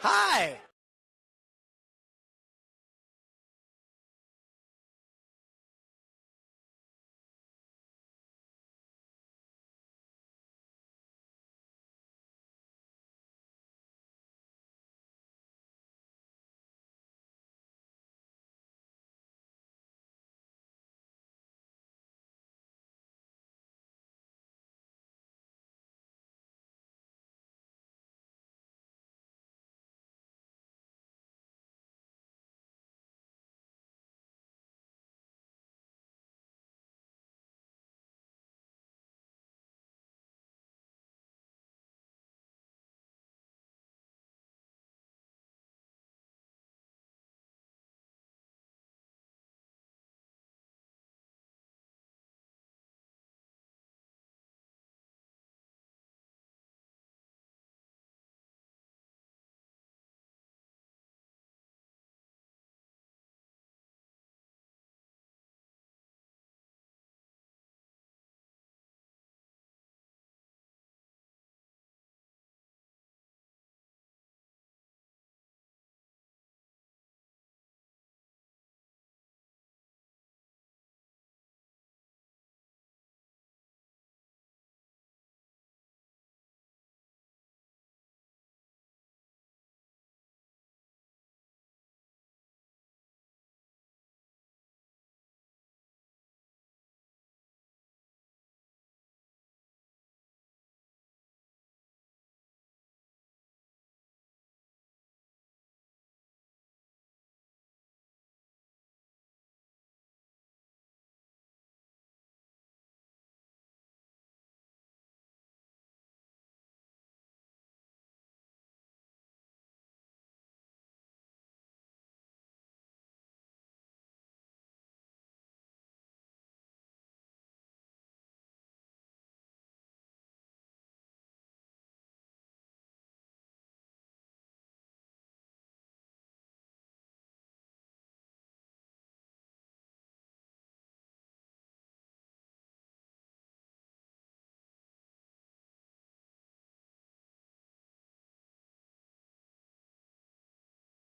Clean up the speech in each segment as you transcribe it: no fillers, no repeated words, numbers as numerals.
Hi.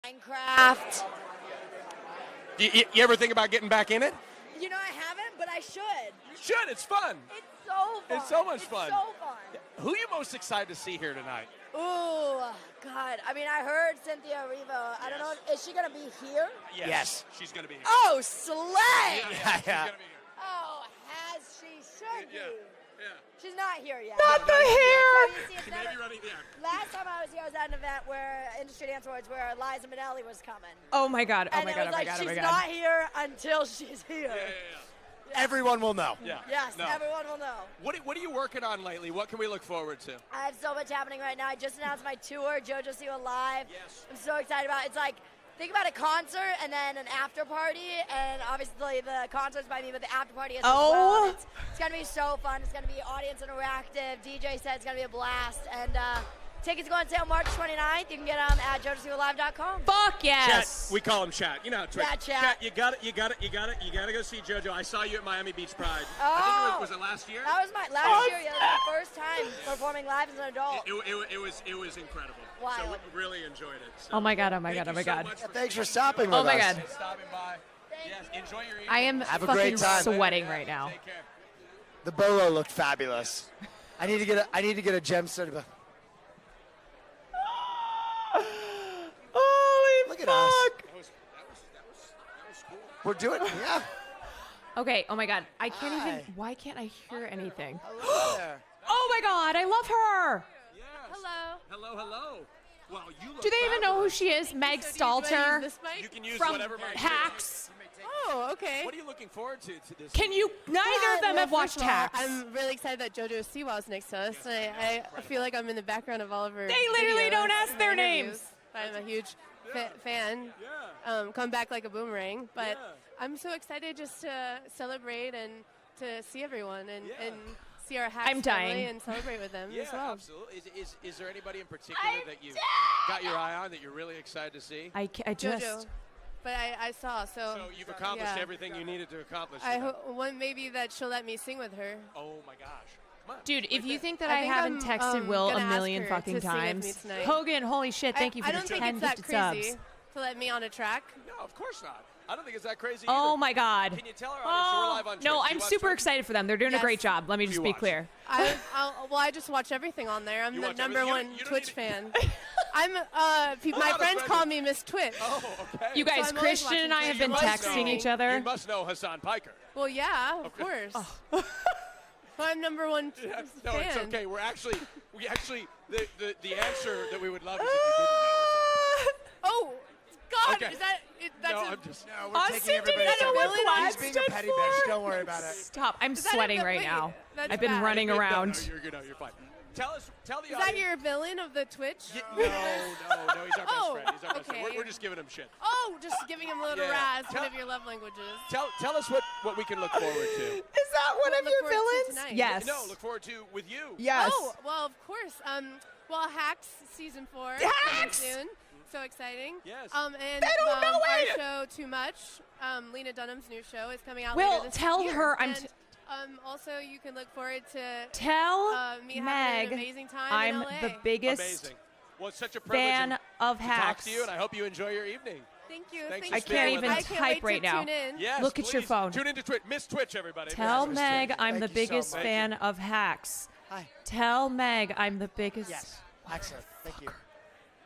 Minecraft. You ever think about getting back in it? You know, I haven't, but I should. You should. It's fun. It's so fun. It's so much fun. It's so fun. Who are you most excited to see here tonight? Ooh, God. I mean, I heard Cynthia Erivo. I don't know. Is she going to be here? Yes. She's going to be here. Oh, slay! Yeah. She's going to be here. Oh, as she should be. Yeah. She's not here yet. Not the hair! She may be running there. Last time I was here, I was at an event where Industry Dance Awards where Liza Minnelli was coming. Oh my God! Oh And my it God! was Oh my like, God! Oh my she's God! not here until she's here. Yeah. Everyone will know. Yeah. Yes, No. everyone will know. What are you working on lately? What can we look forward to? I have so much happening right now. I just announced my tour, JoJo See You Live. Yes. I'm so excited about it. It's like, think about a concert and then an after party, and obviously the concert's by me, but the after party is as well. And it's going to be so fun. It's going to be audience interactive. DJ said it's going to be a blast. And tickets go on sale March 29th. You can get them at jojoseeyoulive.com. Fuck yes! Chat. We call him Chat. You know how it's Yeah, Chat. You got it. You got to go see JoJo. I saw you at Miami Beach Pride. Oh. I think was it last year? That was my last year. Yeah, that was my first time performing live as an adult. It was incredible. Wild. So we really enjoyed it. So Oh my God! Oh my thank God! Oh you my so God! much for Thanks for stopping with us. Oh my God! stopping by. Yes, enjoy your evening. I am Have a fucking great time. sweating right now. Take care. The bolo looked fabulous. I need to get a gem certificate. Holy Look at fuck! us. That was cool. We're doing yeah. Okay. Oh my God! I can't Hi. even. Why can't I hear anything? Hello there. Oh my God! I love her. Yes. Hello. Hello. Wow, you look Do they even know who fabulous. she is? Meg So do I use Stalter this mic? You can use from whatever mic. Hacks. Oh, okay. What are you looking forward to this? Can you? Neither of them have watched first of all, Hacks. I'm really excited that JoJo Siwa is next to us. And I feel like I'm in the background of all of her They literally videos don't ask and their interviews. names. I'm a huge fan. Yeah. Come back like a boomerang. But Yeah. I'm so excited just to celebrate and to see everyone and Yeah. see our Hacks I'm family dying. and celebrate with them Yeah, as well. absolutely. Is there anybody in particular that you got your eye on that you're really excited to see? I just. JoJo. But I saw, so you've accomplished yeah. everything you needed to accomplish. I tonight. hope one maybe that she'll let me sing with her. Oh my gosh. Come on. Dude, if you think that I I think haven't I'm, texted Will a gonna ask million her fucking to sing with me times. tonight. Hogan, holy shit, thank you for I the don't think 10 it's that gifted crazy subs. to let me on a track. No, of course not. I don't think it's that crazy Oh either. my God. Can you tell our audience we're live on Twitch? No, Do you I'm watch super Twitch? excited for them. They're doing a Yes. great job. Let me Who just you be watch? clear. I just watch everything on there. I'm You the watch number everything. one You don't Twitch need fan. I'm my not a friends friend call of- me Miss Twitch. Oh, okay. You guys, I'm always Christian and I watching have Twitch. been You must texting know- each other. You must know Hassan Piker. Well, yeah, of course. Well, I'm number one No, fan. it's okay. We actually, the answer that we would love is if you didn't know. Oh, God, Okay. is that that's No, a, I'm just. No, we're Austin taking everybody. didn't know what Really? Glad He's being a petty bitch. Don't worry about it. Stop. I'm that a sweating villain? right now. That's I've been bad. running No, around. No, you're good. No, you're fine. Tell the is that audience. your villain of the Twitch? No, he's our best Oh, friend. He's our best friend. okay. We're just giving him shit. Oh, just giving him a little Yeah. razz, one of your love languages. Tell us what we can look forward to. Is that one What of look your forward to villains? tonight? Yes. No, look forward to with you. Yes. Oh, well, of course. Well, Hacks season 4 Hacks! coming soon. So exciting. Yes. And They don't know it! our show Too Much. Lena Dunham's new show is coming out Will, later this tell year. her I'm And, also, you can look forward to Tell me having Meg an amazing time I'm in LA. the biggest Amazing. Well, it's such a privilege fan of to talk Hacks. to you, and I hope you enjoy your evening. Thank you. Thanks Thank for you. staying with even us. I can't type wait right to now. Tune in. Yes, Look at your please. phone. Tune into Twitch. Miss Twitch, everybody. Tell Miss Meg Twitch. I'm the Thank you so biggest much. fan of Hacks. Hi. Tell Meg I'm the biggest. Yes. Excellent. Thank you.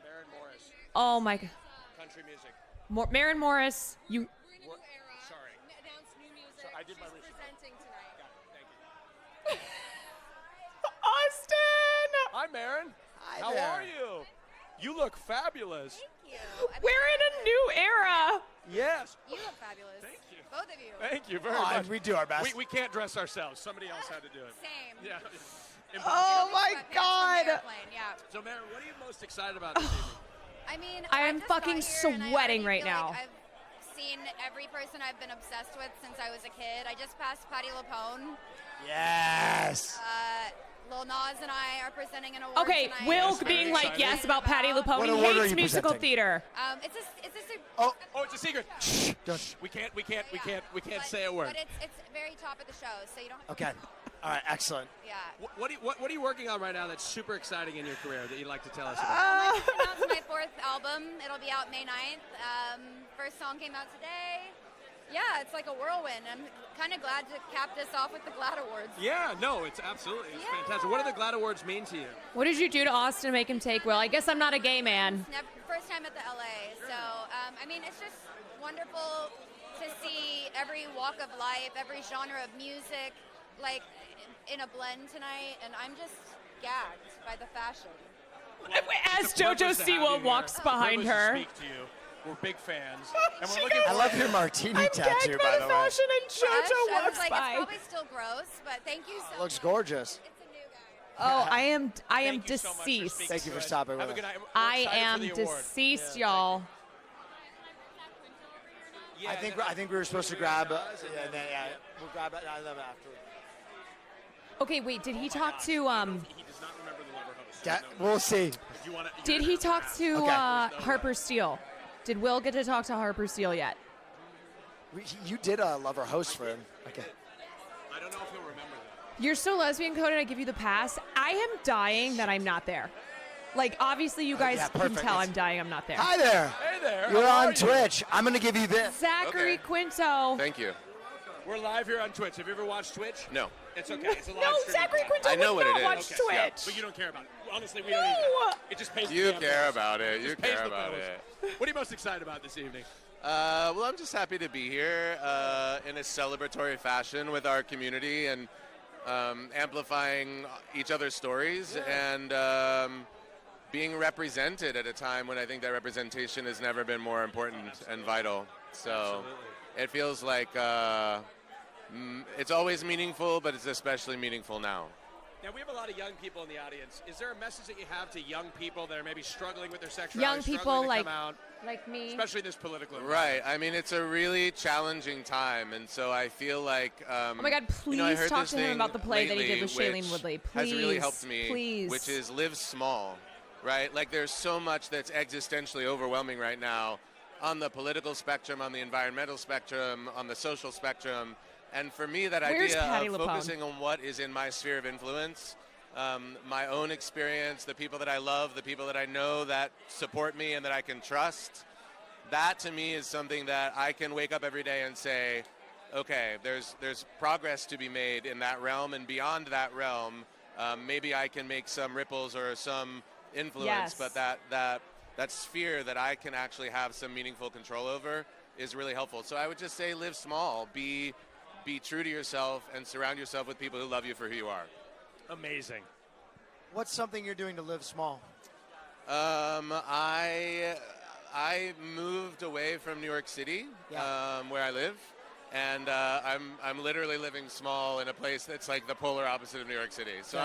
Marin Morris, Oh my God. country music. Marin Morris, you. Sorry. So I did my research. Austin! Hi, Marin. Hi How there. are you? You look fabulous. Thank you. We're in a new era. Yes. You look fabulous. Thank you. Both of you. Thank you very Oh, much. we do our best. We can't dress ourselves. Somebody else had to do it. Same. Yeah. Oh Impossible. my Sweatpants from the God. airplane, yeah. So, Marin, what are you most excited about this evening? I mean, I am just fucking got here and I sweating already right feel now. Like I've seen every person I've been obsessed with since I was a kid. I just passed Patti LuPone. Yes. Lil Nas and I are presenting an award Okay, tonight. Will Yes, very being like excited. yes about Patti LuPone. What He award are hates you musical presenting? theater. It's a Oh, Oh, it's a secret. don't. We can't but- say a word. But it's very top of the show, so you don't have Okay. All right. Excellent. to, yeah. What are you working on right now that's super exciting in your career that you'd like to tell us about? I just announced my 4th album. It'll be out May 9th. First song came out today. Yeah, it's like a whirlwind. I'm kind of glad to cap this off with the GLAAD Awards. Yeah, no, it's absolutely it's Yeah. fantastic. What do the GLAAD Awards mean to you? What did you do to Austin to make him take Will? I guess I'm not a gay man. First time at the LA, so I mean, it's just wonderful to see every walk of life, every genre of music, like in a blend tonight, and I'm just gagged by the fashion. As It's a privilege JoJo to have you Siwa here. walks It's a behind privilege to her. speak to you. We're big fans, and She we're looking I forward love to your martini I'm tattoo, gagged by by the the way. fashion, and Fresh, JoJo I was walks like, by. it's probably still gross, but thank you so much. Looks gorgeous. It's a new guy. Oh, I am Thank you so much for deceased. speaking Thank you to for us. stopping Have with a good us. night. We're I excited am for the award. deceased, Yeah, y'all. Yeah, I think we were supposed to grab. Yeah, we'll grab it. I love it after. Okay, wait. Did he talk to He does not remember the lover host. Yeah, we'll see. If you wanna, you're Did gonna he have to talk ask. to Okay. Harper Steele? Did Will get to talk to Harper Steele yet? You did a lover host for him. Okay. I don't know if he'll remember that. You're so lesbian coded. I give you the pass. I am dying that I'm not there. Like, obviously, you guys yeah, can perfect. tell I'm dying. I'm not there. Hi there. Hey there. You're how are on you? Twitch. I'm gonna give you this. Zachary Okay. Quinto. Thank you. We're live here on Twitch. Have you ever watched Twitch? No. It's okay. It's a live No, stream. Zachary Quinto I know would what not it watch is. Okay, yeah, Twitch. but you don't care about it. Honestly, we No. don't either. It just pays the You damn care bills. about it. You Just pays care the about bills. it. What are you most excited about this evening? Well, I'm just happy to be here in a celebratory fashion with our community and amplifying each other's stories and being represented at a time when I think that representation has never been more important and vital. So Absolutely. it feels like it's always meaningful, but it's especially meaningful now. Now, we have a lot of young people in the audience. Is there a message that you have to young people that are maybe struggling with their sexuality, Young people struggling to like- come out, Like me. especially in this political environment? Right. I mean, it's a really challenging time, and so I feel like. Oh my God, you know, I please heard talk this to him thing about the play that he did with lately, Shailene Woodley. which has really Please, helped me. please. Which is live small, right? Like there's so much that's existentially overwhelming right now, on the political spectrum, on the environmental spectrum, on the social spectrum, And for me, that Where's idea Patti of LuPone? focusing on what is in my sphere of influence, my own experience, the people that I love, the people that I know that support me and that I can trust, that to me is something that I can wake up every day and say, okay, there's progress to be made in that realm, and beyond that realm, maybe I can make some ripples or some influence, Yes. but that sphere that I can actually have some meaningful control over is really helpful. So I would just say live small, be true to yourself, and surround yourself with people who love you for who you are. Amazing. What's something you're doing to live small? I moved away from New York City, where I live, and I'm literally living small in a place that's like the polar opposite of New York City. So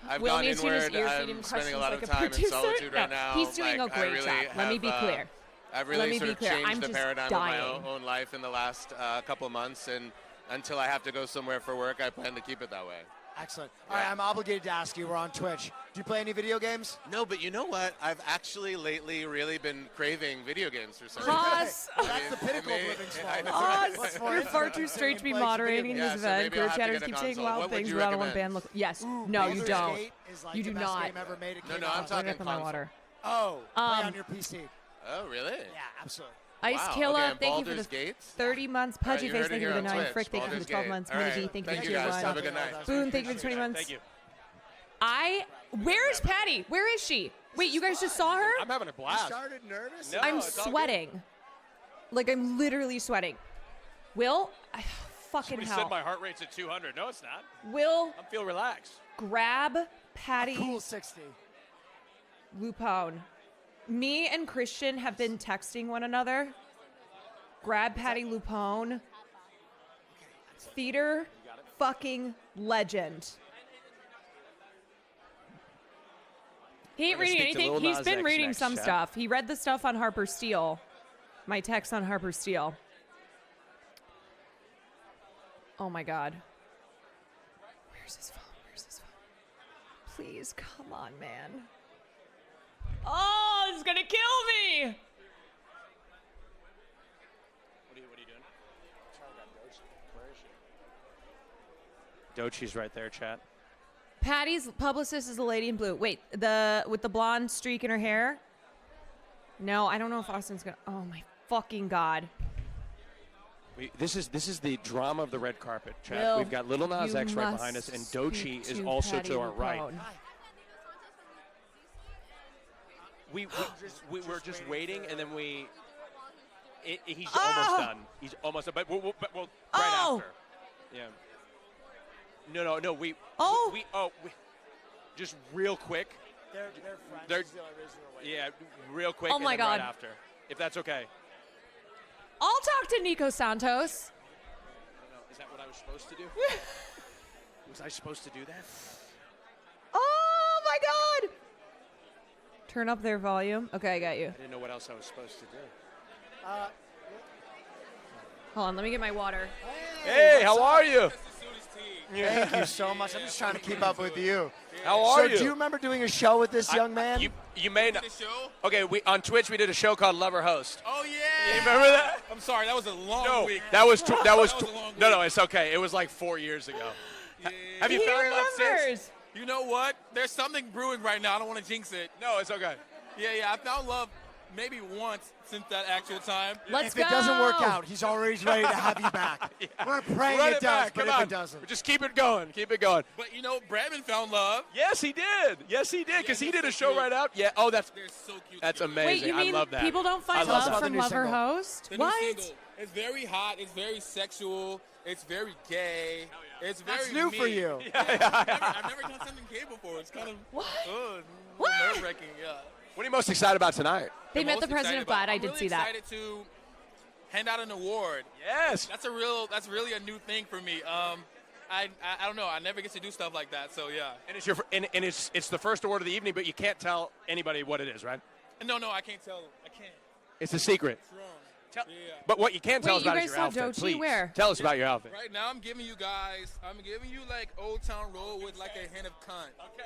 I've Will gone needs you to just inward. ear feed him I'm spending a questions lot like of a time in producer. solitude right No, now. he's doing Like, a great I really job. Let me be have, clear. I've Let really me sort be of clear. changed I'm the just paradigm dying. of my own life in the last couple of months, and until I have to go somewhere for work, I plan to keep it that way. Excellent. All right, I'm obligated to ask you. We're on Twitch. Do you play any video games? No, but you know what? I've actually lately really been craving video games for some reason. Pause. That's the pinnacle of living small. I know. Pause. What's more You're far intimate too than straight to be playing some video moderating games? Yeah, this so event. maybe I'll Career have to chatters get a keep saying console. wild What would things you without a recommend? one band look. Yes. No, you Baldur's don't. Gate is like You the do best not. game ever made. It No, came no, out. I'm talking Right up in my console. water. Oh, play Um, on your PC. Oh, really? Yeah, absolutely. Ice Wow, Killer, okay, and thank you for Baldur's the Gate? 30 months. All right, Pudgy you Face, heard it thank you here for the on 9. Twitch, Frick, thank you for the Baldur's 12 Gate. months. All Minnie right, G, thank you thank for you the tier guys. 1. Have a good night. Boone, thank you for the 20 months. Thank you. Where's Patty? Where is she? Wait, you guys just saw her? I'm having a blast. Started nervous. No, I'm it's all good. sweating. Like, I'm literally sweating. Will, fucking Somebody hell. said my heart rate's at 200. No, it's not. Will I feel relaxed. grab Patty Cool 60. Lupone. Me and Christian have been texting one another. Grab Patty Lupone. Theater fucking legend. He ain't We're gonna reading speak to anything. Lil He's Nas been X reading next, some chat. stuff. He read the stuff on Harper Steele. My text on Harper Steele. Oh my God. Where's his phone? Where's his phone? Please, come on, man. Oh, this is gonna kill me. What are you doing? Dochi's right there, chat. Patty's publicist is the lady in blue. Wait, with the blonde streak in her hair? No, I don't know if Austin's gonna. Oh my fucking God. This is the drama of the red carpet, chat. Will, We've got Lil Nas you X right must behind us, and speak Dochi is to also Patty to our right. Lupone. We were just waiting, and then he's Oh! almost done. He's almost done, but we'll right Oh! after. Yeah. No. We just real quick. They're friends. They're- Is the only reason we're waiting. Yeah, real quick. Oh and my then right God. after, if that's okay. I'll talk to Nico Santos. Is that what I was supposed to do? Was I supposed to do that? Oh my God. Turn up their volume. Okay, I got you. I didn't know what else I was supposed to do. Hold on, let me get my water. Hey, how are you? Thank you so much. I'm just trying to keep up with you. How are So, you? do you remember doing a show with this young man? You may not. Okay, we on Twitch we did a show called Lover Host. Oh, yeah. You remember that? I'm sorry. That was a long No, week. that was was a long no, week. it's okay. It was like 4 years ago. Have you He found love since? remembers. You know what? There's something brewing right now. I don't want to jinx it. No, it's okay. Yeah. I found love maybe once since that actual time. Let's if go. it doesn't work out, he's already ready to have you back. We're praying Run it it does, back. but Come if on. it doesn't. Just keep it going. Keep it going. But, you know, Bradman found love. Yes, he did. Yes, he did. Because he did a show right out. Yeah. Oh, that's They're so cute. that's together. amazing. Wait, you mean I love that. people don't I find love that. love from The new Lover single. Host? The new What? single. It's very hot. It's very sexual. It's very gay. It's very That's new me. for you. I've never done something gay before. It's kind of What? What? Nerve-wracking, yeah. What are you most excited about tonight? They met Most the president excited of GLAAD. about- I I'm did really see that. excited to hand out an award. Yes. That's really a new thing for me. I don't know. I never get to do stuff like that. So yeah. And it's it's the first award of the evening, but you can't tell anybody what it is, right? No, I can't tell. I can't. It's a secret. It's wrong. Tell, Yeah. But what you can tell Wait, us you about guys is your saw outfit. Dochi? Please Where? tell us about your outfit. Right now, I'm giving you like Old Town Road with like a hint of cunt. Okay.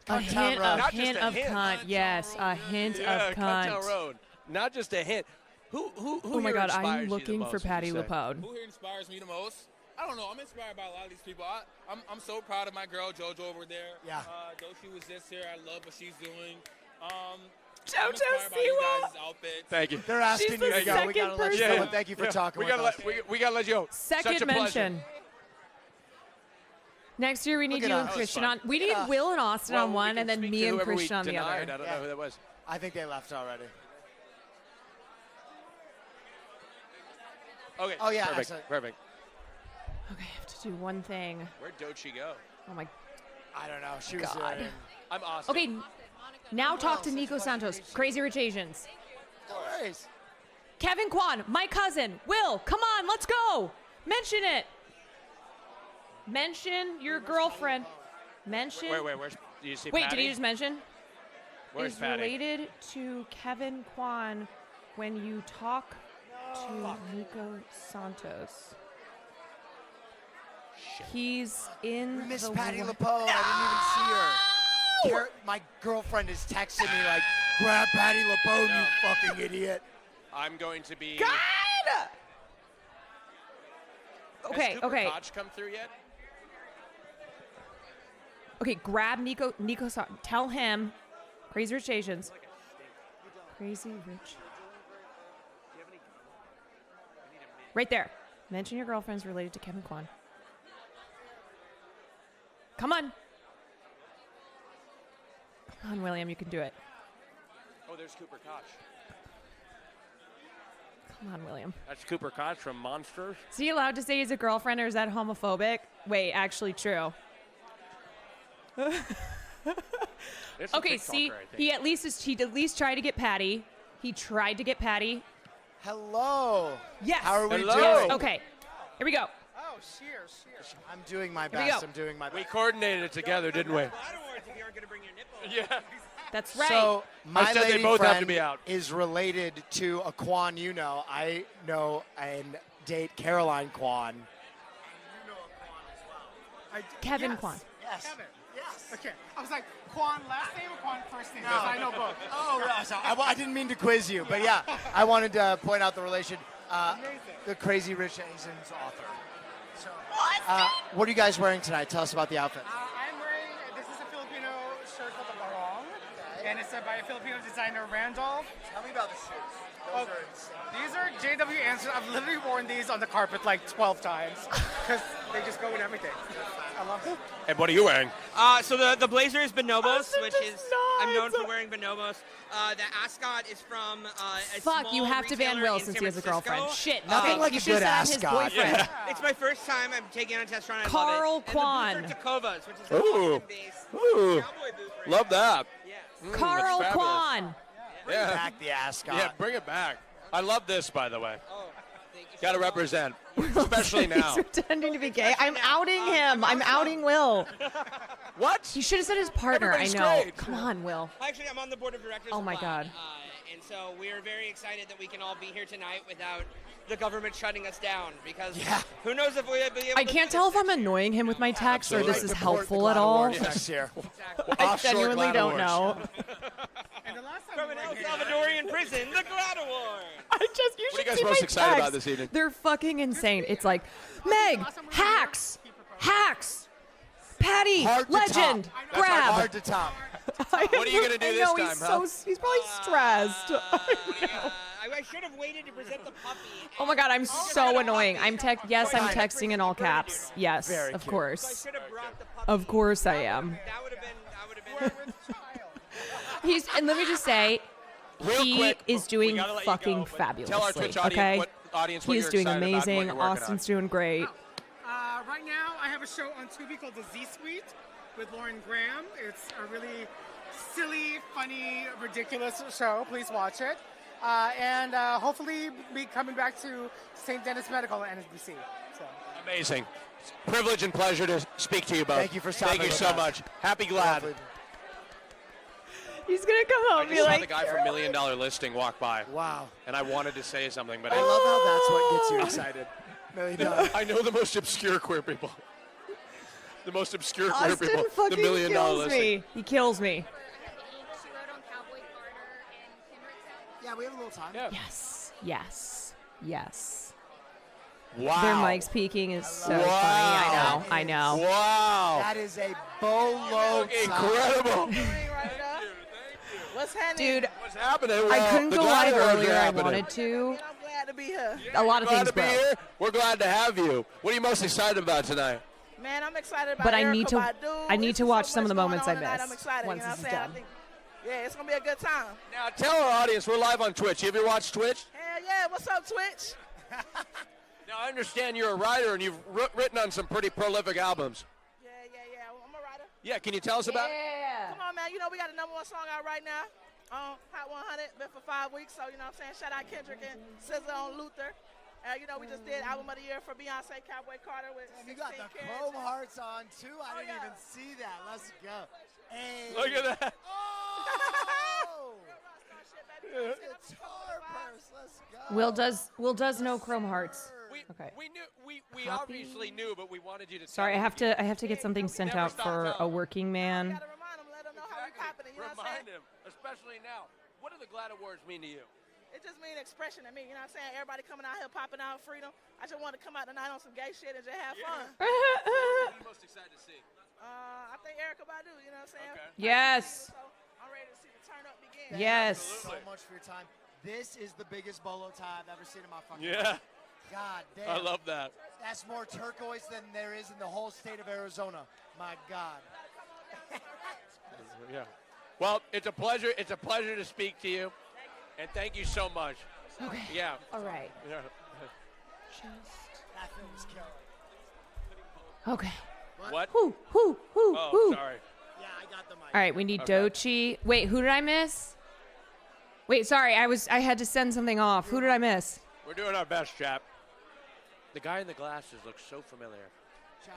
A hint, a Not just hint a of hint. cunt. Yes, a hint Yeah, of Cuptown cunt. Road. Not just a hint. Who Oh my here God, inspires I'm you the looking most, for would you Patty say? Lupone. Who here inspires me the most? I don't know. I'm inspired by a lot of these people. I'm so proud of my girl JoJo over there. Yeah. Though she was just here, I love what she's doing. I'm JoJo inspired by you Siwa. guys' outfits. Thank you. They're asking the you to go. We second gotta let you person. go. And thank you for talking We with gotta us. we gotta let you go. Second Such a pleasure. mention. Next year we need Look you at and us. Christian That was on. We need Yeah. Will and Austin Well, on we one, can and then speak me to and whoever we Christian on the denied. other. I don't know who that was. I think they left already. Okay. Oh, yeah, Perfect. excellent. Perfect. Okay, I have to do one thing. Where'd Dochi go? Oh my. I don't know. She was God. I'm Austin. Okay, now talk to Nico Santos. Crazy Rich Asians. No worries. Kevin Kwan, my cousin. Will, come on, let's go. Mention it. Mention your girlfriend. Mention. Wait. Where's? Do you see Wait, Patty? did he just mention? Where's is Patty? related to Kevin Kwan when you talk to Nico Santos. He's in We missed the Patty wa- LaPone. I didn't even see her. My girlfriend is texting me like, grab Patty LaPone, you fucking idiot. I'm going to be. God! Has Okay, Cooper okay. Koch come through yet? Okay, grab Nico tell him Crazy Rich Asians. Crazy Rich. Right there. Mention your girlfriend's related to Kevin Kwan. Come on. Come on, William, you can do it. Oh, there's Cooper Koch. Come on, William. That's Cooper Koch from Monsters. Is he allowed to say he's a girlfriend, or is that homophobic? Wait, actually true. It's a Okay, TikToker, see, I think. he at least tried to get Patty. He tried to get Patty. Hello. Yes. How are we Hello. doing? Okay, here we go. Oh, cheers. I'm doing my Here we best. go. I'm doing my We best. coordinated it together, didn't we? Yeah. That's right. So my I said they lady both have to friend be out. is related to a Kwan you know. I know and date Caroline Kwan. Kevin Yes. Kwan. Yes. Kevin. Yes. Okay. I was like, Kwan last name or Kwan first name? Because I know both. Oh, no, so I didn't mean to quiz you, but yeah, I wanted to point out the relation. The Crazy Rich Asians author. So, what are you guys wearing tonight? Tell us about the outfit. I'm wearing, this is a Filipino shirt called the Barong. And it's by a Filipino designer, Randolph. Tell me about the shoes. Oh, these are JW Answers. I've literally worn these on the carpet like 12 times because they just go with everything. I love them. And what are you wearing? So the blazer is bonobos, which is I'm known for wearing bonobos. The ascot is from a Fuck, small you have to ban retailer Will in since San he has a Francisco. girlfriend. Shit, Nothing okay, like you a should good have his ascot. boyfriend. Yeah. It's my first time I'm taking on a test run. I Carl love it. Kwan. And the boots are Tacovas, which is Ooh. an Austin-based Ooh. cowboy boot brand. Love that. Yes. Carl fabulous. Kwan. Bring Yeah. back the ascot. Yeah, bring it back. I love this, by the way. Oh, thank you. Got to represent, especially now. He's pretending to be gay. I'm outing him. I'm outing Will. What? You should have said his partner. Everybody's I know. great. Come on, Will. Actually, I'm on the board of directors. Oh of my Black, God. And so we're very excited that we can all be here tonight without the government shutting us down because who knows if we'll be able I to can't do tell this if I'm next year. annoying him with my text or this Like is to helpful port at the all. Glad Awards next year. I Offshore genuinely Glad don't Awards. know. And the last time From we an were El here- Salvadorian prison, the Glad Award. You What are should you guys see most my excited about texts. this evening? They're fucking insane. It's like, Meg, hacks, Patty, Hard to legend, top. grab. Hard to top. What are you gonna do I this know, time, he's huh? He's probably stressed. I should have waited to present the puppy. Oh my god, I'm so annoying. Yes, I'm Fine. texting in all caps. Yes, Very of cute. I course. should have brought the puppy. Of course I am. That would have been. And let me just say, Real he quick, is we doing gotta let you fucking go, but fabulously. Tell our Twitch okay? audience what He's you're doing excited about and what amazing. you're working on. Austin's doing great. Right now, I have a show on Tubi called The Z Suite with Lauren Graham. It's a really silly, funny, ridiculous show. Please watch it. And hopefully be coming back to St. Dennis Medical at NSBC. So. Amazing. Privilege and pleasure to speak to you both. Thank you for stopping Thank you with so us. much. Happy Glad. He's gonna come home I and be just saw like, the guy from $1 Million Listing walk by, Wow. and I wanted to say something, but I love how that's what gets you excited. $1 million. I know the most obscure queer people. The most obscure queer Austin people. fucking The $1 Million kills Listing. me. He kills me. She wrote on Cowboy Carter and Kendrick's album. Yeah, we have a little time. Yeah. Yes. Yes. Yes. Wow. Their mics peaking is so Wow. funny. I know. Wow. That is a bolo Incredible. What's happening? Dude, What's happening? I Well, couldn't the go Glad live Awards are earlier. I happening. wanted to. I'm glad to be here. A lot of Glad things to be broke. here. We're glad to have you. What are you most excited about tonight? Man, I'm excited about But I Erykah need to. Badu. I need It's to so watch much some of the going moments on I tonight. missed I'm excited. once You know this what is I'm saying? done. I think, yeah, it's gonna be a good time. Now tell our audience we're live on Twitch. You ever watched Twitch? Hell yeah! What's up, Twitch? Now I understand you're a writer and you've written on some pretty prolific albums. Yeah. I'm a writer. Yeah, can you tell us about it? Come on, man. You know we got a #1 song out right now. Hot 100. Been for 5 weeks, so you know what I'm saying. Shout out Kendrick and SZA on Luther. You know we just did album of the year for Beyonce, Cowboy Carter with 16 You got the kids. chrome hearts on too. I didn't even see that. Let's go. Hey. Look at that. Oh! Guitar purse. Let's go. Will does know Chrome Hearts. Okay. We knew. We Copy. obviously knew, but we wanted you to. Sorry, I tell have to get something sent Never out stop for telling. a working man. Gotta remind them, let them know how we popping it. You know what I'm Remind saying? him, especially now. What do the Glad Awards mean to you? It just means expression to me. You know what I'm saying? Everybody coming out here popping out freedom. I just want to come out tonight on some gay shit and just have fun. What are you most excited to see? I think Erykah Badu. You know what I'm saying? Okay. Yes. So I'm ready to see the turn up begin. Yes. So much for your time. This is the biggest bolo tie I've ever seen in my fucking Yeah. life. God damn. I love that. That's more turquoise than there is in the whole state of Arizona. My God. Yeah. Well, it's a pleasure. It's a pleasure to speak to you, and thank you so much. Okay. Yeah. All right. Yeah. That film was killer. Okay. What? Whoo. Oh, sorry. Yeah, I got the mic. All right, we need Okay. Dochi. Wait, who did I miss? Wait, sorry, I had to send something off. Who did I miss? We're doing our best, chap. The guy in the glasses looks so familiar. Chat,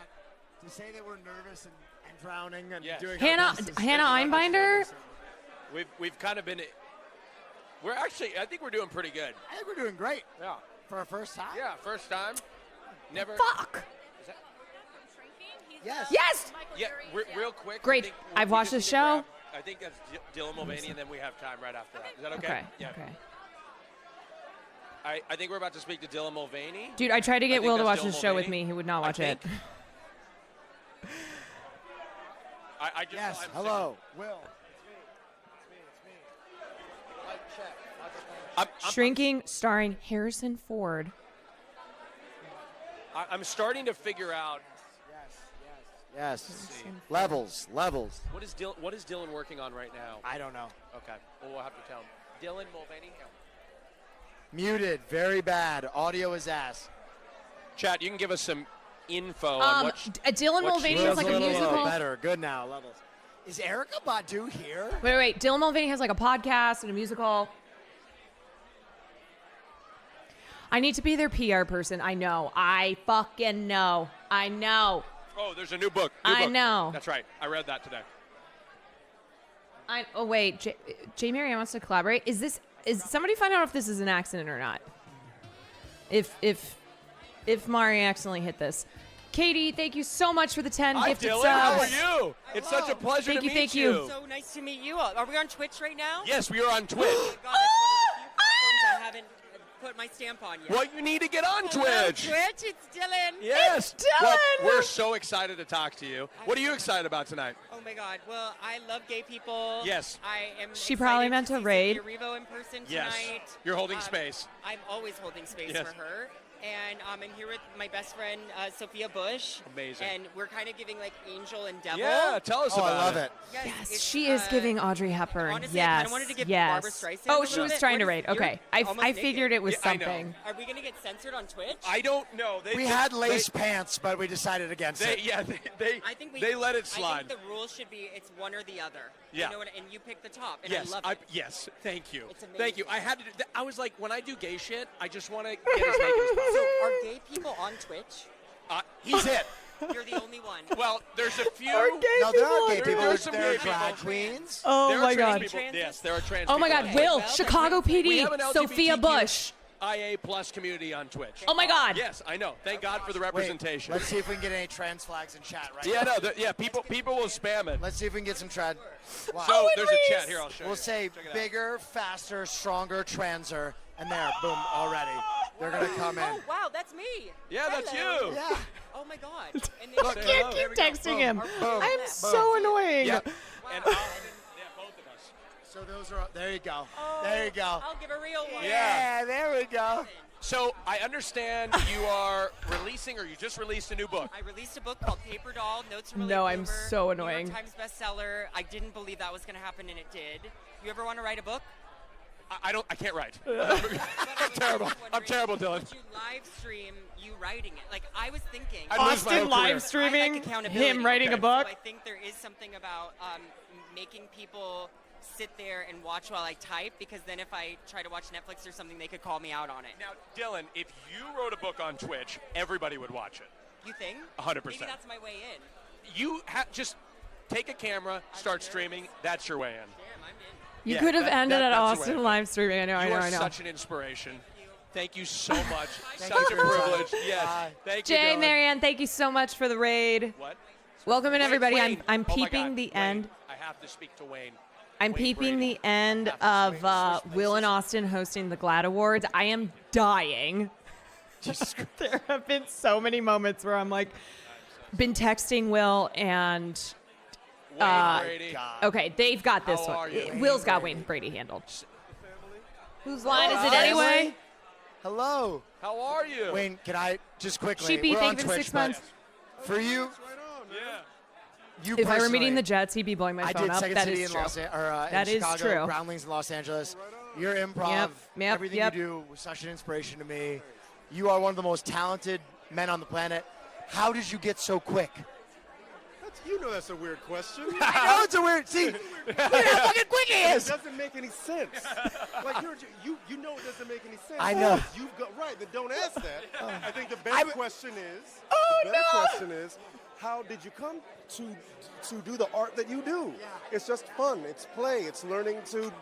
to say that we're nervous and drowning and Yes. doing Hannah our best is- Hannah Einbinder? We've kind of been. We're actually. I think we're doing pretty good. I think we're doing great Yeah. for our first time. Yeah. First time. Never. Fuck. Is that, Yes. Yes. yeah. Real quick. Great. I think I've we watched just this need to show. grab- I think that's Dylan Mulvaney, and then we have time right after that. Is that okay? Okay. Yeah. Okay. I think we're about to speak to Dylan Mulvaney. Dude, I tried to get think Will to that's watch Dylan this show with Mulvaney. me. He would not I watch it. think- I just. Yes. I'm Hello, Will. It's me. Mic check. Microphone. Shrinking, starring Harrison Ford. I'm starting to figure out Yes. Levels. what is Dylan working on right now. I don't know. Okay. Well, we'll have to tell him. Dylan Mulvaney. Muted. Very bad. Audio is ass. Chat, you can give us some info on what. Dylan what Mulvaney she has is like a doing. musical. Better. Good now. Levels. Is Erykah Badu here? Wait. Dylan Mulvaney has like a podcast and a musical. I need to be their PR person. I know. I fucking know. I know. Oh, there's a new book. I know. That's right. I read that today. Oh wait, J. Marianne wants to collaborate. Is somebody find out if this is an accident or not? If Mari accidentally hit this. Katie, thank you so much for the 10 Hi, gifted Dylan. subs. How are you? It's such a pleasure Thank to you, meet thank you. So nice to meet you all. Are we on Twitch right now? Yes, we are on Twitch. Oh my God, that's one of the few platforms I haven't put my stamp on yet. Well, you need to get on Hello, Twitch. Twitch, it's Dylan. Yes. It's Dylan. Well, we're so excited to talk to you. What are you excited about tonight? Oh my God. Well, I love gay people. Yes. I am. She probably excited meant to see raid. Sophia Revo in person Yes. tonight. You're holding space. I'm always holding space Yes. for her. And I'm here with my best friend, Sophia Bush. Amazing. And we're kind of giving like angel and devil. Yeah, tell us Oh, about I love it. Yes, Yes, it's, she is giving Audrey Hepburn. honestly, I yes, kinda wanted to give yes. Barbra Streisand Oh, a she little was bit. trying to What raid. is- Okay, you're almost I naked. figured it was Yeah, I know. something. Are we gonna get censored on Twitch? I don't know. We had lace pants, but we decided against it. I think they let it slide. I think the rules should be it's one or the other. Yeah. You know, and you pick the top, and Yes, I love it. yes. Thank you. It's Thank you. amazing. I had to. I was like, when I do gay shit, I just want to get as naked as possible. So are gay people on Twitch? He's it. You're the only one. Well, there's a few. No, there are gay people. There's some There are gay people. drag queens. Oh There are my trans God. people. Yes, there are trans Oh my people God, on Will, Twitch. Chicago We PD, have an Sophia LGBTQ Bush. IA plus community on Twitch. Oh my God. Yes, I know. Thank God for the Wait, representation. let's see if we can get any trans flags in chat right Yeah, now. no, people will spam it. Let's see if we can get some trad. Wow. So there's a chat here. I'll show you. We'll say Check it out. bigger, faster, stronger, transer, and there, boom, already. They're gonna come in. Oh wow, that's me. Yeah, that's Hello. you. Yeah. Oh my god. And Look, they- Can't keep texting him. I am so annoying. Yep. And both of us. So those are. There you go. Oh, There you go. I'll give a real one. Yeah, there we go. So I understand you are releasing, or you just released a new book. I released a book called Paper Doll, Notes from a Late No, I'm Bloomer, so annoying. New York Times bestseller. I didn't believe that was going to happen, and it did. You ever want to write a book? I can't write. I'm terrible. I'm terrible, Dylan. Would you live stream you writing it? Like, I was thinking. I'd lose my Austin whole career. live streaming I like accountability. him writing a book. So I think there is something about making people sit there and watch while I type, because then if I try to watch Netflix or something, they could call me out on it. Now, Dylan, if you wrote a book on Twitch, everybody would watch it. You think? 100%. Maybe that's my way in. You just take a camera, start streaming. That's your way in. Damn, I'm in. You Yeah, could have that- ended that- at that's the Austin way. live streaming. I You know. are such an inspiration. Thank you so much. Thank Such you a for your privilege. time. Yes. Bye. Thank you, Jay, Dylan. Marianne, thank you so much for the raid. What? Welcome in, Wait, everybody. Wayne. I'm Oh my peeping God, the Wayne. end. I have to speak to Wayne. I'm Wayne peeping Brady. the end of Will and Austin hosting the GLAAD Awards. I am dying. There have been so many moments where I'm like, been texting Will and Wayne Brady. okay, they've got this How one. are you? Will's got Wayne Brady handled. Whose line is it Hi, anyway? Ashley. Hello. How are you? Wayne, can I just quickly? Sheepy, we're thank on you for Twitch, 6 but months. for you, Yeah. you If I were meeting personally- the Jets, he'd be blowing my I phone did up. Second That City is in true. Los in That is Chicago, true. Groundlings in Los Angeles. Your improv, Yep, everything yep. you do was such an inspiration to me. You are one of the most talented men on the planet. How did you get so quick? You know that's a weird question. I know it's a weird. See, look at how fucking quick he It is. doesn't make any sense. Like you know it doesn't make any sense. I know. You've got right. Then don't ask that. I think the better I'm- question is. Oh, the better no. question is, how did you come to do the art that you do? It's just fun. It's play. It's learning to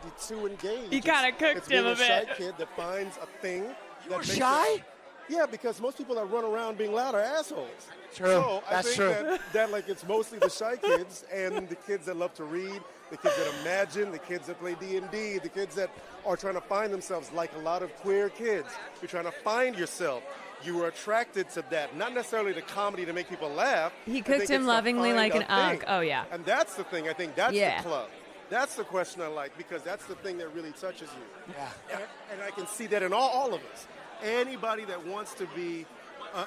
engage. You kinda cooked it's being him a a shy bit. kid that finds a thing. You that were makes shy? it- Yeah, because most people that run around being loud are assholes. True. So I That's think true. that like it's mostly the shy kids and the kids that love to read, the kids that imagine, the kids that play D&D, the kids that are trying to find themselves, like a lot of queer kids. You're trying to find yourself. You were attracted to that, not necessarily the comedy to make people laugh. He I think cooked it's him to lovingly find like a an unk. thing. Oh, yeah. And that's the thing. I think that's Yeah. the club. That's the question I like, because that's the thing that really touches you. Yeah. And I can see that in all of us. Anybody that wants to be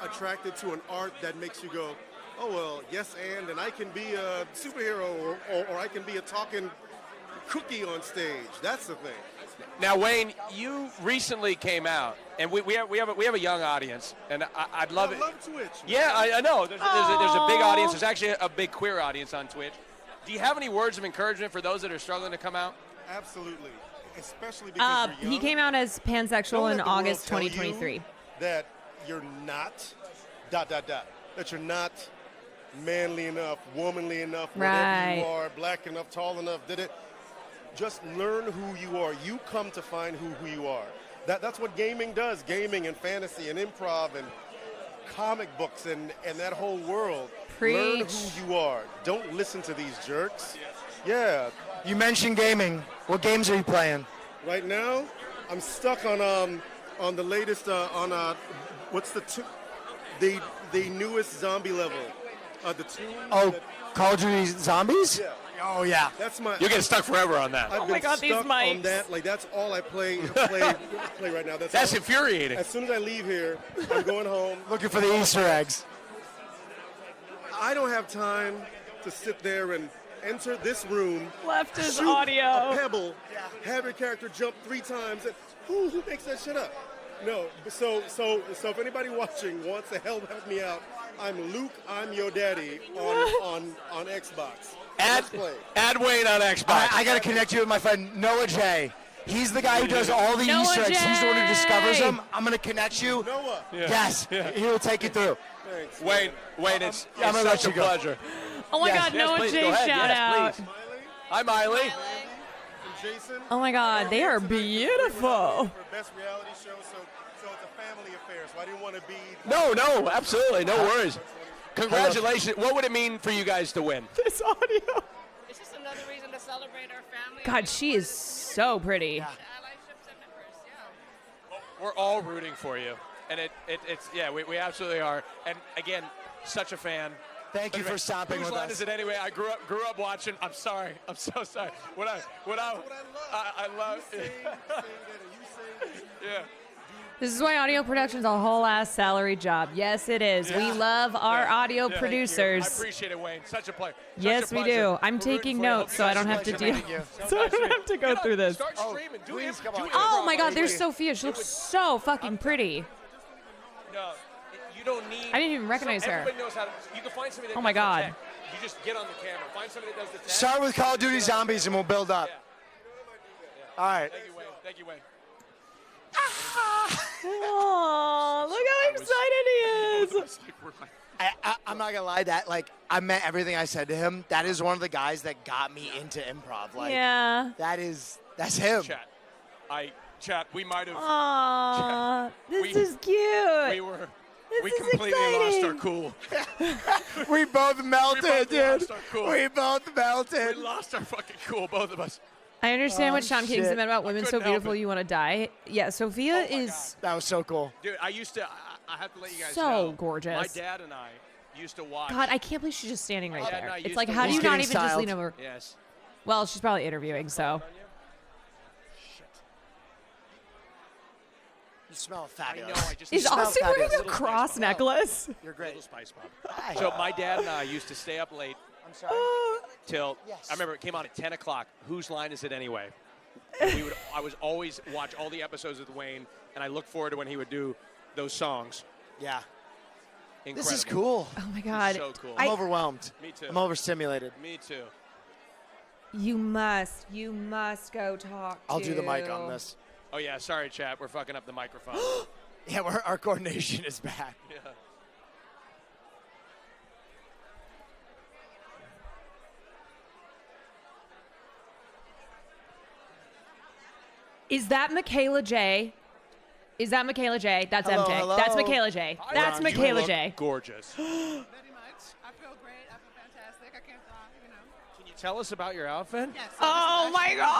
attracted to an art that makes you go, oh, well, yes, and I can be a superhero, or I can be a talking cookie on stage. That's the thing. Now, Wayne, you recently came out, and we have a young audience, and I'd love I it. love Twitch. Yeah, I know. There's a big audience. There's actually a big queer audience on Twitch. Do you have any words of encouragement for those that are struggling to come out? Absolutely. Especially because you're young. He came out as Don't pansexual let in the world August tell you 2023. that you're not ... that you're not manly enough, womanly enough, whatever Right. you are, black enough, tall enough, just learn who you are. You come to find who you are. That's what gaming does. Gaming and fantasy and improv and comic books and that whole world. Learn Preach. who you are. Don't listen to these jerks. Yeah. You mentioned gaming. What games are you playing? Right now, I'm stuck on the latest what's the newest zombie level? The Tomb. Oh, Call of Duty Zombies? Yeah. Oh, yeah. That's my. You're getting stuck forever on that. I've Oh my been God, these stuck mics. on that. Like that's all I play right now. That's all. infuriating. As soon as I leave here, I'm going home. Looking for the Easter eggs. I don't have time to sit there and enter this room. Left his shoot audio. a pebble, have your character jump 3 times. Who makes that shit up? No. So if anybody watching wants to help me out, I'm Luke. I'm your daddy on Xbox. Let's play. Add Wayne on Xbox. I got to connect you with my friend Noah J. He's the guy who does all the Noah Easter eggs. He's the one who discovers J. them. I'm going to connect you. Noah. Yeah. Yes. He will take you through. Thanks. Wayne, it's I'm gonna let such a you go. pleasure. Oh my Yes. God, Yes, Noah please, J go ahead. shout Yes, out. please. Hi, Miley. And Jason. Oh my God, they are beautiful. For best reality show, so it's a family affair. So I didn't want to be. No, absolutely, no worries. Congratulations. What would it mean for you guys to win? This audio. It's just another reason to celebrate our family. God, she is so pretty. Allieships and members, yeah. We're all rooting for you, and it's we absolutely are. And again, such a fan. Thank you for stopping Whose with line us. is it anyway? I grew up watching. I'm sorry. I'm so sorry. I love. Yeah. This is why audio production's a whole ass salary job. Yes, it is. Yeah. We love our audio Thank you. producers. I appreciate it, Wayne. Such a pleasure. Yes, we do. I'm taking notes so I don't have to deal. So I don't have to go through this. Start streaming. Oh my God, there's Sophia. She looks so fucking pretty. No, you don't need. I didn't even recognize her. Everybody knows how to. You can find somebody that Oh my does the God. tech. You just get on the camera. Find somebody that does the tech. Start with Call of Duty Zombies and we'll build up. All right. Thank you, Wayne. Thank you, Wayne. Oh, look how excited he is. I'm not gonna lie, that I meant everything I said to him. That is one of the guys that got me into improv. Yeah. That's him. Chat, we might have. Aww, this is cute. We completely lost our cool. We both melted, dude. Lost our cool. We both melted. We lost our fucking cool, both of us. I understand what Oh, Sean Kingston shit. meant about women so couldn't help beautiful you want to die. Yeah, Sophia is That was so cool. Dude, I used to. I have to let you guys So know. gorgeous. My dad and I used to watch. God, I can't believe she's just standing right My dad and there. I It's used like, to how do watch- you not He's even getting just lean styled. over? Yes. Well, she's probably interviewing, so. You smell I fabulous. know. I just Is smell Austin wearing fabulous. a cross necklace? You're great. Little Spice Bob. Hi. So my dad and I used to stay up late I'm sorry. till Yes. I remember it came on at 10 o'clock. Whose line is it anyway? And I would always watch all the episodes with Wayne, and I look forward to when he would do those songs. Yeah. Incredible. This is cool. Oh my God. So cool. I'm overwhelmed. Me too. I'm overstimulated. Me too. You must go talk I'll to. do the mic on this. Oh yeah, sorry, chat. We're fucking up the microphone. Yeah, our coordination is back. Yeah. Is that Michaela J? Is that Michaela J? That's Hello, MJ. hello. That's Michaela J. That's You Michaela look J. Gorgeous. Very much. I feel great. I feel fantastic. I can't lie, you know. Can you tell us about your outfit? Yes. Oh my God.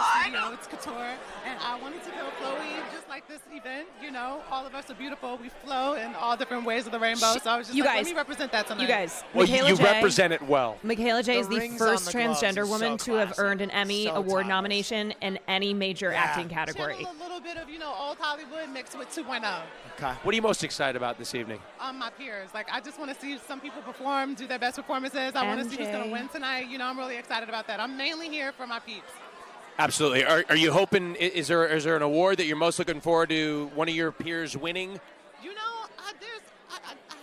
It's couture, and I wanted to feel flowy, just like this event. You know, all of us are beautiful. We flow in all different ways of the rainbow. So I was just You like, guys- let me represent that tonight. You guys, Well, Michaela you J. represent it well. Michaela J The is the rings on first the gloves transgender is woman so to have classic. earned an Emmy So Award timeless. nomination in any major acting category. Channel a little bit of, you know, old Hollywood mixed with 2.0. Okay. What are you most excited about this evening? My peers. Like, I just want to see some people perform, do their best performances. I want to see who's going to MJ. win tonight. You know, I'm really excited about that. I'm mainly here for my peeps. Absolutely. Are you hoping? Is there an award that you're most looking forward to? One of your peers winning? You know, I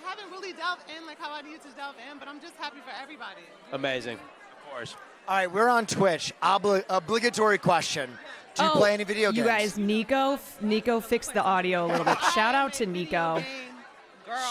haven't really delved in like how I needed to delve in, but I'm just happy for everybody. Amazing. Of course. All right, we're on Twitch. Obligatory question. Do you play any video games? You guys, Nico fixed the audio a little bit. Shout out to Nico.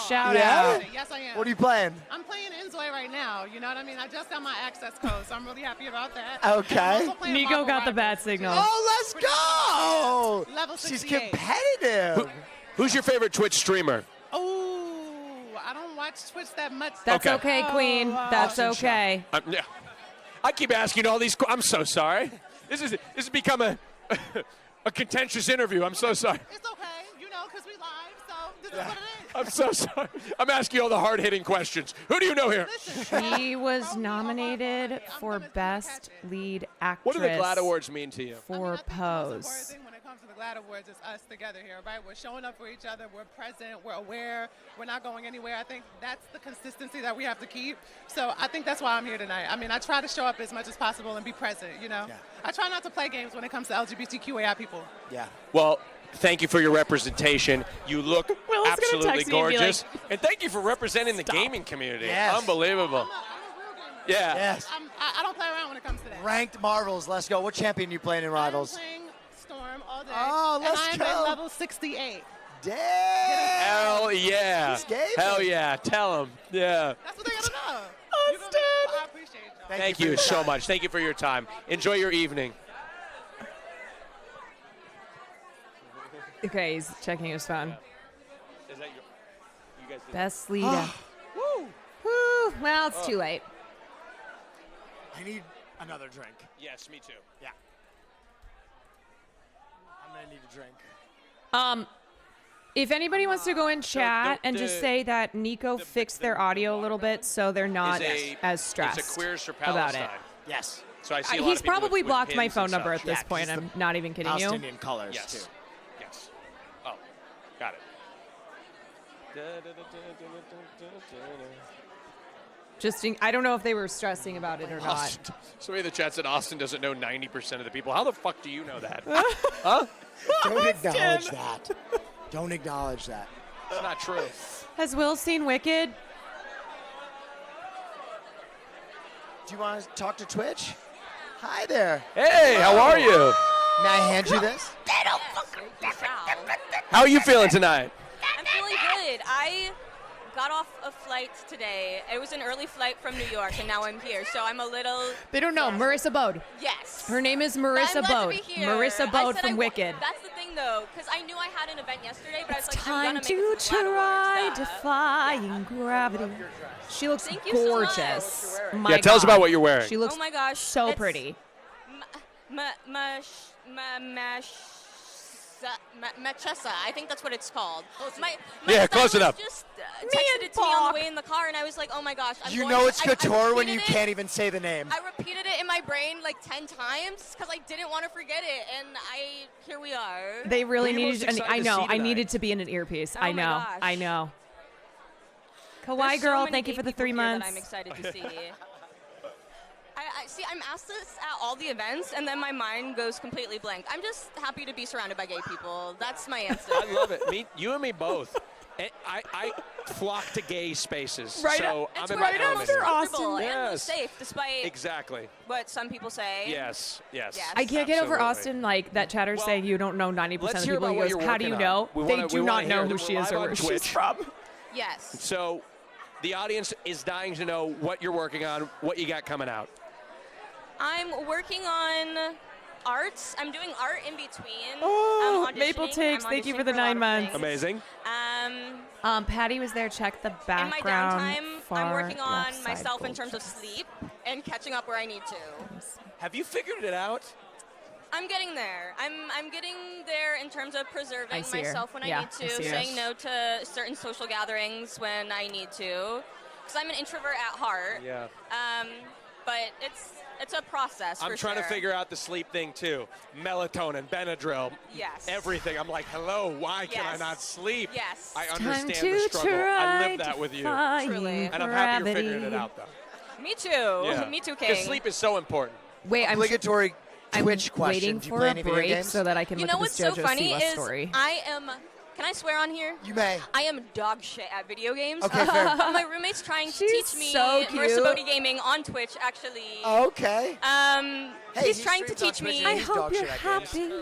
Shout out. Yes, I am. What are you playing? I'm playing Enzoy right now. You know what I mean? I just got my access code, so I'm really happy about that. Okay. I'm also playing Nico Marvel got the Rivals, bat which signal. is Oh, let's pretty go! fun. Level She's 68. competitive. Who's your favorite Twitch streamer? Oh, I don't watch Twitch that much. That's Okay. okay, Queen. That's okay. Yeah. I keep asking all these. I'm so sorry. This has become a contentious interview. I'm so sorry. It's okay, you know, because we live, so this is what it is. I'm so sorry. I'm asking you all the hard-hitting questions. Who do you know here? She was nominated for Best Lead Actress. What do the GLAAD Awards mean to you? For Pose. Thing when it comes to the GLAAD Awards is us together here, right? We're showing up for each other. We're present. We're aware. We're not going anywhere. I think that's the consistency that we have to keep. So I think that's why I'm here tonight. I mean, I try to show up as much as possible and be present, you know? Yeah. I try not to play games when it comes to LGBTQAI people. Yeah. Well, thank you for your representation. You look Will's gonna absolutely text me and be gorgeous. like, and thank you for representing the gaming community. Yes. Unbelievable. I'm a real gamer. Yeah. Yes. I don't play around when it comes to that. Ranked Marvels. Let's go. What champion you playing in Rivals? I'm playing Storm all day. Oh, let's and I'm go. at level 68. Damn. Hell yeah. He's gaming. Hell yeah. Tell him. Yeah. That's what they gotta know. Austin. I appreciate y'all. Thank you so much. Thank you for your time. Enjoy your evening. Okay, he's checking his phone. Is that you guys? Best Lead. Woo. Woo. Well, it's too late. I need another drink. Yes, me too. Yeah. I'm gonna need a drink. If anybody wants to go in chat and just say that Nico fixed their audio a little bit so they're not as stressed It's a Queers for about Palestine. it. Yes. So I see a lot He's of people probably with blocked my pins phone and number such. at this point. I'm not even kidding you. Palestinian colors, Yes. too. Yes. Oh, got it. I don't know if they were stressing about it or not. Austin, somebody in the chat said Austin doesn't know 90% of the people. How the fuck do you know that? Huh? Don't acknowledge that. Don't acknowledge that. It's not true. Has Will seen Wicked? Do you want to talk to Twitch? Hi there. Hey, how are you? May I hand you this? How are you feeling tonight? I'm feeling good. I got off a flight today. It was an early flight from New York, and now I'm here. So I'm a little. They don't know. Marissa Bode. Yes. Her name is Marissa I'm glad to Bode. be here. Marissa I Bode said from Wicked. That's the thing, though, because I knew I had an event yesterday, but I was like, I'm Time gonna make to it to the Glad try Awards. defying gravity. She looks Thank you so much. gorgeous. Yeah, tell us about what you're wearing. She looks Oh my gosh, so it's pretty. Machessa, I think that's what it's called. My Yeah, close stylist enough. Just texted it to me on the way in the car, and I was like, "Oh my gosh!" You know it's couture when you can't even say the name. I repeated it in my brain like 10 times because I didn't want to forget it, and here we are. They really Who are you needed. most excited I to know. see I tonight? needed to be in an earpiece. Oh I my know. gosh. I know. Kawaii There's so girl, many thank you gay for the people 3 here months. That I'm excited to see. I see. I'm asked this at all the events, and then my mind goes completely blank. I'm just happy to be surrounded by gay people. That's my answer. I love it. You and me both. I flock to gay spaces. Right so It's I'm in where my you're element most here. comfortable and Yes. most safe, despite Exactly. what some people say. Yes. Yes. I can't get over Absolutely. Austin, like that chatter saying you don't know 90% of Let's the hear people. about He what goes, you're how do you working on. know? We They wanna- do we not wanna hear know it. who We're she is live or on where she's Twitch. from. Yes. So the audience is dying to know what you're working on, what you got coming out. I'm working on arts. I'm doing art in between. Oh, I'm Maple auditioning. Ticks, I'm thank you auditioning for the a lot 9 of months. things. Amazing. Patty was there. Check the In my background. downtime, far I'm working on left side myself in gold terms of chest. sleep and catching up where I need to. Have you figured it out? I'm getting there. I'm getting there in terms of I preserving see her. myself when Yeah, I need I to, see her. saying no to certain social gatherings when I need to. Because I'm an introvert at heart. Yeah. But it's a process. I'm for trying sure. to figure out the sleep thing too. Melatonin, Benadryl, Yes. everything. I'm like, hello, why can I Yes. not sleep? Yes. I Time understand to the struggle. I try live that with you. defying Truly. And I'm happy you're gravity. figuring it out though. Me too. Yeah. Me too, Because King. sleep is so important. Wait, I'm Obligatory Twitch question. waiting Do you for play a any video break games? so that I can You look know at what's this so JoJo funny Siwa is story. I am. Can I swear on here? You may. I am dog shit at video games. Okay, fair. But my roommate's trying to She's teach me so Marissa cute. Bodie Gaming on Twitch, actually. Okay. He's he trying to streams on teach Twitch me. and I he's hope dog you're shit at games. happy.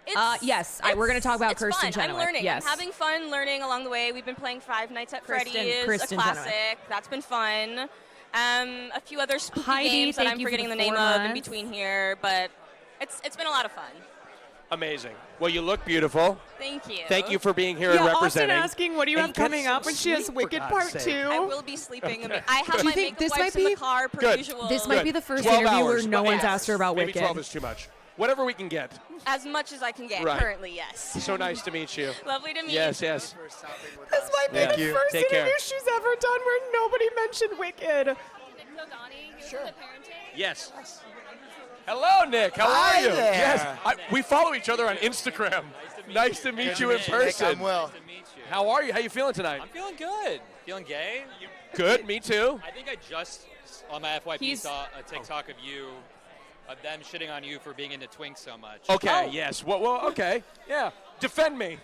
It's- Yes, we're going to talk about it's Kirsten fun. I'm Chenoweth. learning. Yes. I'm having fun learning along the way. We've been playing Five Nights at Kristen Freddy's, a Chenoweth. classic. That's been fun. A few other spooky Heidi, games that thank I'm you for forgetting the the name 4 of in months. between here, but it's been a lot of fun. Amazing. Well, you look beautiful. Thank you. Thank you for being here Yeah, and Austin representing. asking, what do you And have get coming some up when she has sleep, for Wicked God's Part sake. 2? I will be sleeping. Okay. I have Do you my think makeup this wipes might in be- the car per Good. usual. This might be the first 12 interview hours, where no but one's yes. asked her about Maybe Wicked. 12 is too much. Whatever we can get. As much as I can get Right. currently, yes. So nice to meet you. Lovely to meet Yes, you. yes. This might be Thank the you. first Take care. interview she's ever done where nobody mentioned Wicked. Sure. Yes. Hello, Nick. How Hi are you? there. Yes. We follow each other on Instagram. Nice to meet you in person. Nick, I'm Will. How are you? How you feeling tonight? I'm feeling good. Feeling gay. Good. Me too. I think I just on my FYP He's- saw a TikTok of you, of them shitting on you for being into twinks so much. Okay. Yes. Well. Okay. Yeah. Defend me.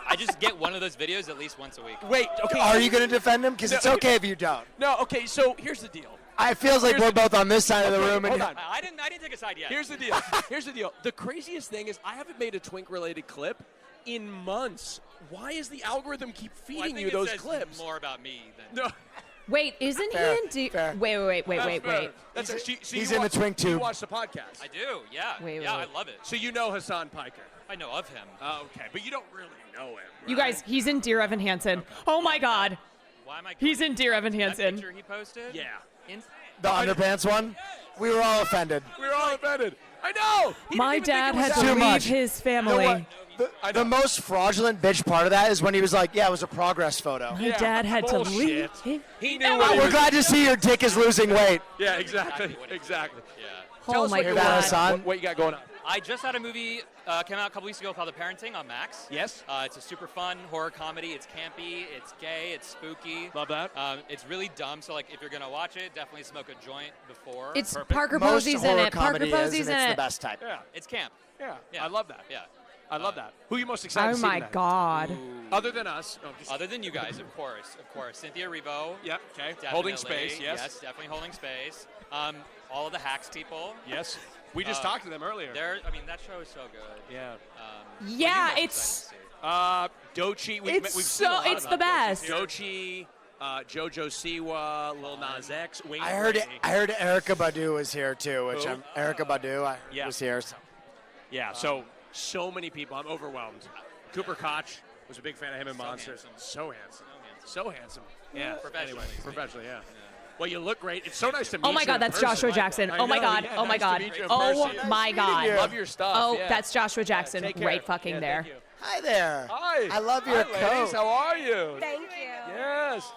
I just get one of those videos at least once a week. Wait. Okay. Are you going to defend him? Because it's okay if you don't. No. Okay. So here's the deal. It feels like we're both on this side of the room. Hold And on. I didn't take a side yet. Here's the deal. Here's the deal. The craziest thing is I haven't made a twink-related clip in months. Why does the algorithm keep Well, I feeding think you it those says clips? more about me than. No. Wait, isn't Fair, he in Dear... fair. Wait. That's so he's you in the watch, twink You tube. watch the podcast. I do. Yeah. Wait. I love it. So you know Hassan Piker. I know of him. Okay, but you don't really know him. Right? You guys, he's in Dear Evan Hansen. Oh my God. Why am I? He's in Dear Evan That Hansen. picture he posted. Yeah. Insane. the underpants one, we were all offended. We were all offended. I know. He My didn't even dad think it had was to Too leave much. his You know family. what? The most fraudulent bitch part of that is when he was like, "Yeah, it was a progress photo." My dad had to leave. He knew. What We're glad to see your dick is losing weight. Yeah, exactly. Exactly. Yeah. Tell us my what you're God. watching, what you got going on. I just had a movie came out a couple weeks ago called The Parenting on Max. Yes. It's a super fun horror comedy. It's campy. It's gay. It's spooky. Love that. It's really dumb. So like, if you're gonna watch it, definitely smoke a joint before. It's Perfect. Parker Most Posey's in horror it. Parker comedy is, Posey's and in it's it. the best type. Yeah. It's camp. Yeah. I love that. Yeah. I love that. Who are you most excited Oh to see my tonight? God. Other than us. No, just Other than you guys, of course. Cynthia Erivo. Yep. Okay. Definitely. Holding space. Yes. Yes, definitely holding space. All of the Hacks people. Yes. We just talked to them earlier. I mean, that show is so good. Yeah. Yeah, it's Doechii. It's we've so- seen a lot it's about the best. Doechii, JoJo Siwa, Lil Nas X, Wayne I heard Brady. Erica Badu was here too, which Who? Erica Badu Yeah. was here. So. Yeah. So many people. I'm overwhelmed. Cooper Koch was a big fan of him in Monsters. So handsome. So handsome. Yeah. Professionally. Anyway, professionally. Yeah. Well, you look great. It's so nice to meet you. Oh my God, in that's person. Joshua Jackson. I Oh my know, God. yeah, Oh my nice to God. meet you in Oh person. my God. Love your stuff. Oh, yeah. that's Joshua Jackson. Take care. Right fucking Yeah, there. thank you. Hi there. Hi. I love your Hi, coat. ladies. How are you? Thank you. Yes.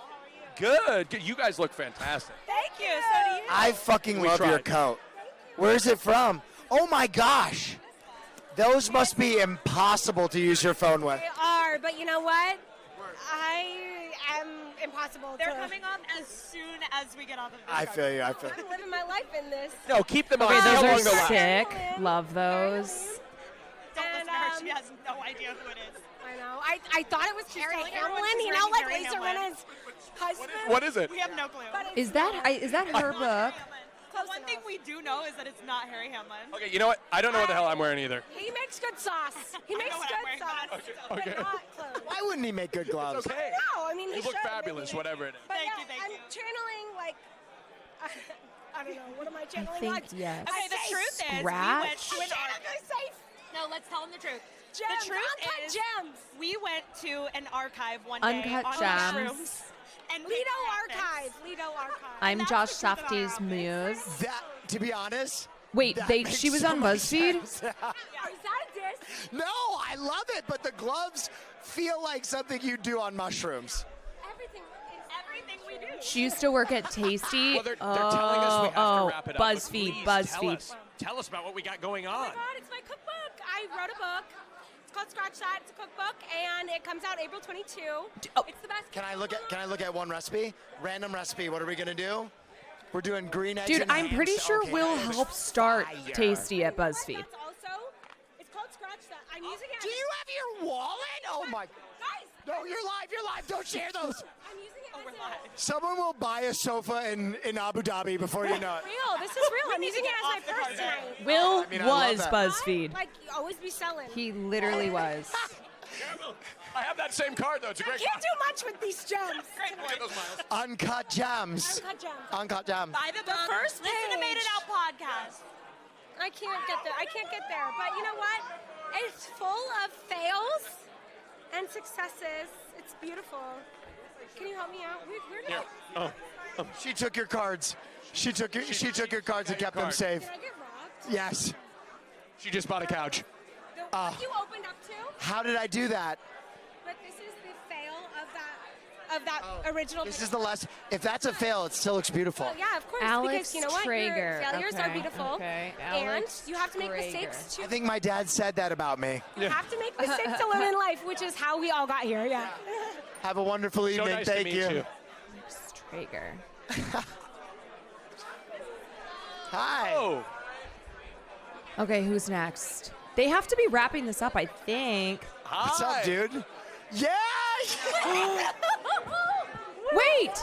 Good. You guys look fantastic. Thank you. So do you. I fucking We love your tried. coat. Where is it from? Oh my gosh. Those must be impossible to use your phone with. They are, but you know what? I am impossible. They're coming off as soon as we get off of this. I feel you. I'm living my life in this. No, keep them on. Okay, See how long those they'll are last. sick. Love those. Don't listen to her. She has no idea who it is. I know. I thought it was Harry telling everyone Hamlin. she's You know, wearing like Harry Lisa Hamlin. Rinna's husband. What is it? We have no clue. But it's Is that her book? The one thing we do know is that it's not Harry Hamlin. Okay, you know what? I don't know what the hell I'm wearing either. He makes good sauce. He makes what I'm good wearing, sauce. but Okay. But not clothes. Why wouldn't he make good gloves? It's okay. No, I mean, You he look should, fabulous, maybe. whatever it is. But Thank yeah, you, thank I'm you. channeling like I don't know. What am I I channeling? think like, yes. Okay, the truth is, we Scratch? went to an archive. safe No, let's tell them the truth. gems, The truth uncut is, gems. we went to an archive one day Uncut on gems. mushrooms. And Lido picked rabbits. Archive. Lido Archive. I'm That's Josh the truth about our Safdie's outfits. muse. That, to be honest. Wait, that they makes she was so on much BuzzFeed? sense. Is that a diss? No, I love it, but the gloves feel like something you do on mushrooms. Everything is Everything we do. She used to work at Tasty. Well, they're telling us we have to wrap it up. but BuzzFeed, please BuzzFeed. Tell us about what we got going Oh on. my God, it's my cookbook. I wrote a book. It's called Scratch That. It's a cookbook, and it comes out April 22. It's the best. Can I look at one recipe? Random recipe. What are we gonna do? We're doing green eggs. Dude, and I'm ham pretty sa- sure okay, we'll that is help start fire. Tasty at BuzzFeed. That's also, it's called Scratch That. I'm using it. Do you have your wallet? Oh my! Guys, No, you're live. You're live. Don't share those. I'm using it as a Someone will buy a sofa in Abu Dhabi before you know it. real. This is real. I'm using it as my purse tonight. Will I mean, I love was that. BuzzFeed. Like, you always be selling. He literally was. I have that same card though. It's a I great can't card. do much with these gems. Great Get point. those miles. Uncut gems. Uncut gems. Uncut gems. Buy the book. first Listen to Made It page. Out podcast. I can't get there. I can't get there. But you know what? It's full of fails and successes. It's beautiful. Can you help me out? Where did Here. Oh. She took your cards. She took your cards and kept them card. safe. Did I get robbed? Yes. She just bought a couch. The one you opened up to? How did I do that? But this is the fail of that original. This is the last. If that's a fail, it still looks beautiful. Well, yeah, of course. Alex because you know what? Traeger. Your failures are Okay, beautiful. okay. And Alex you have to make Traeger. mistakes too. I think my dad said that about me. You have to make mistakes to learn in life, which is how we all got here. Yeah. Have a wonderful So evening. nice Thank to meet you. Alex Traeger. Hi. Oh. Okay, who's next? They have to be wrapping this up, I think. What's up, dude? Yeah. Wait!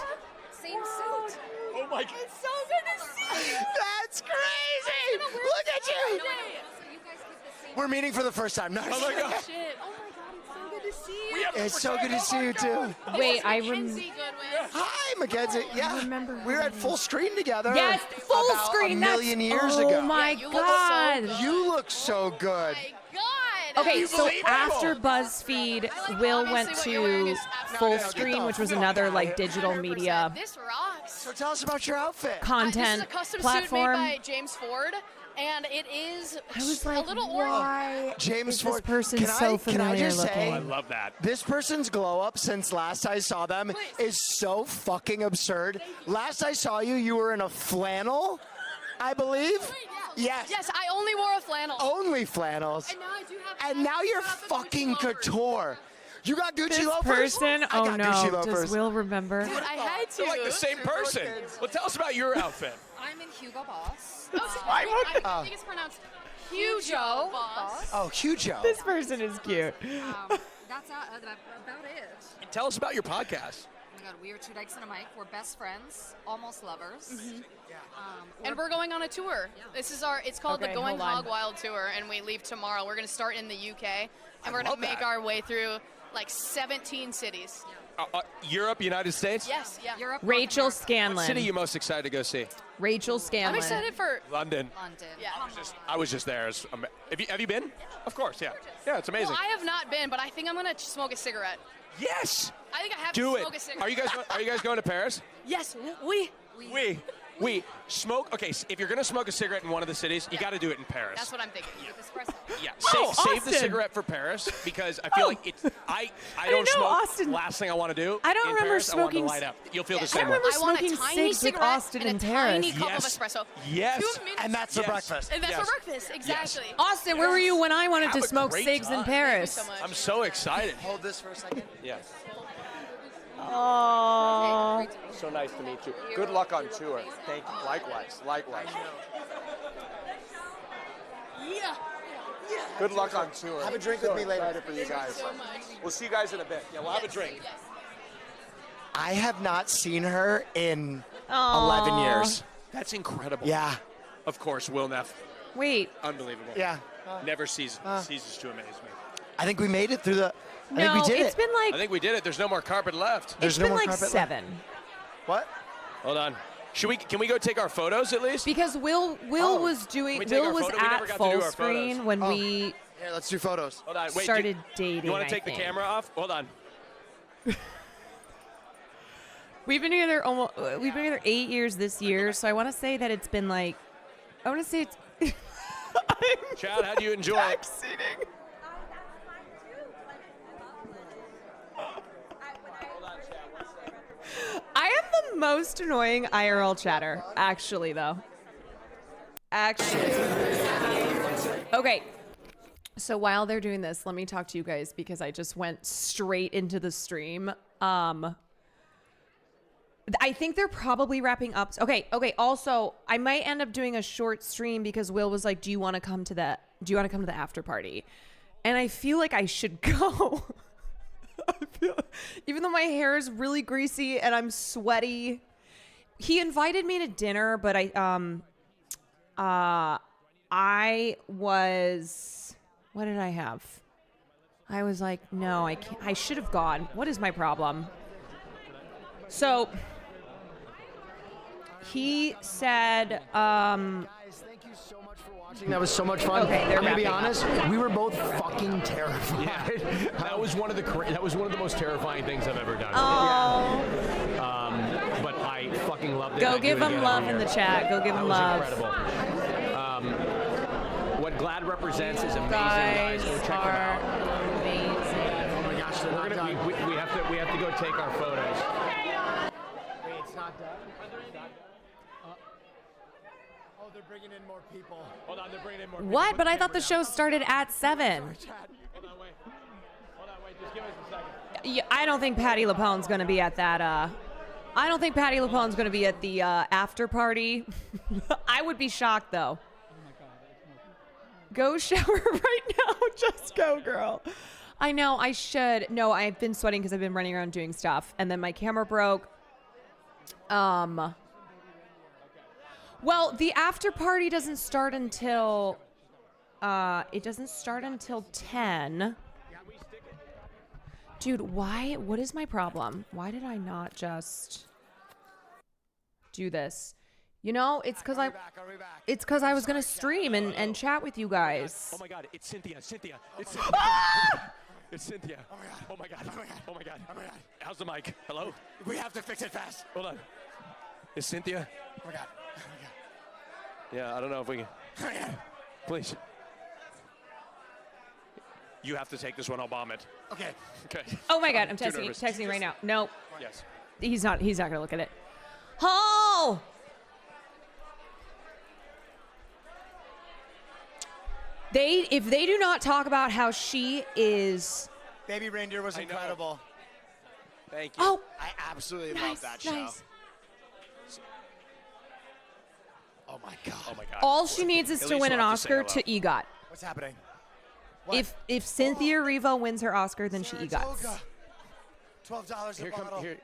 Same suit. Oh my God. It's so good to see you. That's crazy. Look at you. We're meeting for the first time. No. Oh my God. Shit. Oh my God, it's so good to see you. It's so good to see you too. Wait, I remember. Hi, Mackenzie. Yeah. remember We were at full screen together. Yes, full about screen. A million that's, years oh ago. my you look so God. You look so good. Okay, you so believe it? after BuzzFeed, Will went to full screen, which was another like digital media This rocks. So tell us about your outfit. content This is a custom platform. suit made by James Ford. and it is I was like, a little why James is this Ford. person can so I familiar just looking? say, I love that. This person's glow up since last I saw them is so fucking absurd. Last I saw you, you were in a flannel, I believe. Yes. Yes, I only wore a flannel. Only flannels. And now I do have. And now you're fucking couture. You got Gucci This loafers? person, I oh got no, Gucci loafers. does Will remember? Dude, I had to. They're like the same person. Well, tell us about your outfit. I'm in Hugo Boss. I think it's pronounced Hugo Boss. Oh, Hugo. This person is cute. That's about it. Tell us about your podcast. Oh my God, we are two dykes and a mic. We're best friends, almost lovers. Mm-hmm. And we're going on a tour. This is it's called Okay, the Going hold on. Hog Wild Tour, and we leave tomorrow. We're going to start in the UK, and we're going love to make that. our way through like 17 cities. Europe, United States? Yes, yeah. Europe, Rachel What city are Scanlon. you most excited to go see? Rachel Scanlon. I'm excited for London. London. Yeah. I was just there. Have you been? Yeah. Of course, yeah. Yeah, it's amazing. Well, I have not been, but I think I'm going to smoke a cigarette. Yes. I think I have Do to it. smoke a cigarette. Are you guys going to Paris? Yes, we. We smoke. Okay, if you're gonna smoke a cigarette in one of the cities, you got to do it in Paris. That's what I'm thinking. With espresso. Yeah, Oh, save the Austin. cigarette for Paris because I feel like it's. I don't know, smoke. Austin. Last thing I want to do. I don't in remember Paris, I want to smoking light up. You'll feel the I same way. remember I want a smoking tiny cigs with cigarette Austin and in a Paris. tiny cup Yes. of espresso. Yes. 2 minutes. And that's for Yes. breakfast. And that's Yes. for breakfast, exactly. Austin, where were you when I wanted Have to a smoke great cigs in time. Paris? Thank you so much. I'm so excited. Hold this for a second. Yes. Oh. So nice to meet you. Good luck on tour. Thank you. Likewise. Likewise. Yeah. Good luck on tour. Have a drink with me later. Excited for you guys. We'll see you guys in a bit. Yeah, we'll have a drink. I have not seen her in Aw. 11 years. That's incredible. Yeah. Of course, Will Neff. Wait. Unbelievable. Yeah. Never ceases to amaze me. I think we made it through the. I No, think we did it's it. been I like think we did it. There's no more carpet left. There's it's no been more like carpet 7. What? Hold on. Can we go take our photos at least? Because Will Oh. was doing Can we take Will our was photo? We never at got to full do our screen photos. when Oh. we Yeah, let's do photos. Hold on. Wait. started dating. You want I to take the think. camera off? Hold on. We've been together 8 years this year, so I want to say that it's been like I want to say it's Chad, how do you enjoy it? exceeding. I am the most annoying IRL chatter, actually, though. Actually. Okay. So while they're doing this, let me talk to you guys because I just went straight into the stream. I think they're probably wrapping up. Okay. Also, I might end up doing a short stream because Will was like, "Do you want to come to the after party?" And I feel like I should go. Even though my hair is really greasy and I'm sweaty. He invited me to dinner, but I was, what did I have? I was like, no, I can't. I should have gone. What is my problem? So he said, Guys, thank you so much for watching. That was so much fun. Okay, they're I'm gonna be wrapping up. honest. We were both fucking terrified. Yeah. That was one of the most terrifying things I've ever done. oh, But I fucking loved it. go I'd give do it him again love every in the year. chat. Go give That him was love. incredible. What Glad represents is amazing, Guys guys. Go check them are out. amazing. Oh my gosh, they're We're not gonna, done. we have to go take our photos. Wait, it's not done. Oh, they're bringing in more people. Hold on, they're bringing in more people. What? Put But I the thought the camera show started at 7. down. Hold on, wait. Just give us a second. Yeah, I don't think Patty LaPone's going to be at that. I don't think Patty LaPone's going to be at the after party. I would be shocked, though. Go shower right now. Just go, girl. I know, I should. No, I've been sweating because I've been running around doing stuff. And then my camera broke. Well, the after party doesn't start until... it doesn't start until 10. Dude, why? What is my problem? Why did I not just do this? You know, it's because I was gonna stream and chat with you guys. Oh my God, it's Cynthia. It's Cynthia. It's Cynthia. Oh my God. Oh my God. How's the mic? Hello? We have to fix it fast. Hold on. It's Cynthia. Oh my god. Yeah, I don't know if we can. Please. You have to take this one. I'll bomb it. Okay. Okay. Oh my God, I'm too texting nervous. right now. No, Yes. he's not gonna look at it. Oh! If they do not talk about how she is. Baby Reindeer was incredible. Thank you. Oh, I absolutely love that show. nice. Oh my God. Oh my God. All she needs is At to least win an we'll have to say Oscar to hello. EGOT. What's happening? If Cynthia Erivo wins her Oscar, then she EGOTs. Saratoga. $12 a Here bottle. here.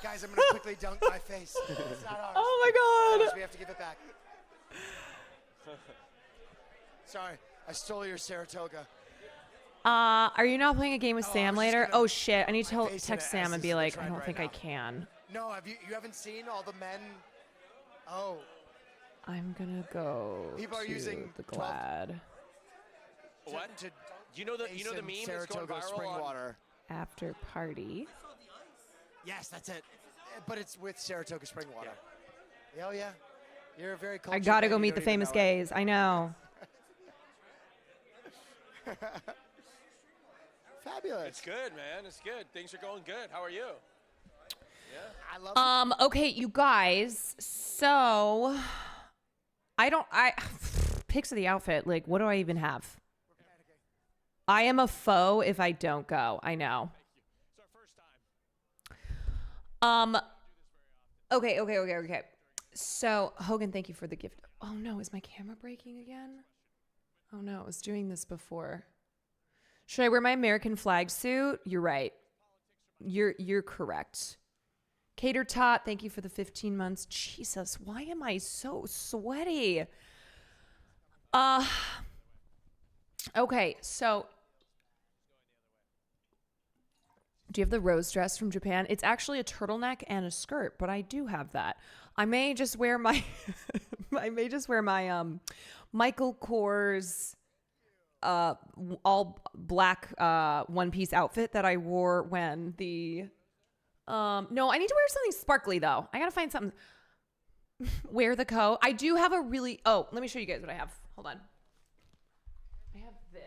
Guys, I'm gonna quickly dunk my face. It's not ours. Oh my It's not God. ours. We have to give it back. Sorry, I stole your Saratoga. Are you not playing a game with Oh, I Sam was just later? gonna Oh shit! I need to put my face in text it Sam as and this be is like, the I trend don't right think I now. can. No, you haven't seen all the men? Oh, I'm gonna go People are to using the 12 Glad What? to You know the Basin meme that's going Saratoga viral spring on. water. after party. Yes, that's it. But it's with Saratoga spring water. Oh yeah, you're a very. I cultured gotta man, go you meet don't the even famous know it. gays. I know. Fabulous. It's good, man. It's good. Things are going good. How are you? Yeah. I love. Okay, you guys. So, I pics of the outfit. Like, what do I even have? I am a foe if I don't go. I know. It's our first time. Okay. So, Hogan, thank you for the gift. Oh no, is my camera breaking again? Oh no, it was doing this before. Should I wear my American flag suit? You're right. You're correct. Cater Tot, thank you for the 15 months. Jesus, why am I so sweaty? Okay, so do you have the rose dress from Japan? It's actually a turtleneck and a skirt, but I do have that. I may just wear my Michael Kors all black one-piece outfit that I wore when the no, I need to wear something sparkly though. I gotta find something. Wear the coat. I do have a really. Oh, let me show you guys what I have. Hold on. I have this.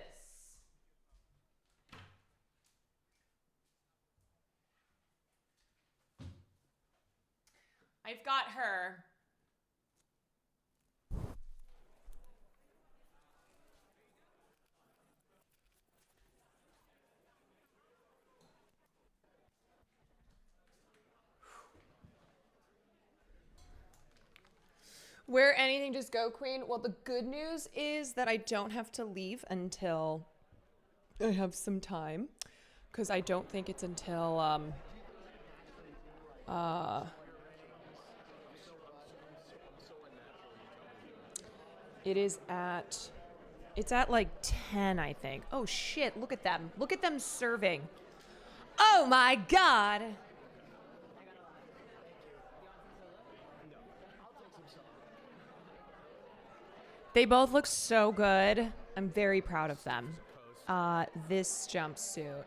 I've got her. Wear anything, just go, queen. Well, the good news is that I don't have to leave until I have some time, because I don't think it's until it's at like 10, I think. Oh shit, look at them. Look at them serving. Oh my God. They both look so good. I'm very proud of them. This jumpsuit.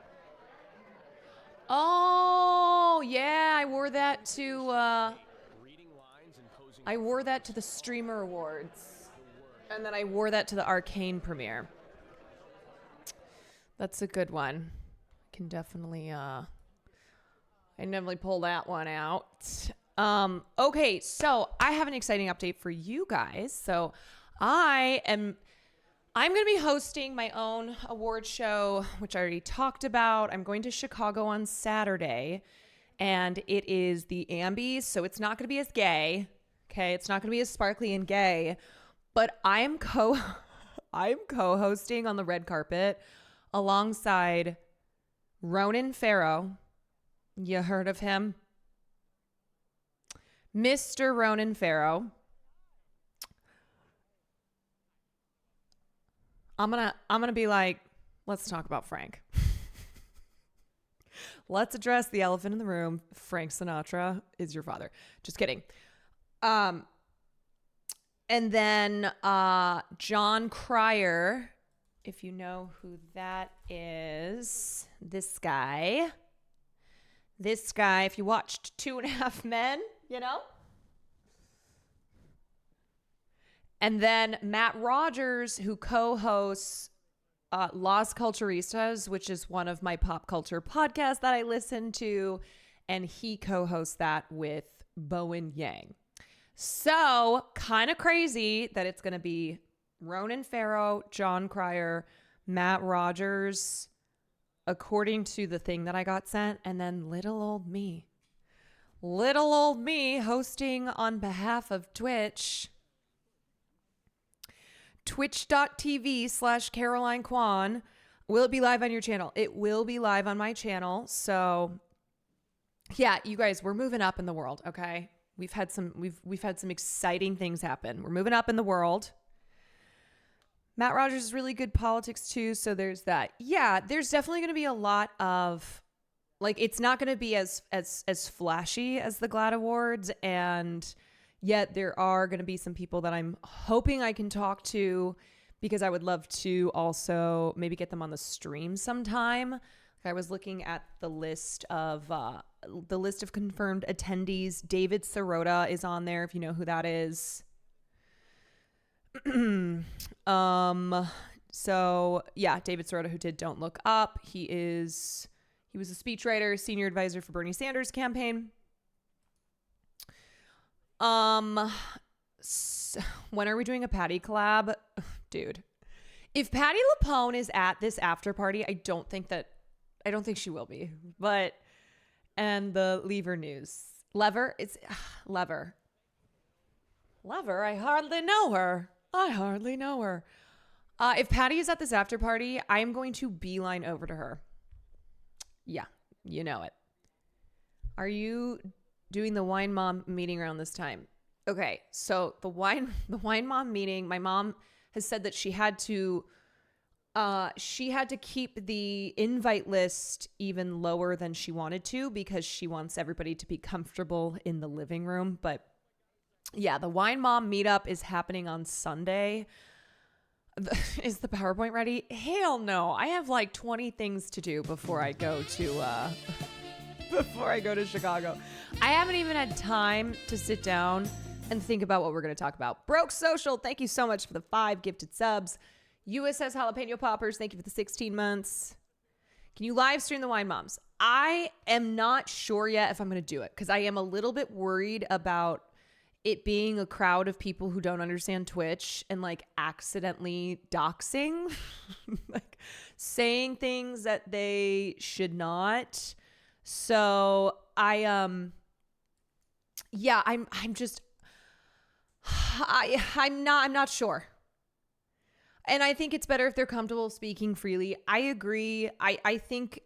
Oh, yeah, I wore that to the Streamer Awards. And then I wore that to the Arcane premiere. That's a good one. I definitely pull that one out. Okay, so I have an exciting update for you guys. So I'm going to be hosting my own award show, which I already talked about. I'm going to Chicago on Saturday, and it is the Ambies, so it's not going to be as gay. Okay, it's not going to be as sparkly and gay, but I'm co-hosting on the red carpet alongside Ronan Farrow. You heard of him? Mr. Ronan Farrow. I'm gonna be like, let's talk about Frank. Let's address the elephant in the room. Frank Sinatra is your father. Just kidding. And then John Cryer, if you know who that is, this guy, if you watched 2.5 Men, you know? And then Matt Rogers, who co-hosts Las Culturistas, which is one of my pop culture podcasts that I listen to, and he co-hosts that with Bowen Yang. So kind of crazy that it's going to be Ronan Farrow, John Cryer, Matt Rogers, according to the thing that I got sent, and then little old me hosting on behalf of Twitch. Twitch.tv/Caroline Kwan. Will it be live on your channel? It will be live on my channel. So yeah, you guys, we're moving up in the world, okay? We've had some exciting things happen. We're moving up in the world. Matt Rogers is really good politics too, so there's that. Yeah, there's definitely going to be a lot of, like, it's not going to be as flashy as the GLAAD Awards, and yet there are going to be some people that I'm hoping I can talk to, because I would love to also maybe get them on the stream sometime. I was looking at the list of confirmed attendees. David Sirota is on there, if you know who that is. So yeah, David Sirota, who did Don't Look Up. He was a speechwriter, senior advisor for Bernie Sanders' campaign. So when are we doing a Patty collab? Dude, if Patty LuPone is at this after party, I don't think she will be, and the Lever news. Lever? I hardly know her. If Patty is at this after party, I am going to beeline over to her. Yeah, you know it. Are you doing the Wine Mom meeting around this time? Okay, so the Wine Mom meeting, my mom has said that she had to keep the invite list even lower than she wanted to, because she wants everybody to be comfortable in the living room. But yeah, the Wine Mom meetup is happening on Sunday. Is the PowerPoint ready? Hell no. I have like 20 things to do before I go to Chicago. I haven't even had time to sit down and think about what we're going to talk about. Broke Social, thank you so much for the 5 gifted subs. USS Jalapeno Poppers, thank you for the 16 months. Can you live stream the Wine Moms? I am not sure yet if I'm going to do it, because I am a little bit worried about it being a crowd of people who don't understand Twitch and like accidentally doxing, like saying things that they should not. So I'm not sure. And I think it's better if they're comfortable speaking freely. I agree. I think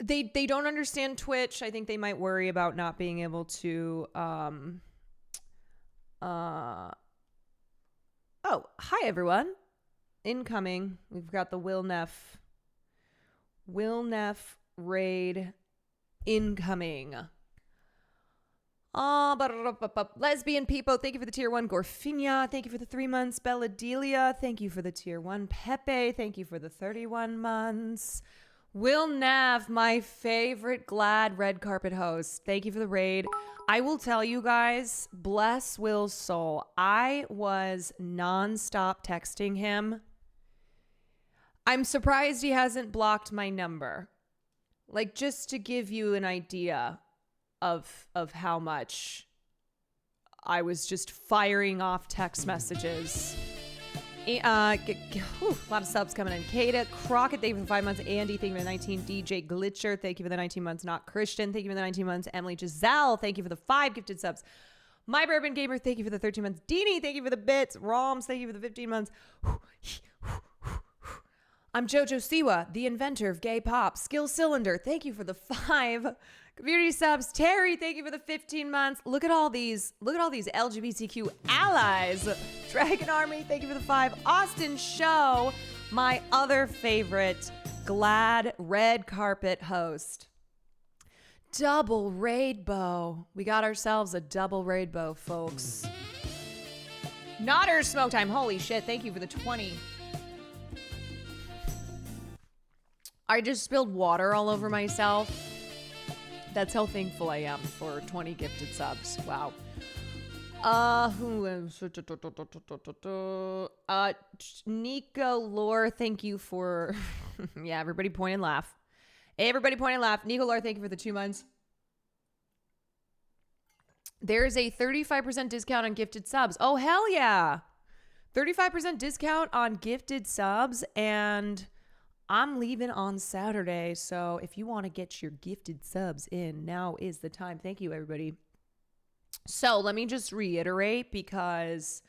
they don't understand Twitch. I think they might worry about not being able to oh, hi everyone. Incoming. We've got the Will Neff raid incoming. Lesbian Peepo, thank you for the tier 1. Gorfinia, thank you for the 3 months. Bella Delia, thank you for the tier 1. Pepe, thank you for the 31 months. Will Nav, my favorite GLAAD red carpet host, thank you for the raid. I will tell you guys, bless Will's soul, I was nonstop texting him. I'm surprised he hasn't blocked my number. Like, just to give you an idea of how much I was just firing off text messages. A lot of subs coming in. Kata, Crockett, thank you for the 5 months. Andy, thank you for the 19. DJ Glitcher, thank you for the 19 months. Not Christian, thank you for the 19 months. Emily Giselle, thank you for the 5 gifted subs. My Bourbon Gamer, thank you for the 13 months. Deanie, thank you for the bits. Roms, thank you for the 15 months. I'm Jojo Siwa, the inventor of gay pop. Skill Cylinder, thank you for the 5 community subs. Terry, thank you for the 15 months. Look at all these LGBTQ allies. Dragon Army, thank you for the 5. Austin Show, my other favorite GLAAD red carpet host. Double rainbow. We got ourselves a double rainbow, folks. Notter Smoke Time, holy shit, thank you for the 20. I just spilled water all over myself. That's how thankful I am for 20 gifted subs. Wow. Nico Lore, thank you for yeah, everybody point and laugh. Everybody point and laugh. Nico Lore, thank you for the 2 months. There's a 35% discount on gifted subs. Oh, hell yeah. 35% discount on gifted subs, and I'm leaving on Saturday. So if you want to get your gifted subs in, now is the time. Thank you, everybody. So let me just reiterate because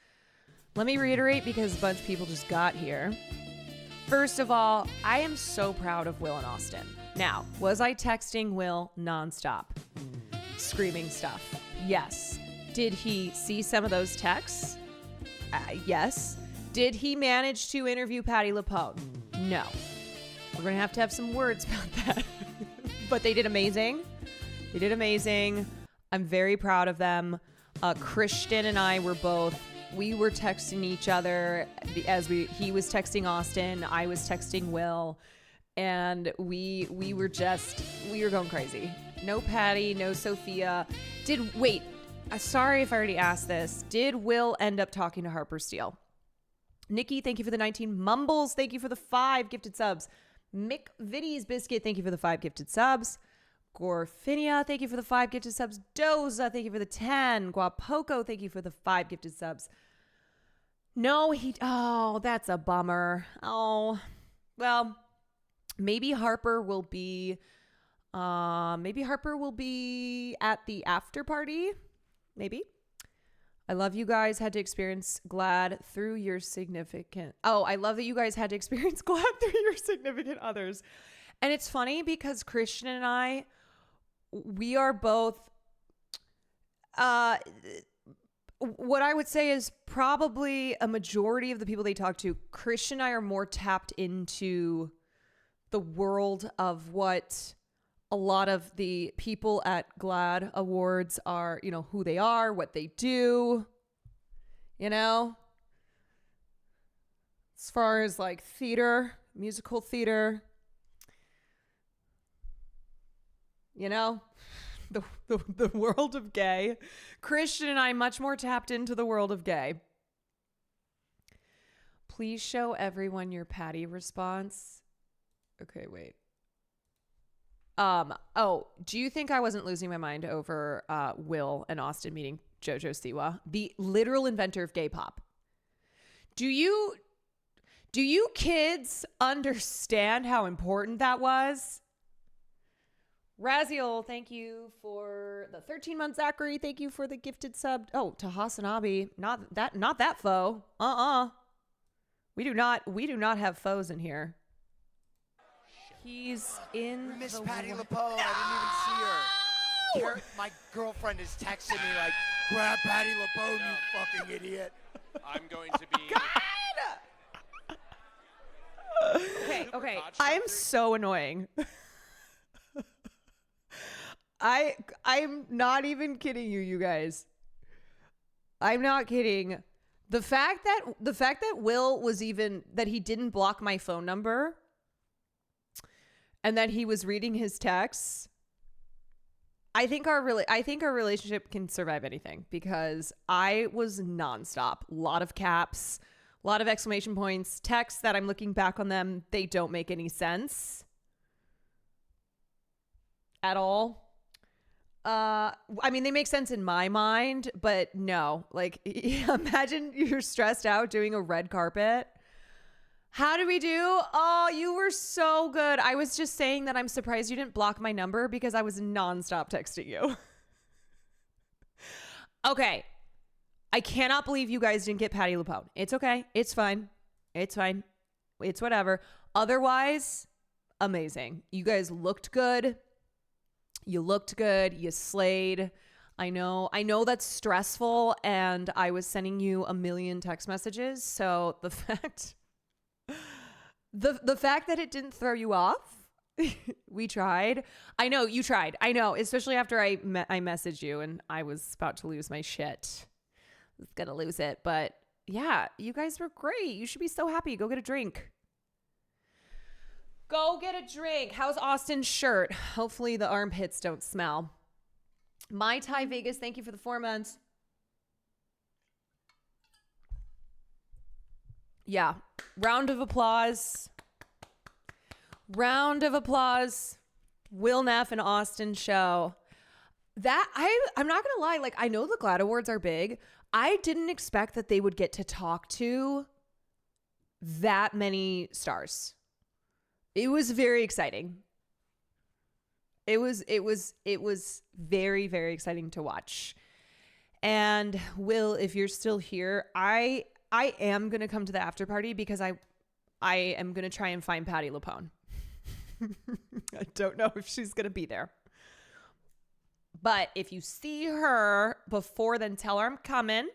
a bunch of people just got here. First of all, I am so proud of Will and Austin. Now, was I texting Will nonstop? Screaming stuff? Yes. Did he see some of those texts? Yes. Did he manage to interview Patti LuPone? No. We're going to have some words about that. But they did amazing. I'm very proud of them. Christian and I were texting each other he was texting Austin, I was texting Will, and we were going crazy. No Patty, no Sophia. Sorry if I already asked this. Did Will end up talking to Harper Steele? Nikki, thank you for the 19. Mumbles, thank you for the 5 gifted subs. Mick Viddy's Biscuit, thank you for the 5 gifted subs. Gorfinia, thank you for the 5 gifted subs. Doza, thank you for the 10. Guapoco, thank you for the 5 gifted subs. That's a bummer. Oh, well, maybe Harper will be at the after party. Maybe. I love you guys had to experience GLAD through your significant. Oh, I love that you guys had to experience GLAD through your significant others. And it's funny because Christian and I, we are both, what I would say is probably a majority of the people they talk to, Christian and I are more tapped into the world of what a lot of the people at GLAD Awards are, who they are, what they do, as far as like theater, musical theater, the world of gay. Christian and I much more tapped into the world of gay. Please show everyone your Patty response. Okay, wait. Do you think I wasn't losing my mind over Will and Austin meeting JoJo Siwa, the literal inventor of gay pop? Do you kids understand how important that was? Raziel, thank you for the 13 months. Zachary, thank you for the gifted sub. Oh, to Hasanabi, not that foe. We do not have foes in here. He's in. Miss Patti LuPone. I didn't even see her. My girlfriend is texting me like, "Grab Patti LuPone, you fucking idiot." I'm going to be. Okay. I'm so annoying. I'm not even kidding you guys. I'm not kidding. The fact that Will was that he didn't block my phone number and that he was reading his texts, I think our relationship can survive anything, because I was nonstop. A lot of caps, a lot of exclamation points, texts that I'm looking back on them, they don't make any sense at all. They make sense in my mind, but no. Like, imagine you're stressed out doing a red carpet. How did we do? Oh, you were so good. I was just saying that I'm surprised you didn't block my number because I was nonstop texting you. Okay. I cannot believe you guys didn't get Patti LuPone. It's okay. It's fine. It's fine. It's whatever. Otherwise, amazing. You guys looked good. You looked good. You slayed. I know that's stressful, and I was sending you a million text messages. So the fact that it didn't throw you off, we tried. I know you tried. I know, especially after I messaged you and I was about to lose my shit. I was gonna lose it, but yeah, you guys were great. You should be so happy. Go get a drink. Go get a drink. How's Austin's shirt? Hopefully the armpits don't smell. My Thai Vegas, thank you for the 4 months. Yeah. Round of applause. Round of applause. Will Neff and Austin show. That I'm not gonna lie, like I know the GLAAD Awards are big. I didn't expect that they would get to talk to that many stars. It was very exciting. It was very, very exciting to watch. And Will, if you're still here, I am gonna come to the after party because I am gonna try and find Patti LuPone. I don't know if she's gonna be there. But if you see her before then, tell her I'm coming.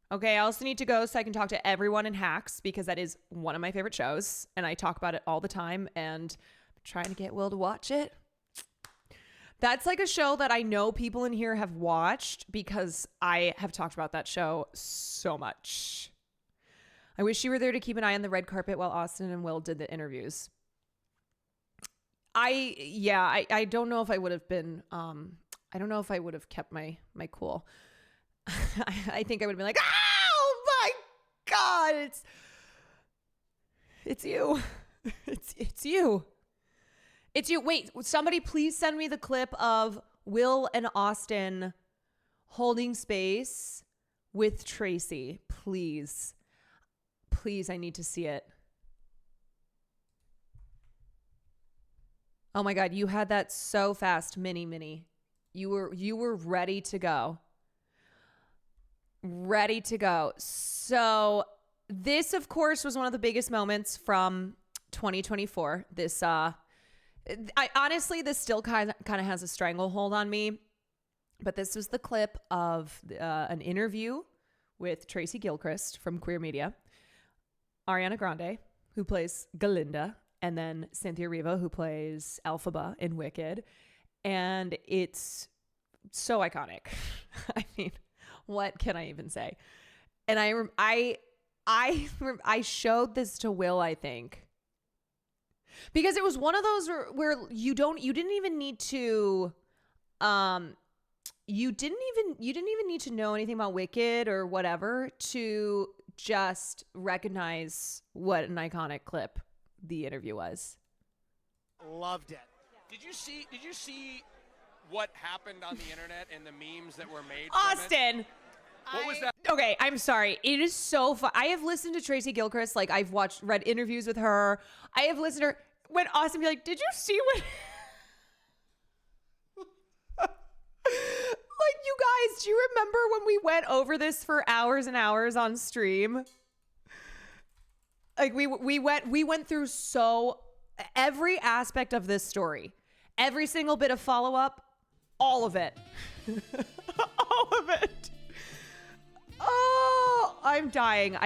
Okay, I also need to go so I can talk to everyone in Hacks because that is one of my favorite shows. And I talk about it all the time and I'm trying to get Will to watch it. That's like a show that I know people in here have watched because I have talked about that show so much. I wish you were there to keep an eye on the red carpet while Austin and Will did the interviews. I don't know if I would have been, I don't know if I would have kept my cool. I think I would have been like, oh my God, it's you. It's you. It's you. Wait, somebody please send me the clip of Will and Austin holding space with Tracy. Please. Please, I need to see it. Oh my God, you had that so fast, Minnie. You were ready to go. Ready to go. So this, of course, was one of the biggest moments from 2024. This, honestly, this still kind of has a stranglehold on me. But this was the clip of an interview with Tracy Gilchrist from Queer Media, Ariana Grande, who plays Galinda, and then Cynthia Erivo, who plays Elphaba in Wicked. And it's so iconic. I mean, what can I even say? And I showed this to Will, I think, because it was one of those where you didn't even need to know anything about Wicked or whatever to just recognize what an iconic clip the interview was. Loved it. Did you see what happened on the internet and the memes that were made? Austin. What was that? Okay, I'm sorry. It is so fun. I have listened to Tracy Gilchrist. Like, I've read interviews with her. I have listened to her. When Austin be like, did you see what... Like, you guys, do you remember when we went over this for hours and hours on stream? Like, we went through every aspect of this story. Every single bit of follow-up. All of it. All of it. Oh, I'm dying.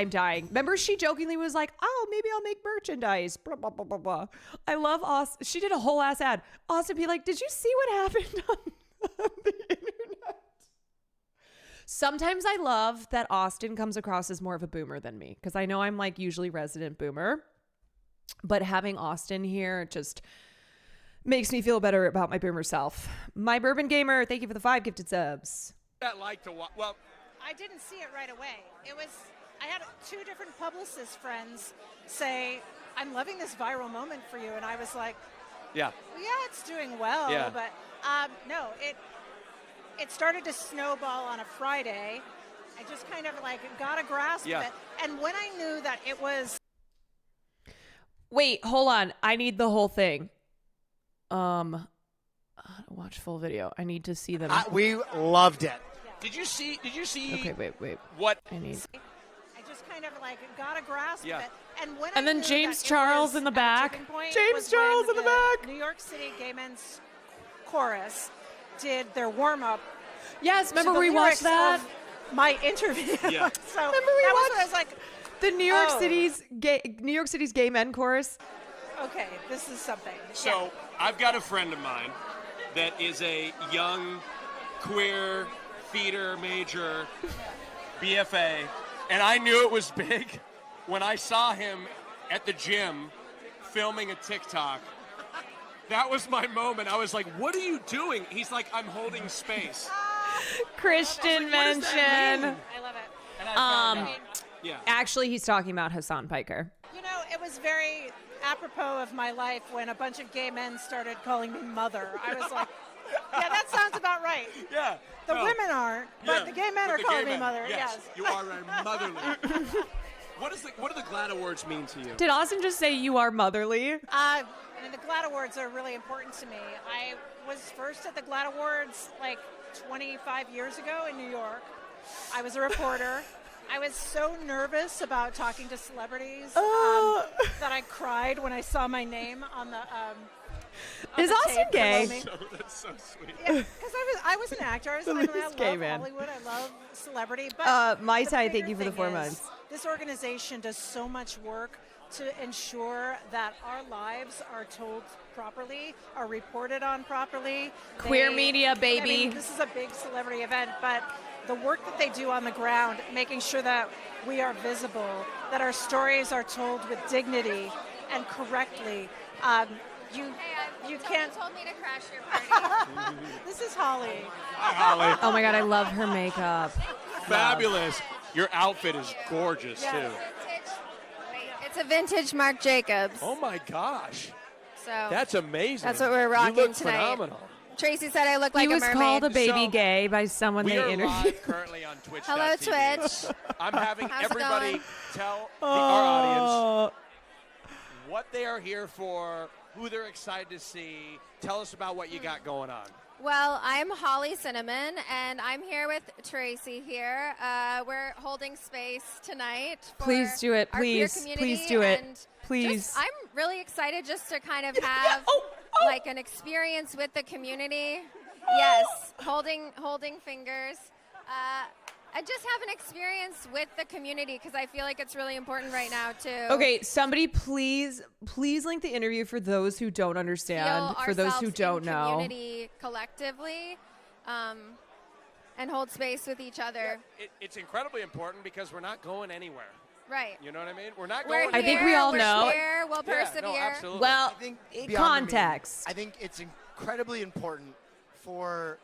Remember, she jokingly was like, oh, maybe I'll make merchandise. Blah, blah, blah, blah, blah. I love Austin. She did a whole ass ad. Austin be like, did you see what happened on the internet? Sometimes I love that Austin comes across as more of a boomer than me, because I know I'm like usually resident boomer. But having Austin here just makes me feel better about my boomer self. My Bourbon Gamer, thank you for the 5 gifted subs. That like to watch. Well, I didn't see it right away. I had 2 different publicist friends say, I'm loving this viral moment for you. And I was like, yeah, it's doing well. Yeah. But no, it started to snowball on a Friday. I just kind of like got a grasp of it. And when I knew that it was... Wait, hold on. I need the whole thing. Watch full video. I need to see them. We loved it. Did you see? Okay, wait. What? I need. I just kind of like got a grasp of it. And then James Charles in the back. James Charles in the back. New York City Gay Men's Chorus did their warm-up. Yes, remember we watched that? My interview. Yeah. So remember we watched? I was like, the New York City's Gay Men Chorus. Okay, this is something. So I've got a friend of mine that is a young queer theater major BFA, and I knew it was big when I saw him at the gym filming a TikTok. That was my moment. I was like, what are you doing? He's like, I'm holding space. Christian mention. I love it. And I found out. Yeah. Actually, he's talking about Hassan Piker. You know, it was very apropos of my life when a bunch of gay men started calling me mother. I was like, yeah, that sounds about right. Yeah. The no. women aren't, but Yeah, the gay men but are the calling gay me men, mother. Yes, Yes. you are a motherly. What do the GLAAD Awards mean to you? Did Austin just say you are motherly? And the GLAAD Awards are really important to me. I was first at the GLAAD Awards like 25 years ago in New York. I was a reporter. I was so nervous about talking to celebrities that I cried when I saw my name on the. Is Austin gay? That's so sweet. Yeah, because I was an actor. I love gay man. Hollywood. I love celebrity. But Mai the Tai, bigger thank you for the thing 4 is, months. This organization does so much work to ensure that our lives are told properly, are reported on properly. Queer media, baby. I mean, this is a big celebrity event, but the work that they do on the ground, making sure that we are visible, that our stories are told with dignity and correctly. You can't. Told me to crash your party. This is Holly. Hi, Holly. Oh my God, I love her makeup. Fabulous. Your outfit is gorgeous, too. It's a vintage Marc Jacobs. Oh, my gosh. So That's amazing. That's what we're rocking you look tonight. Phenomenal. Tracy said I look like He was a mermaid. called a baby gay by someone We they are interviewed. live currently on Twitch. Hello, Twitch. I'm having How's it everybody going? tell our audience what they are here for, who they're excited to see. Tell us about what you got going on. Well, I'm Holly Cinnamon, and I'm here with Tracy here. We're holding space tonight for Please do it. our queer Please. community, Please do it. and Please. I'm really excited just to kind of have like an experience with the community. Yes, holding fingers. I just have an experience with the community because I feel like it's really important right now too. Okay, somebody please link the interview for those who don't understand, Feel for those who ourselves don't in know. community collectively, and hold space with each other. It's incredibly important because we're not going anywhere. Right. You know what I mean? We're not We're going I think here, we all we're know. Here, we'll persevere. no, absolutely. Well, I think in beyond the context. meme, I think it's incredibly important for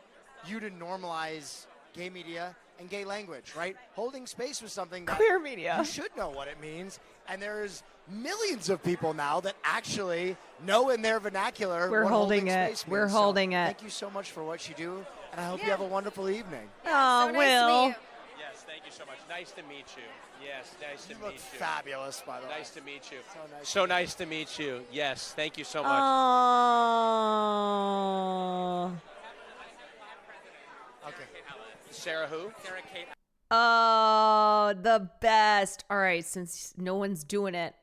you to normalize gay media and gay language, right? Holding space was something that Queer media. you should know what it means, and there's millions of people now that actually know in their vernacular We're what holding it. space We're means. holding So it. Thank you so much for what you do, and I hope you have a wonderful evening. Oh, so nice to Will. meet you. Yes, thank you so much. Nice to meet you. Yes, nice to You meet look you. fabulous, by the way. Nice to meet you. So nice. So nice to meet you. Yes, thank you so much. Oh. Okay. Sarah who? Sarah Kate. Oh, the best. All right, since no one's doing it,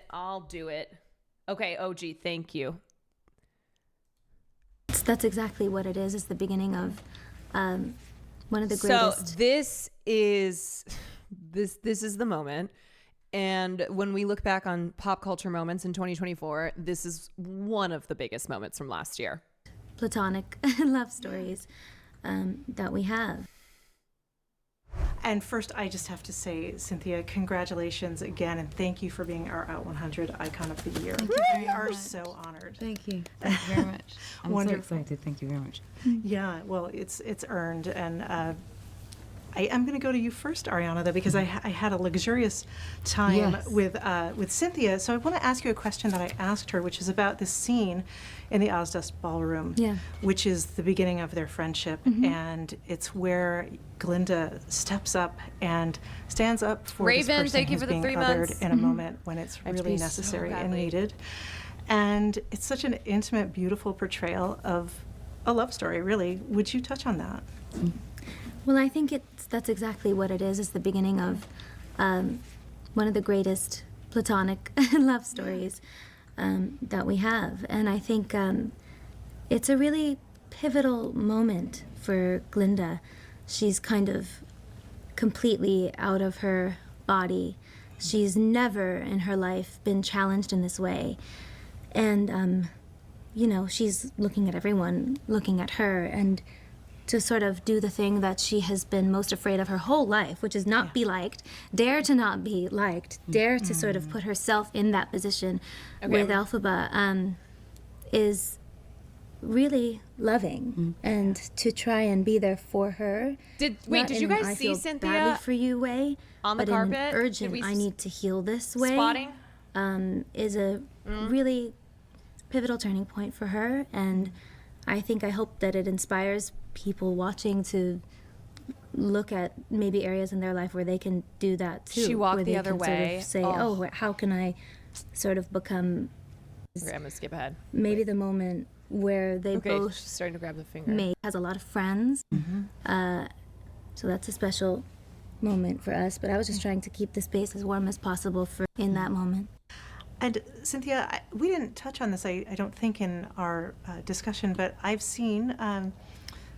I'll do it. Okay, OG, thank you. That's exactly what it is. It's the beginning of one of the So greatest. this is the moment. And when we look back on pop culture moments in 2024, this is one of the biggest moments from last year. Platonic love stories that we have. And first, I just have to say, Cynthia, congratulations again, and thank you for being our Out 100 Icon of the Year. Thank you very We are much. so honored. Thank you. Thank you very much. I'm so Wonderful. excited. Thank you very much. Yeah, well, it's earned, and I am going to go to you first, Ariana, though, because I had a luxurious time Yes. with Cynthia. So I want to ask you a question that I asked her, which is about this scene in the Ozdas Ballroom, Yeah. which is the beginning of their friendship, Mhm. and it's where Glinda steps up and stands up for this Raven, person thank you who's for the being 3 othered months. in a Mhm. moment when it's I have to really pee so necessary and badly. needed. And it's such an intimate, beautiful portrayal of a love story, really. Would you touch on that? Well, I think that's exactly what it is. It's the beginning of one of the greatest platonic love stories that we have. And I think it's a really pivotal moment for Glinda. She's kind of completely out of her body. She's never in her life been challenged in this way. And, you know, she's looking at everyone, looking at her, and to sort of do the thing that she has been most afraid of her whole life, which is not be liked, dare to not be liked, dare to sort of put herself in that position Okay. with Elphaba, is really loving and to try and be there for her. Did not you in an guys I see feel Cynthia badly for you way, on the but carpet? in an urgent, I need to heal this way. Spotting? Is a really pivotal turning point for her, and I hope that it inspires people watching to look at maybe areas in their life where they can do that too. She walked where the they other can way. Sort of say, Oh. how can I sort of become Okay, I'm gonna skip ahead. maybe the moment where they Okay, both she's starting to grab the finger. has a lot of friends. So that's a special moment for us. But I was just trying to keep the space as warm as possible for in that moment. And Cynthia, we didn't touch on this, I don't think, in our discussion, but I've seen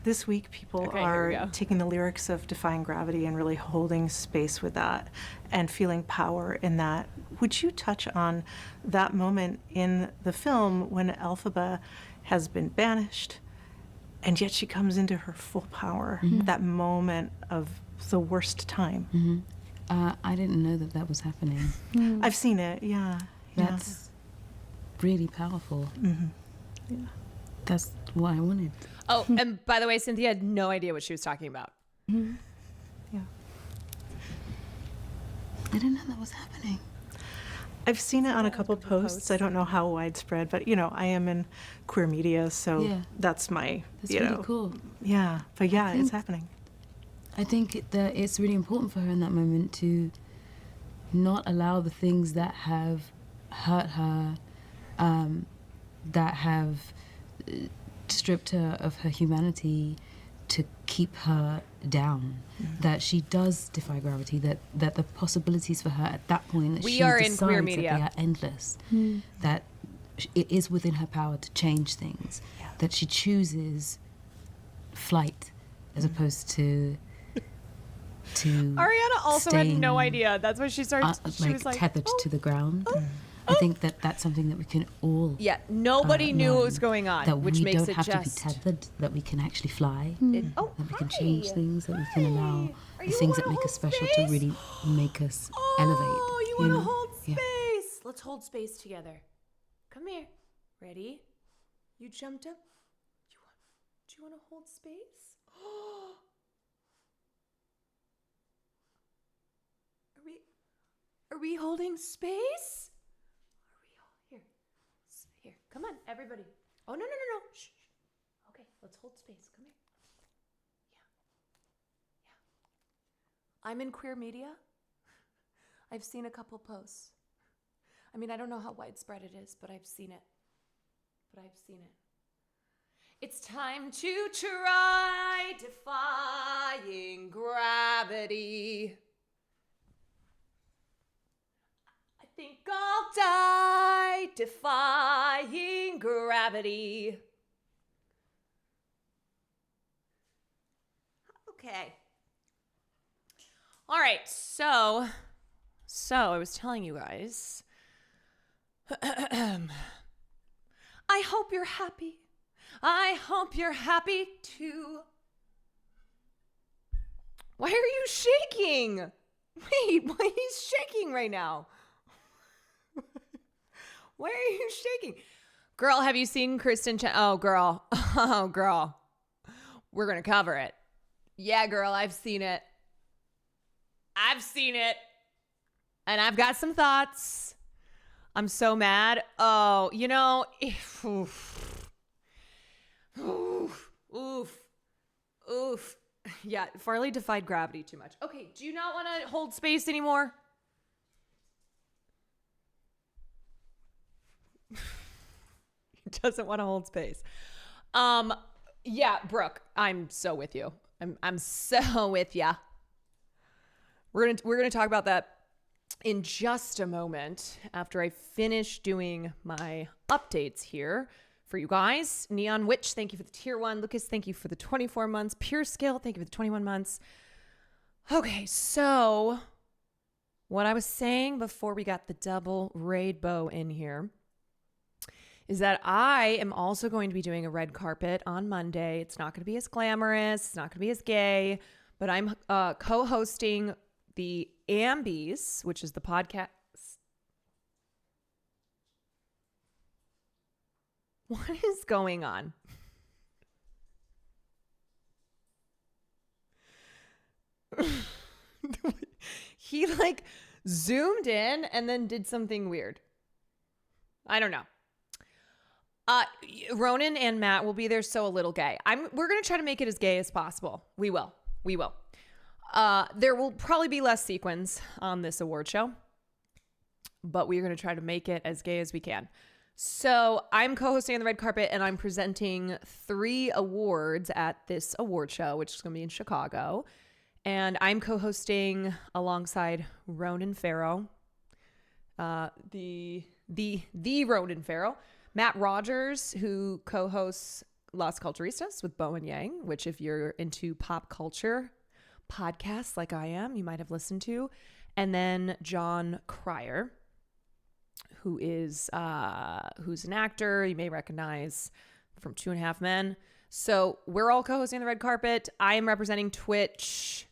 this week people are taking the lyrics of Defying Gravity and really holding space with that and feeling power in that. Would you touch on that moment in the film when Elphaba has been banished and yet she comes into her full power, that moment of the worst time? I didn't know that was happening. I've seen it, yeah. That's really powerful. Yeah. That's what I wanted. Oh, and by the way, Cynthia had no idea what she was talking about. Yeah. I didn't know that was happening. I've seen it on a couple posts. I don't know how widespread, but I am in queer media, so that's my. That's really cool. Yeah, but it's happening. I think that it's really important for her in that moment to not allow the things that have hurt her, that have stripped her of her humanity, to keep her down. That she does defy gravity, that the possibilities for her at that point, that We she are in decides queer that media. they are endless, that it is within her power to change things, that she chooses flight as opposed to Ariana also had no idea. That's what she started. She was like tethered to the ground. I think that that's something that we can all. Yeah, nobody knew what was going on, that which we makes don't it have just to be tethered. That we can actually fly. That we can change things. That we can allow the things that make us special to really make us elevate. Oh, you want to know? hold Yeah. space? Let's hold space together. Come here. Ready? You jumped up. Do you want to hold space? Are we holding space? Are we all here? Here, come on, everybody. Oh, no. Shh. Okay, let's hold space. Come here. Yeah. I'm in queer media. I've seen a couple posts. I mean, I don't know how widespread it is, but I've seen it. It's time to try defying gravity. I think I'll die defying gravity. Okay. All right, so I was telling you guys. I hope you're happy. I hope you're happy too. Why are you shaking? Wait, why he's shaking right now? Why are you shaking? Girl, have you seen Kristen Oh, girl. Oh, girl. We're going to cover it. Yeah, girl, I've seen it. And I've got some thoughts. I'm so mad. Oh, Oof. Yeah, Farley defied gravity too much. Okay, do you not want to hold space anymore? He doesn't want to hold space. Yeah, Brooke, I'm so with you. I'm so with ya. We're gonna talk about that in just a moment after I finish doing my updates here for you guys. Neon Witch, thank you for the tier 1. Lucas, thank you for the 24 months. Pure Skill, thank you for the 21 months. Okay, so what I was saying before we got the double rainbow in here is that I am also going to be doing a red carpet on Monday. It's not going to be as glamorous. It's not going to be as gay, but I'm co-hosting the Ambies, which is the podcast. What is going on? He like zoomed in and then did something weird. I don't know. Ronan and Matt will be there, so a little gay. We're gonna try to make it as gay as possible. We will. There will probably be less sequins on this award show, but we're gonna try to make it as gay as we can. So I'm co-hosting on the red carpet, and I'm presenting 3 awards at this award show, which is gonna be in Chicago. And I'm co-hosting alongside Ronan Farrow, the Ronan Farrow, Matt Rogers, who co-hosts Las Culturistas with Bo and Yang, which if you're into pop culture podcasts like I am, you might have listened to. And then John Cryer, who's an actor you may recognize from 2.5 Men. So we're all co-hosting the red carpet. I am representing Twitch.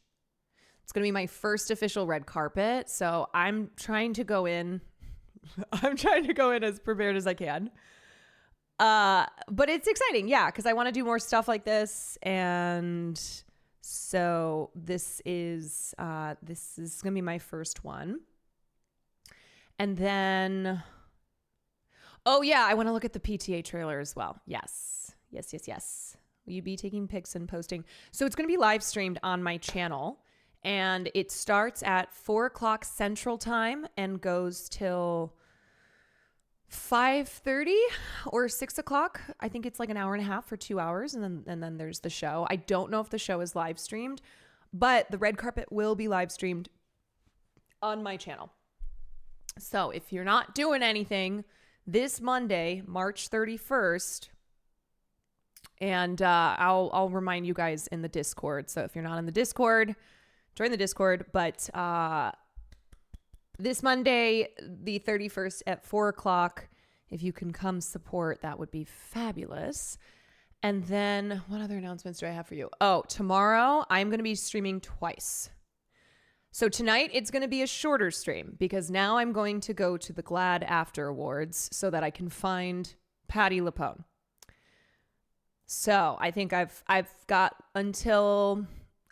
It's going to be my first official red carpet. So I'm trying to go in as prepared as I can. But it's exciting. Yeah. Cause I want to do more stuff like this. And so this is going to be my first one. And then, oh yeah, I want to look at the PTA trailer as well. Yes. Will you be taking pics and posting? So it's going to be live streamed on my channel, and it starts at 4:00 Central Time and goes till 5:30 or 6 o'clock. I think it's like an hour and a half for 2 hours. And then there's the show. I don't know if the show is live streamed, but the red carpet will be live streamed on my channel. So if you're not doing anything this Monday, March 31st, and I'll remind you guys in the Discord. So if you're not in the Discord, join the Discord. But this Monday, the 31st at 4:00, if you can come support, that would be fabulous. And then what other announcements do I have for you? Oh, tomorrow I'm going to be streaming twice. So tonight it's going to be a shorter stream because now I'm going to go to the GLAAD After Awards so that I can find Patti LuPone. So I think I've got until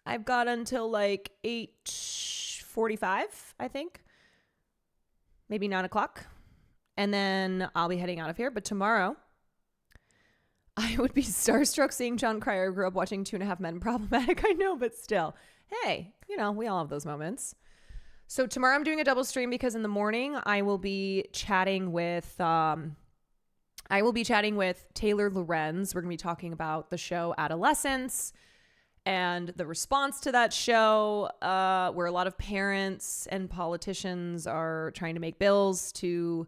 like 8:45, I think. Maybe 9 o'clock. And then I'll be heading out of here. But tomorrow I would be starstruck seeing John Cryer. Grew up watching 2.5 Men. Problematic, I know, but still. Hey, we all have those moments. So tomorrow I'm doing a double stream because in the morning I will be chatting with Taylor Lorenz. We're going to be talking about the show Adolescence and the response to that show, where a lot of parents and politicians are trying to make bills to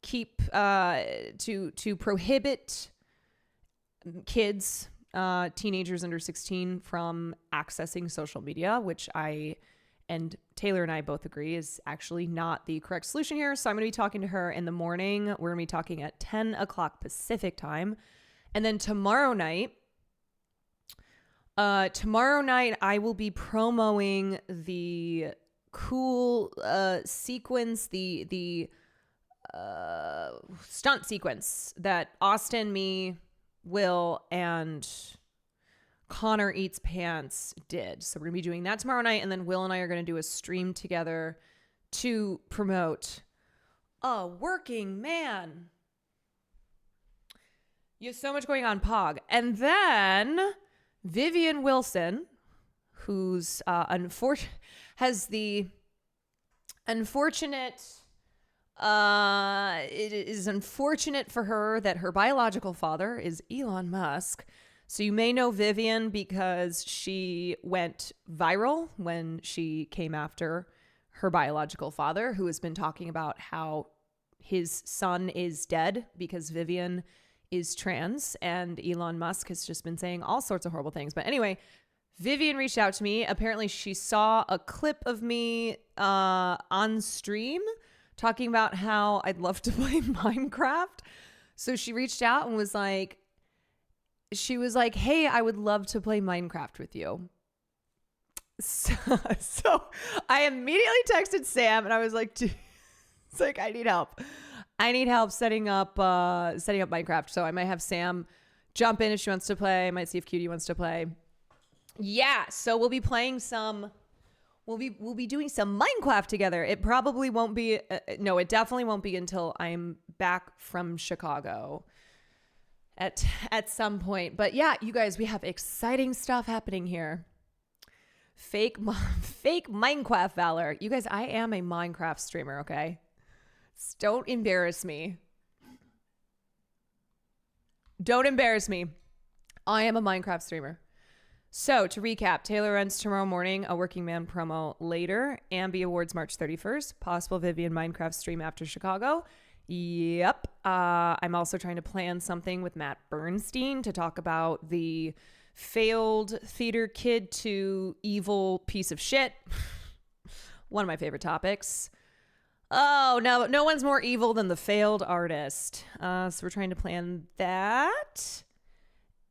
keep to prohibit kids, teenagers under 16 from accessing social media, which I and Taylor and I both agree is actually not the correct solution here. So I'm going to be talking to her in the morning. We're going to be talking at 10 o'clock Pacific time. And then tomorrow night I will be promoting the cool sequence, the stunt sequence that Austin, me, Will, and Connor Eats Pants did. So we're going to be doing that tomorrow night. And then Will and I are going to do a stream together to promote A Working Man. You have so much going on, Pog. And then Vivian Wilson, who's has the unfortunate... it is unfortunate for her that her biological father is Elon Musk. So you may know Vivian because she went viral when she came after her biological father, who has been talking about how his son is dead because Vivian is trans, and Elon Musk has just been saying all sorts of horrible things. But anyway, Vivian reached out to me. Apparently she saw a clip of me on stream talking about how I'd love to play Minecraft. So she reached out and was like, hey, I would love to play Minecraft with you. So I immediately texted Sam and I was like, it's like, I need help. I need help setting up Minecraft. So I might have Sam jump in if she wants to play. I might see if Cutie wants to play. Yeah. So we'll be playing some we'll be doing some Minecraft together. It probably won't be. No, it definitely won't be until I'm back from Chicago at some point. But yeah, you guys, we have exciting stuff happening here. Fake Minecraft valor. You guys, I am a Minecraft streamer. Okay, don't embarrass me. Don't embarrass me. I am a Minecraft streamer. So to recap, Taylor runs tomorrow morning, a Working Man promo later, Ambi Awards March 31st, possible Vivian Minecraft stream after Chicago. Yep. I'm also trying to plan something with Matt Bernstein to talk about the failed theater kid to evil piece of shit. One of my favorite topics. Oh, no one's more evil than the failed artist. So we're trying to plan that.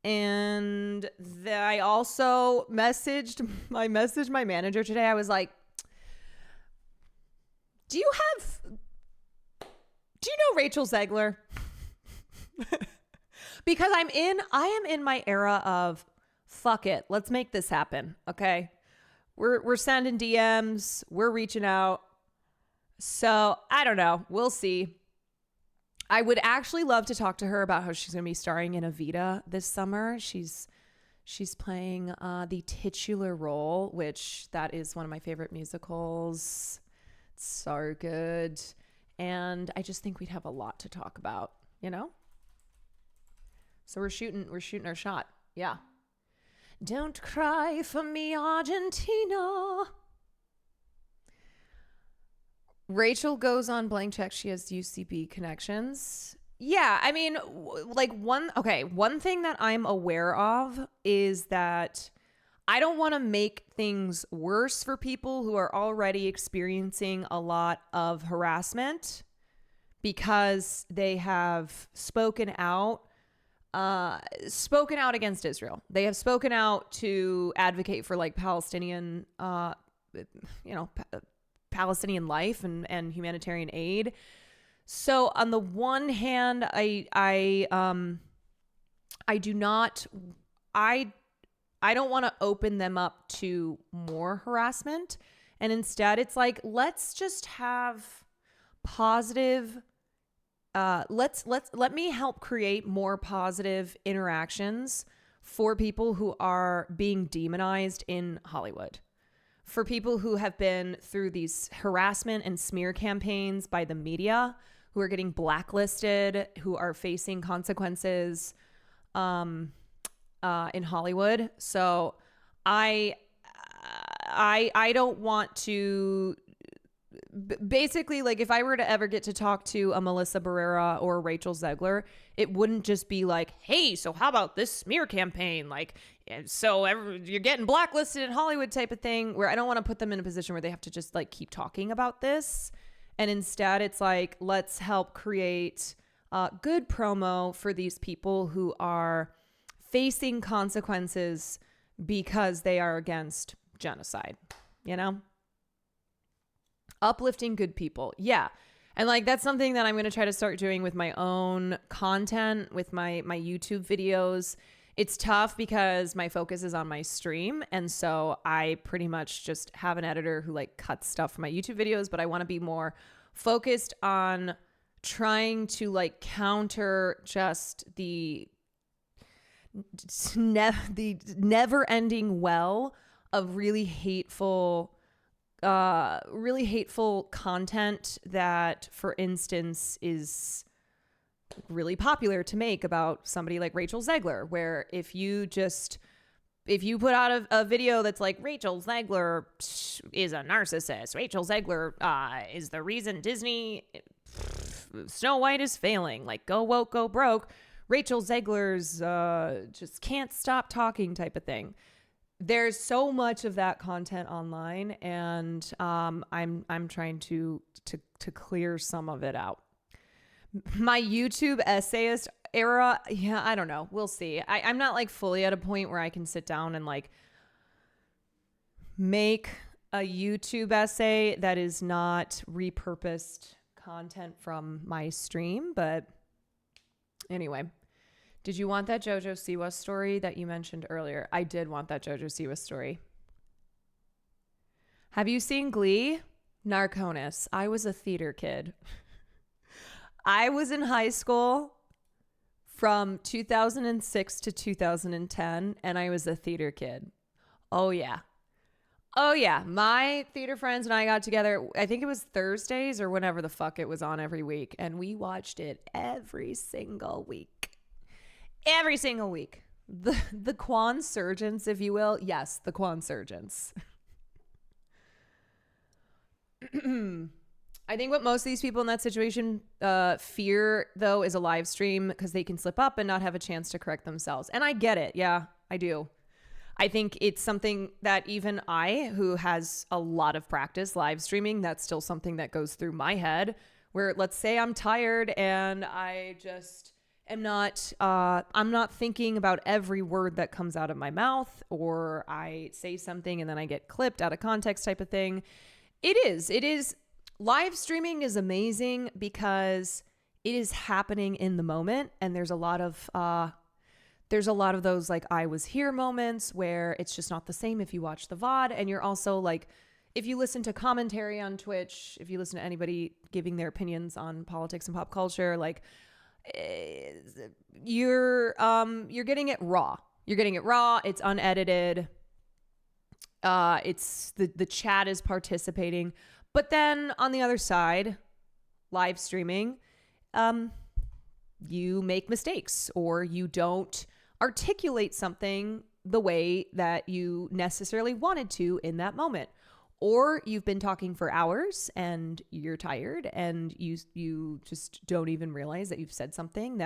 And I also messaged my manager today. I was like, do you know Rachel Zegler? Because I am in my era of fuck it. Let's make this happen. Okay. We're sending DMs. We're reaching out. So I don't know. We'll see. I would actually love to talk to her about how she's going to be starring in Evita this summer. She's playing the titular role, which that is one of my favorite musicals. It's so good. And I just think we'd have a lot to talk about, you know? So we're shooting our shot. Yeah. Don't cry for me, Argentina. Rachel goes on blank check. She has UCB connections. Yeah, I mean, one thing that I'm aware of is that I don't want to make things worse for people who are already experiencing a lot of harassment because they have spoken out against Israel. They have spoken out to advocate for like Palestinian, Palestinian life and humanitarian aid. So on the one hand, I don't want to open them up to more harassment. And instead it's like, let's just have positive, let me help create more positive interactions for people who are being demonized in Hollywood. For people who have been through these harassment and smear campaigns by the media, who are getting blacklisted, who are facing consequences in Hollywood. So I don't want to basically, like, if I were to ever get to talk to a Melissa Barrera or Rachel Zegler, it wouldn't just be like, hey, so how about this smear campaign? Like, so you're getting blacklisted in Hollywood type of thing, where I don't want to put them in a position where they have to just like keep talking about this. And instead it's like, let's help create good promo for these people who are facing consequences because they are against genocide, you know? Uplifting good people. Yeah. And like, that's something that I'm going to try to start doing with my own content, with my YouTube videos. It's tough because my focus is on my stream. And so I pretty much just have an editor who like cuts stuff from my YouTube videos, but I want to be more focused on trying to like counter just the never ending well of really hateful content that, for instance, is really popular to make about somebody like Rachel Zegler, where if you put out a video that's like, Rachel Zegler is a narcissist, Rachel Zegler is the reason Disney Snow White is failing, like, go woke, go broke, Rachel Zegler's just can't stop talking type of thing. There's so much of that content online, and I'm trying to clear some of it out. My YouTube essayist era, yeah, I don't know. We'll see. I'm not like fully at a point where I can sit down and like make a YouTube essay that is not repurposed content from my stream. But anyway. Did you want that JoJo Siwa story that you mentioned earlier? I did want that JoJo Siwa story. Have you seen Glee? Narconis. I was a theater kid. I was in high school from 2006 to 2010, and I was a theater kid. Oh, yeah. Oh, yeah. My theater friends and I got together. I think it was Thursdays or whenever the fuck it was on every week. And we watched it every single week. Every single week. The Kwan surgeons, if you will. Yes, the Kwan surgeons. I think what most of these people in that situation fear, though, is a live stream because they can slip up and not have a chance to correct themselves. And I get it. Yeah, I do. I think it's something that even I, who has a lot of practice live streaming, that's still something that goes through my head where, let's say I'm tired and I just am not, I'm not thinking about every word that comes out of my mouth, or I say something and then I get clipped out of context type of thing. It is. Live streaming is amazing because it is happening in the moment. And there's a lot of those like I was here moments where it's just not the same if you watch the VOD. And you're also like, if you listen to commentary on Twitch, if you listen to anybody giving their opinions on politics and pop culture, like you're getting it raw. You're getting it raw. It's unedited. It's the chat is participating. But then on the other side, live streaming, you make mistakes or you don't articulate something the way that you necessarily wanted to in that moment. Or you've been talking for hours and you're tired and you just don't even realize that you've said something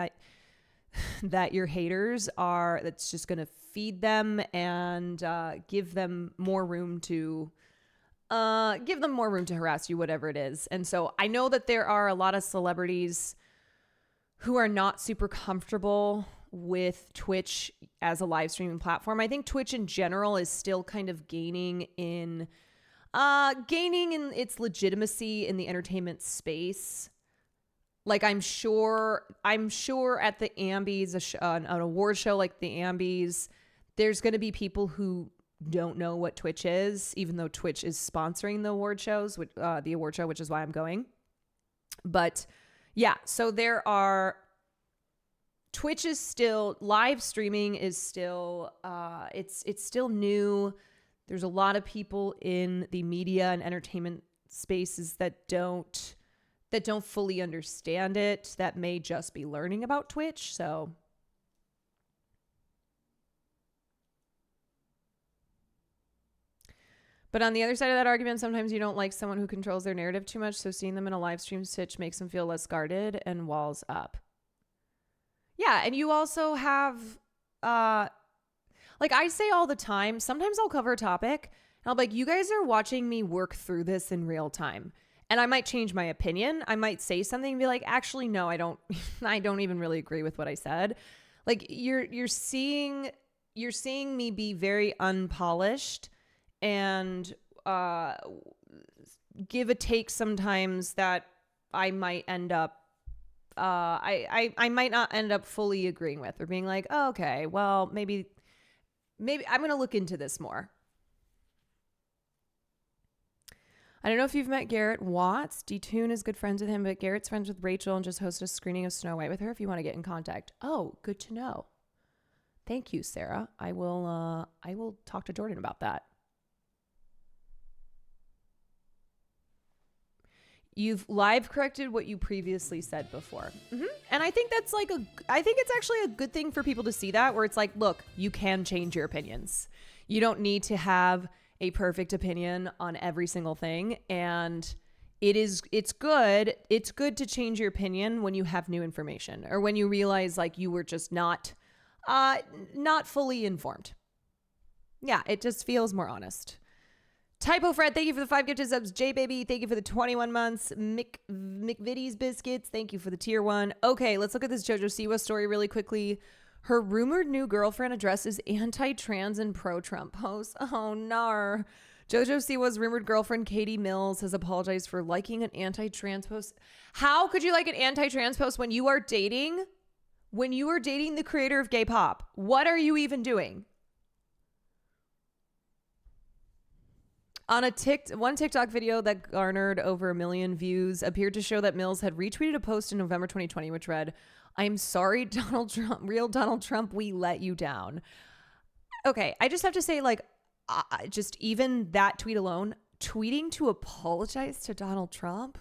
that your haters are, that's just going to feed them and give them more room to harass you, whatever it is. And so I know that there are a lot of celebrities who are not super comfortable with Twitch as a live streaming platform. I think Twitch in general is still kind of gaining in its legitimacy in the entertainment space. Like I'm sure at the Ambies, an award show like the Ambies, there's going to be people who don't know what Twitch is, even though Twitch is sponsoring the award shows, which is why I'm going. But yeah, so Twitch is still, live streaming is still, it's still new. There's a lot of people in the media and entertainment spaces that don't fully understand it, that may just be learning about Twitch. So but on the other side of that argument, sometimes you don't like someone who controls their narrative too much, so seeing them in a live stream Twitch makes them feel less guarded and walls up. Yeah, and you also have, like I say all the time, sometimes I'll cover a topic, and I'll be like, you guys are watching me work through this in real time. And I might change my opinion. I might say something and be like, actually, no, I don't even really agree with what I said. Like you're seeing me be very unpolished and give a take sometimes that I might end up I might not end up fully agreeing with, or being like, oh, okay, well, maybe I'm going to look into this more. I don't know if you've met Garrett Watts. D-Tune is good friends with him, but Garrett's friends with Rachel and just hosted a screening of Snow White with her if you want to get in contact. Oh, good to know. Thank you, Sarah. I will talk to Jordan about that. You've live corrected what you previously said before. Mm-hmm. And I think that's I think it's actually a good thing for people to see that, where it's like, look, you can change your opinions. You don't need to have a perfect opinion on every single thing. And it's good to change your opinion when you have new information, or when you realize like you were just not fully informed. Yeah, it just feels more honest. Typo Fred, thank you for the 5 gifted subs. J Baby, thank you for the 21 months. McVitie's Biscuits, thank you for the tier 1. Okay, let's look at this JoJo Siwa story really quickly. Her rumored new girlfriend addresses anti-trans and pro-Trump posts. Oh, nar. JoJo Siwa's rumored girlfriend, Katie Mills, has apologized for liking an anti-trans post. How could you like an anti-trans post when you are dating the creator of gay pop? What are you even doing? On one TikTok video that garnered over 1 million views appeared to show that Mills had retweeted a post in November 2020 which read, "I'm sorry, Donald Trump, real Donald Trump, we let you down." Okay, I just have to say, like, just even that tweet alone, tweeting to apologize to Donald Trump,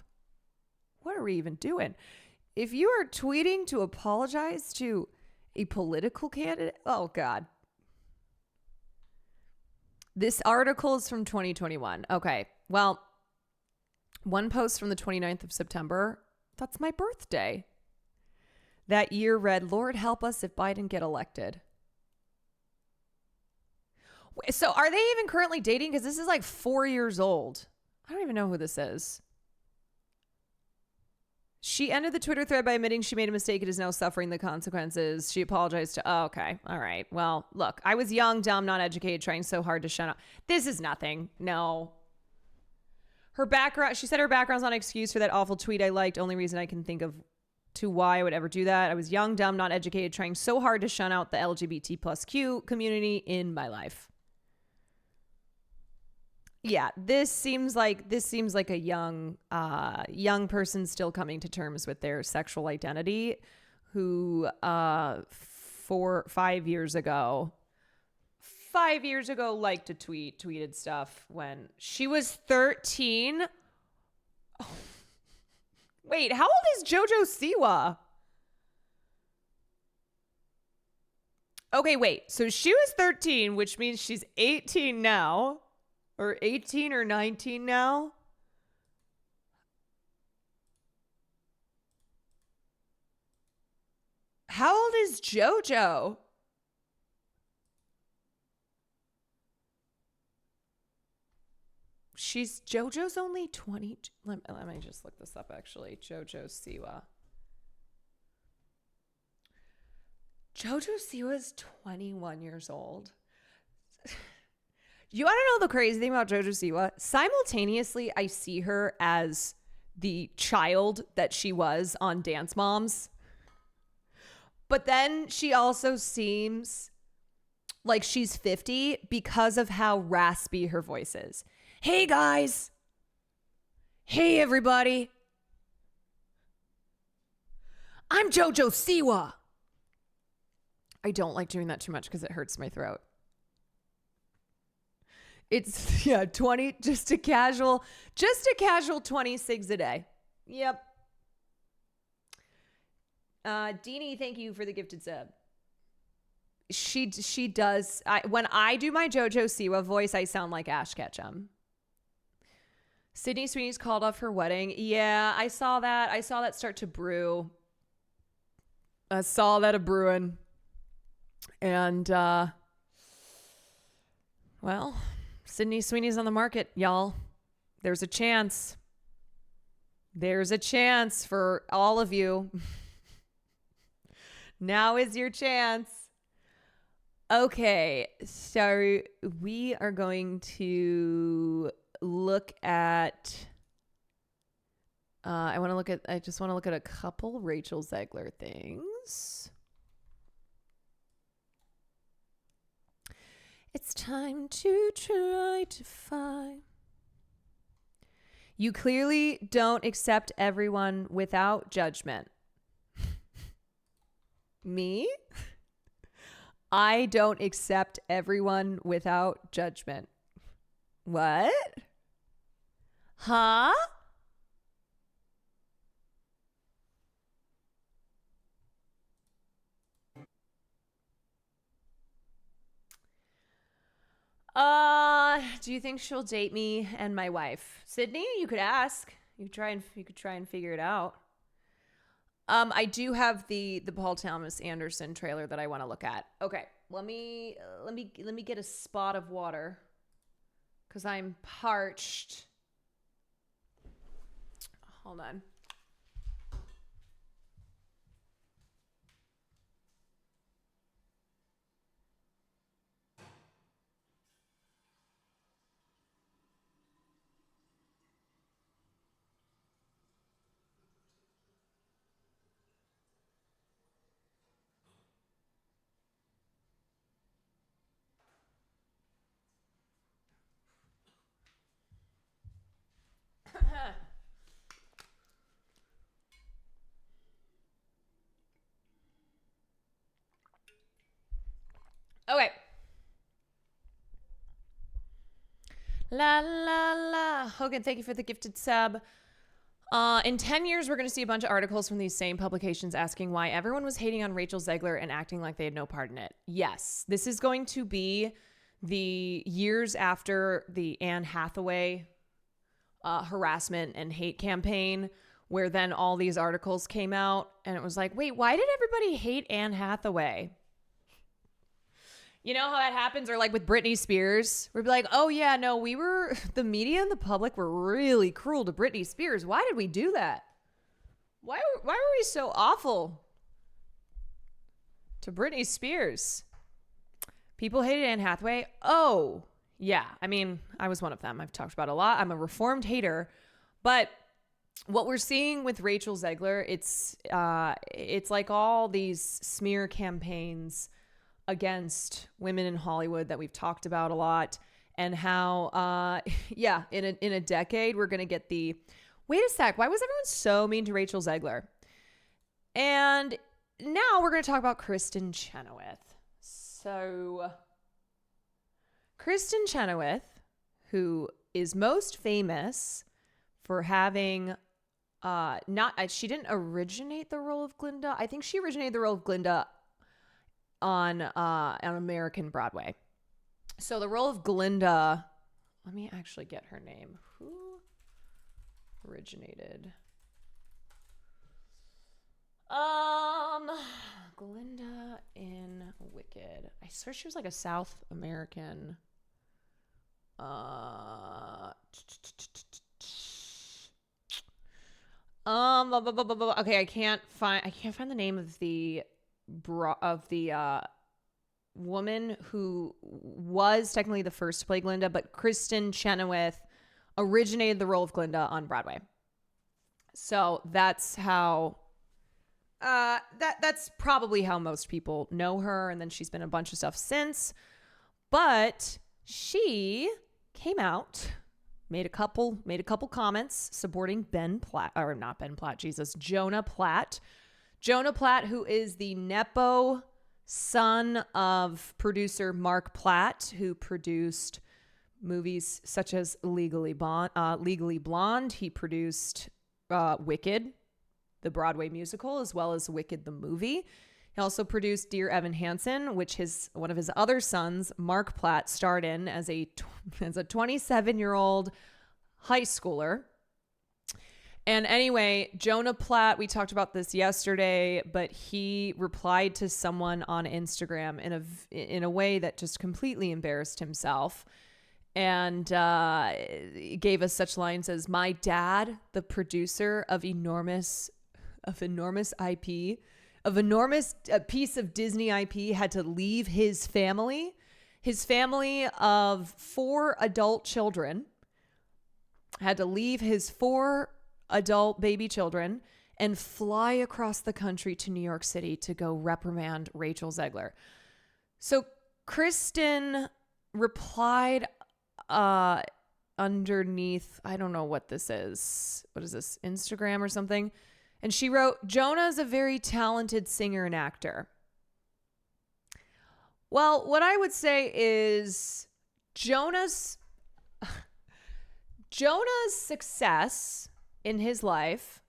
what are we even doing? If you are tweeting to apologize to a political candidate, oh God. This article is from 2021. Okay, well, one post from the 29th of September, that's my birthday. That year read, "Lord help us if Biden get elected." So are they even currently dating? Because this is like 4 years old. I don't even know who this is. She ended the Twitter thread by admitting she made a mistake and is now suffering the consequences. She apologized to, oh, okay, all right. Well, look, I was young, dumb, not educated, trying so hard to shut up. This is nothing. No. Her background, she said her background's not an excuse for that awful tweet I liked. Only reason I can think of to why I would ever do that. I was young, dumb, not educated, trying so hard to shun out the LGBT plus Q community in my life. Yeah, this seems like a young person still coming to terms with their sexual identity, who 5 years ago liked to tweeted stuff when she was 13. Oh. Wait, how old is JoJo Siwa? Okay, wait. So she was 13, which means she's 18 now. Or 18 or 19 now. How old is JoJo? JoJo's only 20. Let me just look this up actually. JoJo Siwa. JoJo Siwa is 21 years old. You want to know the crazy thing about JoJo Siwa? Simultaneously, I see her as the child that she was on Dance Moms. But then she also seems like she's 50 because of how raspy her voice is. Hey, guys. Hey, everybody. I'm JoJo Siwa. I don't like doing that too much because it hurts my throat. It's 20, just a casual 26 a day. Yep. Deanie, thank you for the gifted sub. She does. When I do my JoJo Siwa voice, I sound like Ash Ketchum. Sydney Sweeney's called off her wedding. Yeah, I saw that. I saw that start to brew. I saw that a brewing. And, well, Sydney Sweeney's on the market, y'all. There's a chance. There's a chance for all of you. Now is your chance. Okay, so we are going to look at I just want to look at a couple Rachel Zegler things. It's time to try to find. You clearly don't accept everyone without judgment. Me? I don't accept everyone without judgment. What? Huh? Do you think she'll date me and my wife? Sydney, you could ask. You could try and figure it out. I do have the Paul Thomas Anderson trailer that I want to look at. Okay, let me get a spot of water because I'm parched. Hold on. Okay. La la la. Hogan, thank you for the gifted sub. In 10 years, we're going to see a bunch of articles from these same publications asking why everyone was hating on Rachel Zegler and acting like they had no part in it. Yes, this is going to be the years after the Anne Hathaway harassment and hate campaign, where then all these articles came out and it was like, wait, why did everybody hate Anne Hathaway? You know how that happens? Or like with Britney Spears, we'd be like, oh yeah, no, the media and the public were really cruel to Britney Spears. Why did we do that? Why were we so awful to Britney Spears? People hated Anne Hathaway. Oh, yeah. I mean, I was one of them. I've talked about it a lot. I'm a reformed hater. But what we're seeing with Rachel Zegler, it's like all these smear campaigns against women in Hollywood that we've talked about a lot, and how, in a decade, we're going to get the, wait a sec, why was everyone so mean to Rachel Zegler? And now we're going to talk about Kristen Chenoweth. So Kristen Chenoweth, who is most famous for having, she didn't originate the role of Glinda. I think she originated the role of Glinda on American Broadway. So the role of Glinda, let me actually get her name. Who originated? Glinda in Wicked. I swear she was like a South American. Okay, I can't find the name of the woman who was technically the first to play Glinda, but Kristen Chenoweth originated the role of Glinda on Broadway. So that's how that's probably how most people know her, and then she's been in a bunch of stuff since. But she came out, made a couple comments supporting Jonah Platt. Jonah Platt, who is the Nepo son of producer Mark Platt, who produced movies such as Legally Blonde. He produced Wicked, the Broadway musical, as well as Wicked the movie. He also produced Dear Evan Hansen, which one of his other sons, Mark Platt, starred in as a 27-year-old high schooler. And anyway, Jonah Platt, we talked about this yesterday, but he replied to someone on Instagram in a way that just completely embarrassed himself, and gave us such lines as, "My dad, the producer of enormous IP, of enormous piece of Disney IP, had to leave his family of 4 adult children, had to leave his 4 adult baby children and fly across the country to New York City to go reprimand Rachel Zegler." So Kristen replied underneath, I don't know what this is. What is this, Instagram or something? And she wrote, "Jonah's a very talented singer and actor." Well, what I would say is Jonah's success in his life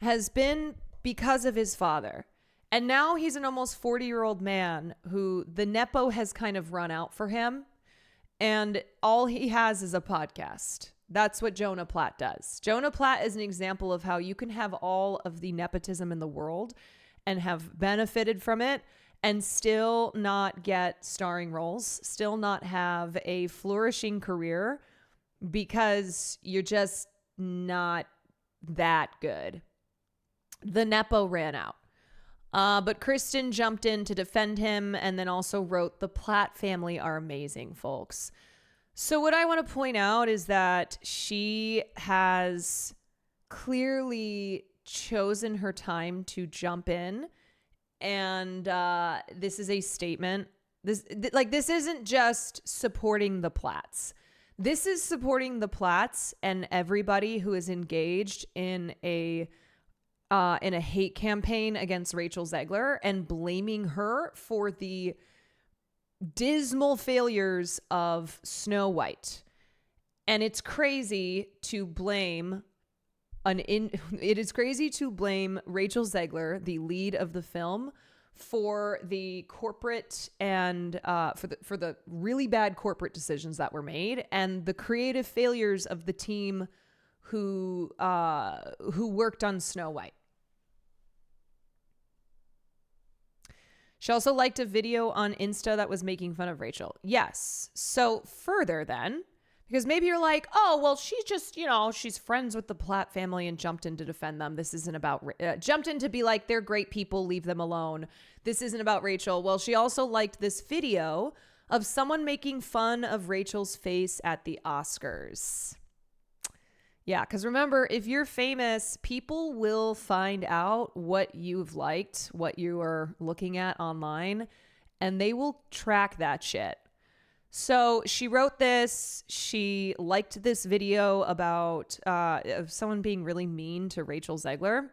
has been because of his father. And now he's an almost 40-year-old man who the Nepo has kind of run out for him. And all he has is a podcast. That's what Jonah Platt does. Jonah Platt is an example of how you can have all of the nepotism in the world and have benefited from it and still not get starring roles, still not have a flourishing career because you're just not that good. The Nepo ran out. But Kristen jumped in to defend him and then also wrote, "The Platt family are amazing, folks." So what I want to point out is that she has clearly chosen her time to jump in. And this is a statement. This isn't just supporting the Platts. This is supporting the Platts and everybody who is engaged in a hate campaign against Rachel Zegler and blaming her for the dismal failures of Snow White. And it's crazy to blame it is crazy to blame Rachel Zegler, the lead of the film, for the corporate and for the really bad corporate decisions that were made and the creative failures of the team who worked on Snow White. She also liked a video on Insta that was making fun of Rachel. Yes. So further then, because maybe you're like, oh, well, she's just, she's friends with the Platt family and jumped in to defend them. This isn't about, jumped in to be like, they're great people, leave them alone. This isn't about Rachel. Well, she also liked this video of someone making fun of Rachel's face at the Oscars. Yeah, because remember, if you're famous, people will find out what you've liked, what you are looking at online, and they will track that shit. So she wrote this. She liked this video about of someone being really mean to Rachel Zegler.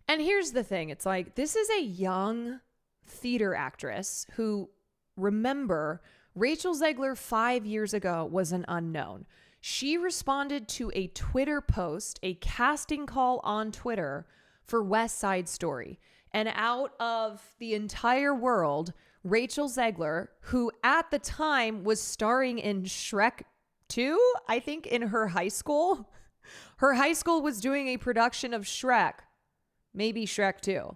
And here's the thing. It's like, this is a young theater actress who, remember, Rachel Zegler 5 years ago was an unknown. She responded to a Twitter post, a casting call on Twitter for West Side Story. And out of the entire world, Rachel Zegler, who at the time was starring in Shrek 2, I think in her high school. Her high school was doing a production of Shrek, maybe Shrek 2.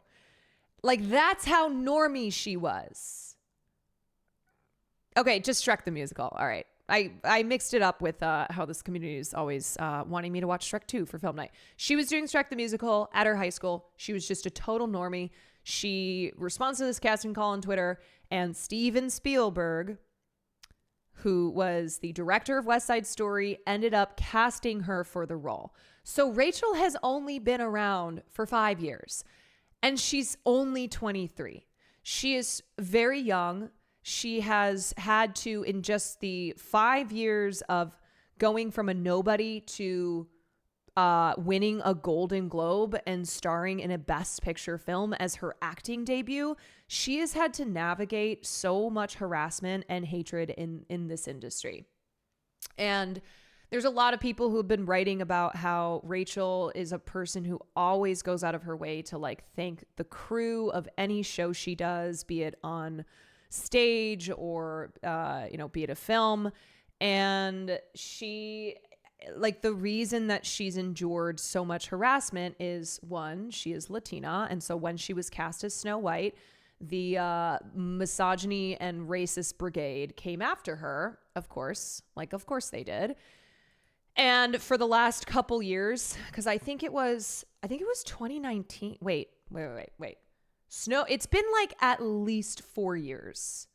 Like, that's how normie she was. Okay, just Shrek the musical. All right. I mixed it up with how this community is always wanting me to watch Shrek 2 for film night. She was doing Shrek the musical at her high school. She was just a total normie. She responds to this casting call on Twitter, and Steven Spielberg, who was the director of West Side Story, ended up casting her for the role. So Rachel has only been around for 5 years, and she's only 23. She is very young. She has had to, in just the 5 years of going from a nobody to winning a Golden Globe and starring in a Best Picture film as her acting debut, she has had to navigate so much harassment and hatred in this industry. And there's a lot of people who have been writing about how Rachel is a person who always goes out of her way to like thank the crew of any show she does, be it on stage or be it a film. And she, like, the reason that she's endured so much harassment is, one, she is Latina, and so when she was cast as Snow White, the misogyny and racist brigade came after her, of course they did. And for the last couple years, because I think it was 2019. Wait. It's been like at least 4 years,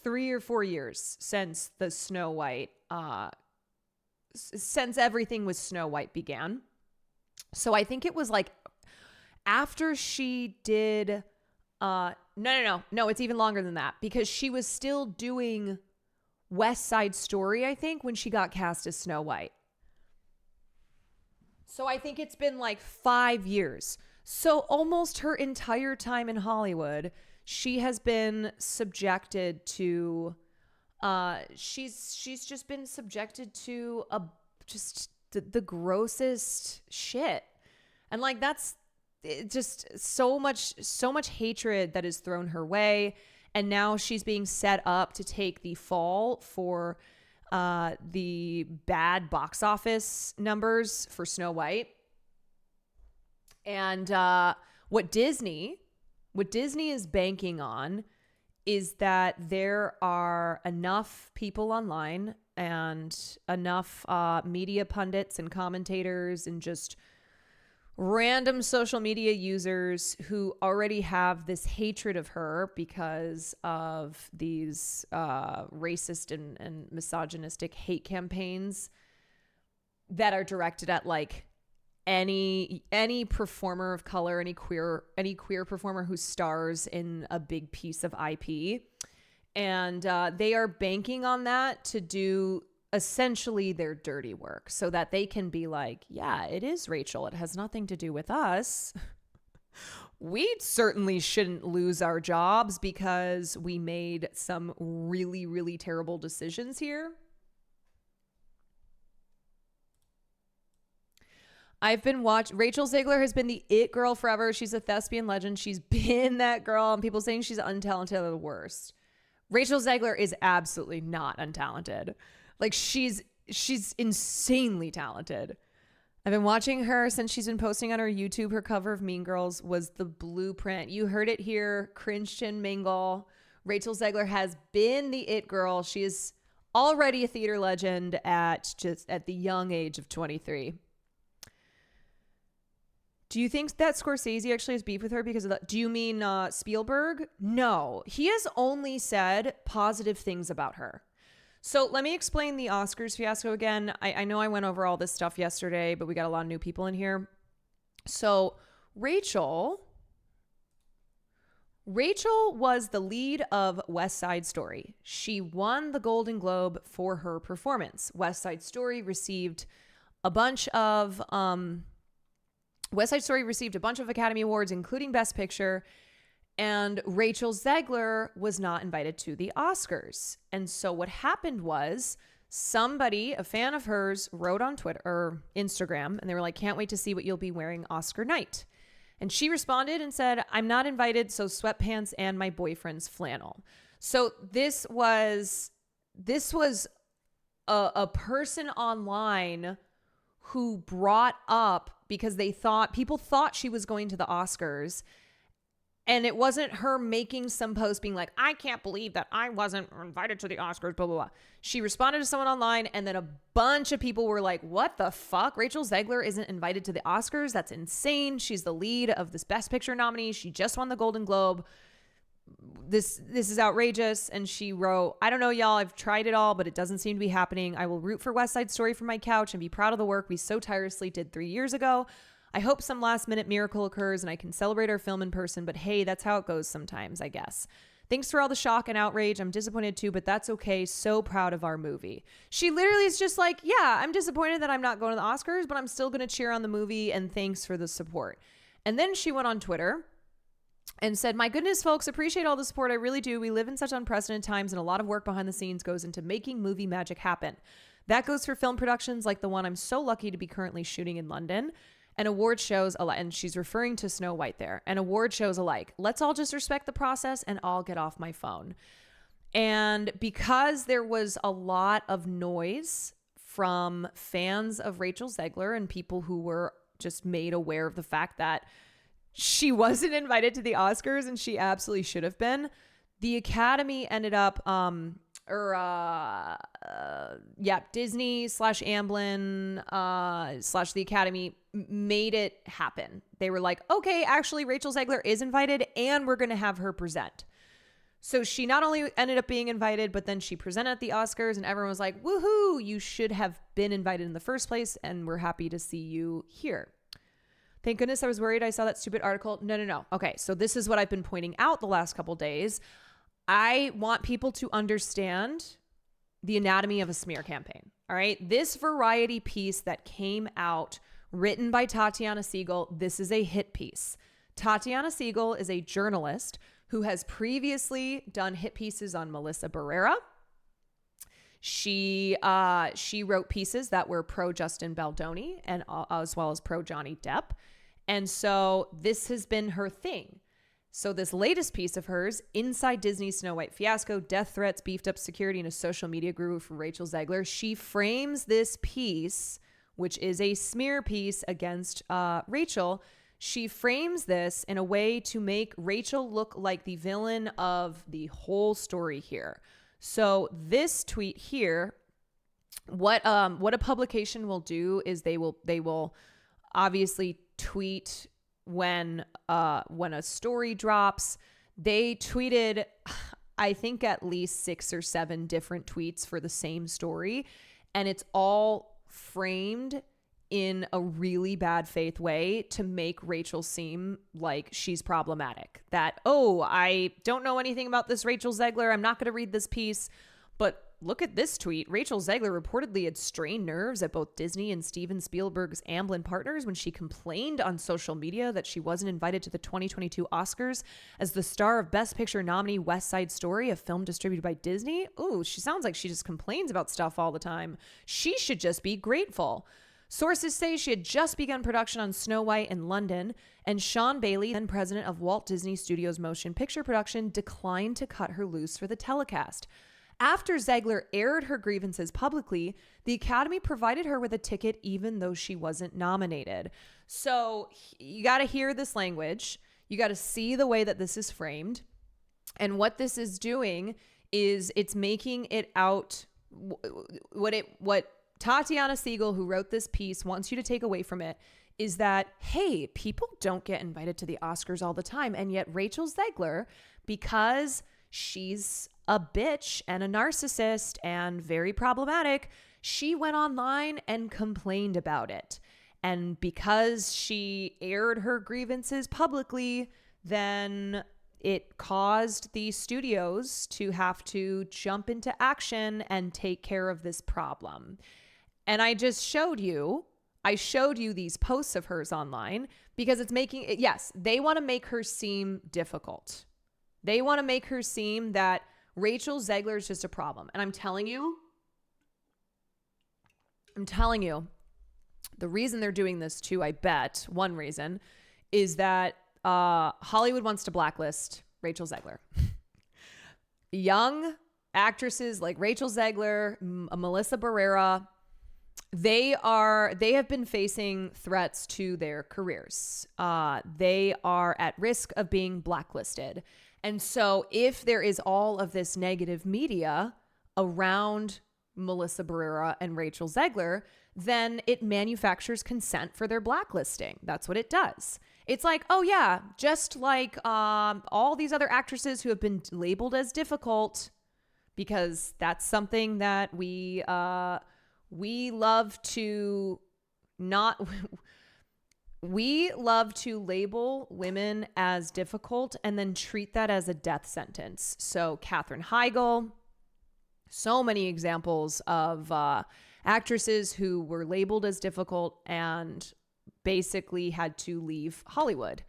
3 or 4 years since the Snow White, since everything with Snow White began. So I think it was like after she did, no, it's even longer than that, because she was still doing West Side Story, I think, when she got cast as Snow White. So I think it's been like 5 years. So almost her entire time in Hollywood, she has been subjected to, she's just been subjected to just the grossest shit. And like, that's just so much hatred that is thrown her way. And now she's being set up to take the fall for the bad box office numbers for Snow White. And what Disney is banking on is that there are enough people online and enough media pundits and commentators and just random social media users who already have this hatred of her because of these racist and misogynistic hate campaigns that are directed at like any performer of color, any queer performer who stars in a big piece of IP. And they are banking on that to do essentially their dirty work so that they can be like, yeah, it is Rachel. It has nothing to do with us. We certainly shouldn't lose our jobs because we made some really, really terrible decisions here. I've been Rachel Zegler has been the it girl forever. She's a thespian legend. She's been that girl, and people saying she's untalented are the worst. Rachel Zegler is absolutely not untalented. Like she's insanely talented. I've been watching her since she's been posting on her YouTube. Her cover of Mean Girls was the blueprint. You heard it here. Christian Mingle. Rachel Zegler has been the it girl. She is already a theater legend at the young age of 23. Do you think that Scorsese actually has beef with her because of that? Do you mean Spielberg? No, he has only said positive things about her. So let me explain the Oscars fiasco again. I know I went over all this stuff yesterday, but we got a lot of new people in here. So Rachel was the lead of West Side Story. She won the Golden Globe for her performance. West Side Story received a bunch of Academy Awards, including Best Picture. And Rachel Zegler was not invited to the Oscars. And so what happened was somebody, a fan of hers, wrote on Twitter or Instagram, and they were like, can't wait to see what you'll be wearing Oscar night. And she responded and said, I'm not invited, so sweatpants and my boyfriend's flannel. So this was a person online who brought up, because people thought she was going to the Oscars. And it wasn't her making some post being like, I can't believe that I wasn't invited to the Oscars, blah, blah, blah. She responded to someone online, and then a bunch of people were like, what the fuck? Rachel Zegler isn't invited to the Oscars? That's insane. She's the lead of this Best Picture nominee. She just won the Golden Globe. This is outrageous. And she wrote, I don't know, y'all. I've tried it all, but it doesn't seem to be happening. I will root for West Side Story from my couch and be proud of the work we so tirelessly did 3 years ago. I hope some last minute miracle occurs and I can celebrate our film in person, but hey, that's how it goes sometimes, I guess. Thanks for all the shock and outrage. I'm disappointed too, but that's okay. So proud of our movie. She literally is just like, yeah, I'm disappointed that I'm not going to the Oscars, but I'm still going to cheer on the movie and thanks for the support. And then she went on Twitter and said, my goodness, folks, appreciate all the support. I really do. We live in such unprecedented times and a lot of work behind the scenes goes into making movie magic happen. That goes for film productions like the one I'm so lucky to be currently shooting in London. And award shows alike, and she's referring to Snow White there, and award shows alike. Let's all just respect the process and I'll get off my phone. And because there was a lot of noise from fans of Rachel Zegler and people who were just made aware of the fact that she wasn't invited to the Oscars and she absolutely should have been, the Academy ended up, Disney / Amblin / the Academy made it happen. They were like, okay, actually Rachel Zegler is invited and we're going to have her present. So she not only ended up being invited, but then she presented at the Oscars and everyone was like, woohoo, you should have been invited in the first place and we're happy to see you here. Thank goodness I was worried I saw that stupid article. No. Okay, so this is what I've been pointing out the last couple days. I want people to understand the anatomy of a smear campaign. All right. This Variety piece that came out, written by Tatiana Siegel, this is a hit piece. Tatiana Siegel is a journalist who has previously done hit pieces on Melissa Barrera. She wrote pieces that were pro Justin Baldoni and as well as pro Johnny Depp. And so this has been her thing. So this latest piece of hers, Inside Disney's Snow White Fiasco, Death Threats, Beefed Up Security, and a Social Media Guru from Rachel Zegler, she frames this piece, which is a smear piece against Rachel. She frames this in a way to make Rachel look like the villain of the whole story here. So this tweet here, what a publication will do is they will obviously tweet when a story drops. They tweeted, I think, at least 6 or 7 different tweets for the same story, and it's all framed in a really bad faith way to make Rachel seem like she's problematic. That, oh, I don't know anything about this Rachel Zegler. I'm not going to read this piece, but look at this tweet. Rachel Zegler reportedly had strained nerves at both Disney and Steven Spielberg's Amblin Partners when she complained on social media that she wasn't invited to the 2022 Oscars as the star of Best Picture nominee West Side Story, a film distributed by Disney. Ooh, she sounds like she just complains about stuff all the time. She should just be grateful. Sources say she had just begun production on Snow White in London, and Sean Bailey, then president of Walt Disney Studios Motion Picture Production, declined to cut her loose for the telecast. After Zegler aired her grievances publicly, the Academy provided her with a ticket even though she wasn't nominated. So you got to hear this language. You got to see the way that this is framed. And what this is doing is it's making it out what Tatiana Siegel, who wrote this piece, wants you to take away from it is that, hey, people don't get invited to the Oscars all the time. And yet Rachel Zegler, because she's a bitch and a narcissist and very problematic, she went online and complained about it. And because she aired her grievances publicly, then it caused the studios to have to jump into action and take care of this problem. And I showed you these posts of hers online because it's making it, yes, they want to make her seem difficult. They want to make her seem that Rachel Zegler is just a problem. And I'm telling you, the reason they're doing this too, I bet, one reason, is that Hollywood wants to blacklist Rachel Zegler. Young actresses like Rachel Zegler, Melissa Barrera, they have been facing threats to their careers. They are at risk of being blacklisted. And so if there is all of this negative media around Melissa Barrera and Rachel Zegler, then it manufactures consent for their blacklisting. That's what it does. It's like, oh yeah, just like all these other actresses who have been labeled as difficult, because that's something that we love to not... We love to label women as difficult and then treat that as a death sentence. So Katherine Heigl, so many examples of actresses who were labeled as difficult and basically had to leave Hollywood.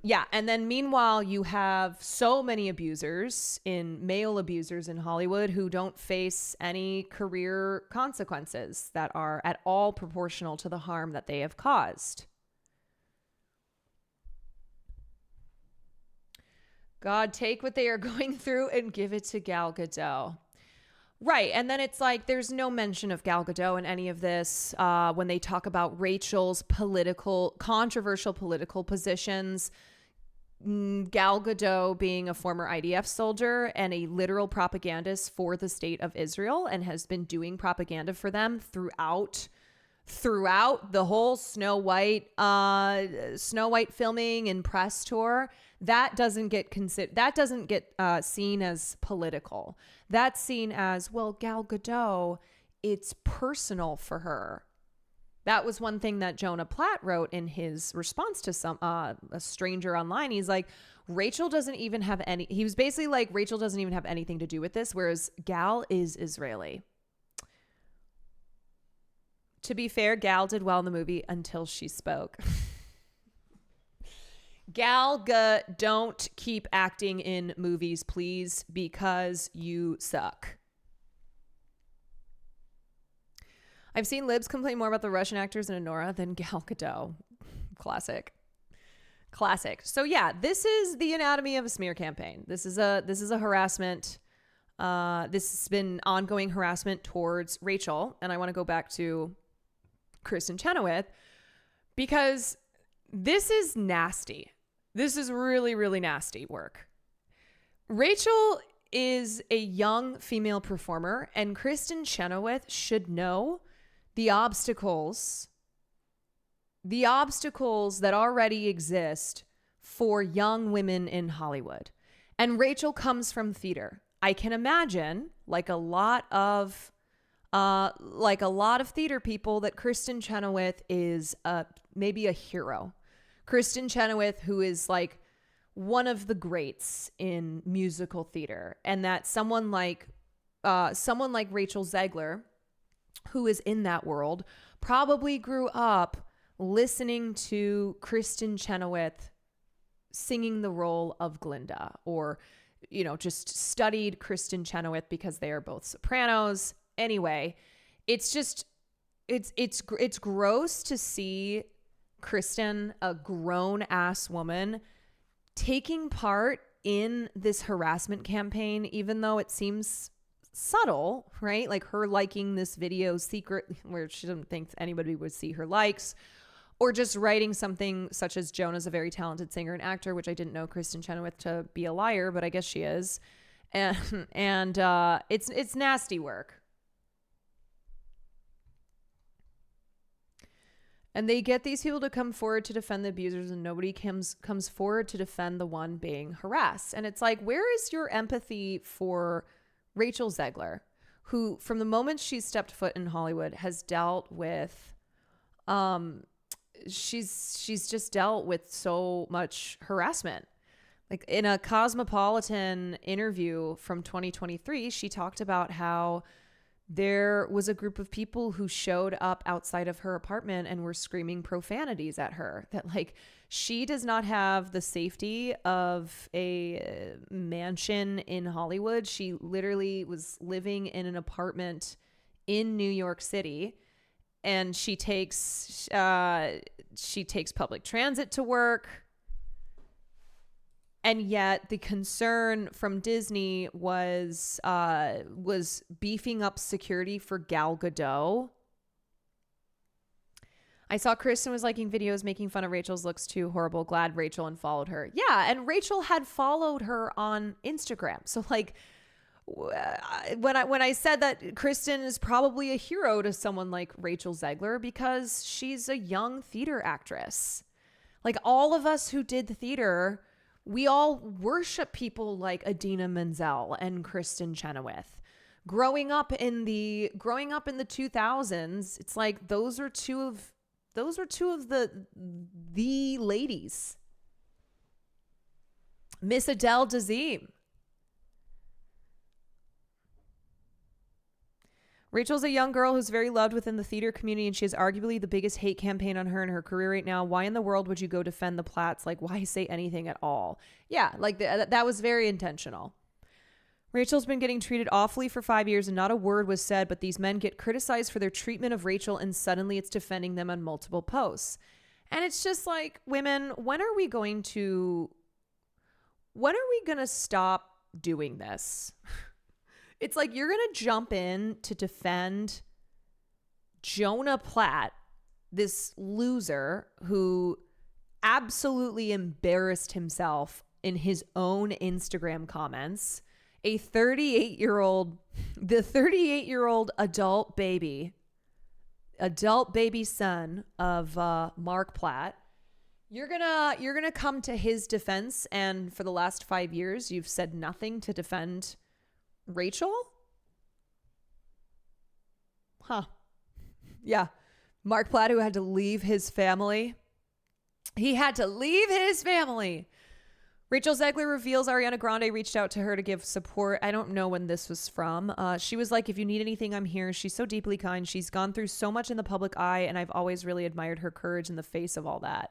Yeah. And then meanwhile, you have so many male abusers in Hollywood who don't face any career consequences that are at all proportional to the harm that they have caused. God, take what they are going through and give it to Gal Gadot. Right. And then it's like there's no mention of Gal Gadot in any of this when they talk about Rachel's controversial political positions. Gal Gadot being a former IDF soldier and a literal propagandist for the state of Israel and has been doing propaganda for them throughout the whole Snow White filming and press tour. That doesn't get seen as political. That's seen as, well, Gal Gadot, it's personal for her. That was one thing that Jonah Platt wrote in his response to a stranger online. He's like, Rachel doesn't even have he was basically like, Rachel doesn't even have anything to do with this, whereas Gal is Israeli. To be fair, Gal did well in the movie until she spoke. Gal, don't keep acting in movies, please, because you suck. I've seen libs complain more about the Russian actors in Anora than Gal Gadot. Classic. So yeah, this is the anatomy of a smear campaign. This is a harassment. This has been ongoing harassment towards Rachel, and I want to go back to Kristen Chenoweth because this is nasty. This is really, really nasty work. Rachel is a young female performer, and Kristen Chenoweth should know the obstacles that already exist for young women in Hollywood. And Rachel comes from theater. I can imagine, like a lot of theater people, that Kristen Chenoweth is maybe a hero. Kristen Chenoweth, who is like one of the greats in musical theater, and that someone like someone like Rachel Zegler, who is in that world, probably grew up listening to Kristen Chenoweth singing the role of Glinda, or, just studied Kristen Chenoweth because they are both sopranos. Anyway, it's just, it's gross to see Kristen, a grown ass woman, taking part in this harassment campaign, even though it seems subtle, right? Like her liking this video secretly where she doesn't think anybody would see her likes, or just writing something such as Jonah's a very talented singer and actor, which I didn't know Kristen Chenoweth to be a liar, but I guess she is. And it's nasty work. And they get these people to come forward to defend the abusers, and nobody comes forward to defend the one being harassed. And it's like, where is your empathy for Rachel Zegler, who from the moment she stepped foot in Hollywood has dealt with, she's just dealt with so much harassment. Like in a Cosmopolitan interview from 2023, she talked about how there was a group of people who showed up outside of her apartment and were screaming profanities at her, that like she does not have the safety of a mansion in Hollywood. She literally was living in an apartment in New York City, and she takes public transit to work. And yet the concern from Disney was beefing up security for Gal Gadot. I saw Kristen was liking videos making fun of Rachel's looks too horrible. Glad Rachel unfollowed her. Yeah, and Rachel had followed her on Instagram. So like when I said that Kristen is probably a hero to someone like Rachel Zegler because she's a young theater actress. Like all of us who did the theater, we all worship people like Idina Menzel and Kristen Chenoweth. Growing up in the 2000s, it's like those are two of the ladies. Miss Adele Dazeem. Rachel's a young girl who's very loved within the theater community, and she has arguably the biggest hate campaign on her in her career right now. Why in the world would you go defend the Platts? Like, why say anything at all? Yeah, like that was very intentional. Rachel's been getting treated awfully for 5 years and not a word was said, but these men get criticized for their treatment of Rachel and suddenly it's defending them on multiple posts. And it's just like, women, when are we going to stop doing this? It's like you're going to jump in to defend Jonah Platt, this loser who absolutely embarrassed himself in his own Instagram comments. The 38-year-old adult baby son of Mark Platt. You're gonna come to his defense, and for the last 5 years, you've said nothing to defend Rachel? Huh. Yeah. Mark Platt, who had to leave his family. He had to leave his family. Rachel Zegler reveals Ariana Grande reached out to her to give support. I don't know when this was from. She was like, if you need anything, I'm here. She's so deeply kind. She's gone through so much in the public eye, and I've always really admired her courage in the face of all that.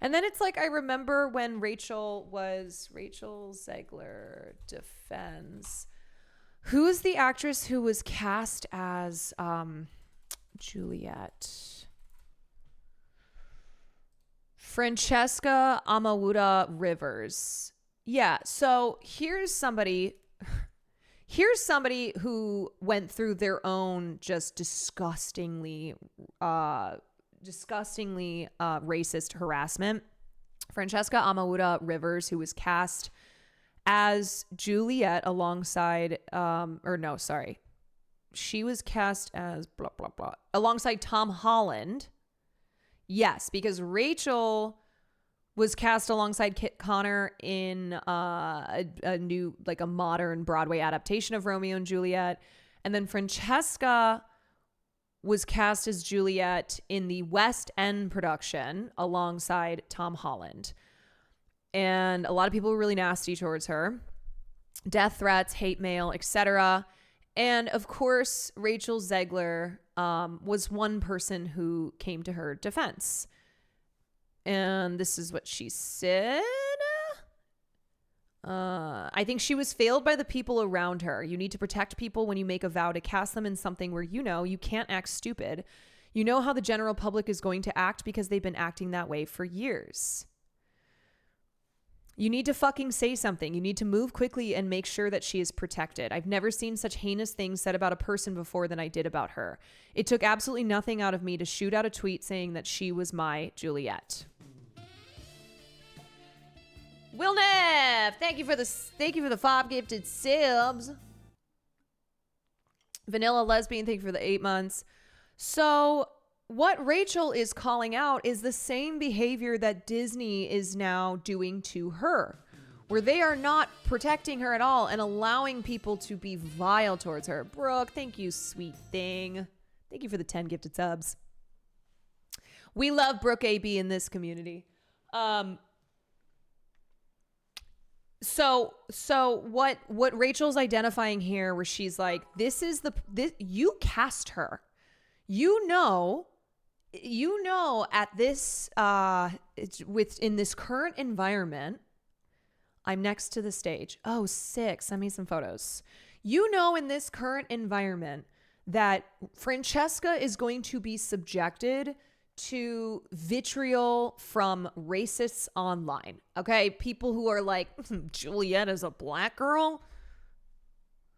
And then it's like, I remember when Rachel Zegler defends. Who's the actress who was cast as Juliet? Francesca Amawuda Rivers. Yeah, so here's somebody who went through their own just disgustingly racist harassment. Francesca Amawuda Rivers, who was cast as Juliet alongside, she was cast as blah, blah, blah, alongside Tom Holland. Yes, because Rachel was cast alongside Kit Connor in a new, like a modern Broadway adaptation of Romeo and Juliet. And then Francesca was cast as Juliet in the West End production alongside Tom Holland. And a lot of people were really nasty towards her. Death threats, hate mail, etc. And of course, Rachel Zegler was one person who came to her defense. And this is what she said. I think she was failed by the people around her. You need to protect people when you make a vow to cast them in something where you can't act stupid. You know how the general public is going to act because they've been acting that way for years. You need to fucking say something. You need to move quickly and make sure that she is protected. I've never seen such heinous things said about a person before than I did about her. It took absolutely nothing out of me to shoot out a tweet saying that she was my Juliet. Will Neff, thank you for the 5 gifted subs. Vanilla Lesbian, thank you for the 8 months. So what Rachel is calling out is the same behavior that Disney is now doing to her, where they are not protecting her at all and allowing people to be vile towards her. Brooke, thank you, sweet thing. Thank you for the 10 gifted subs. We love Brooke AB in this community. So what Rachel's identifying here, where she's like, this you cast her. You know at this in this current environment, I'm next to the stage. Oh, sick. Send me some photos. You know, in this current environment that Francesca is going to be subjected to vitriol from racists online. Okay? People who are like, Juliet is a black girl.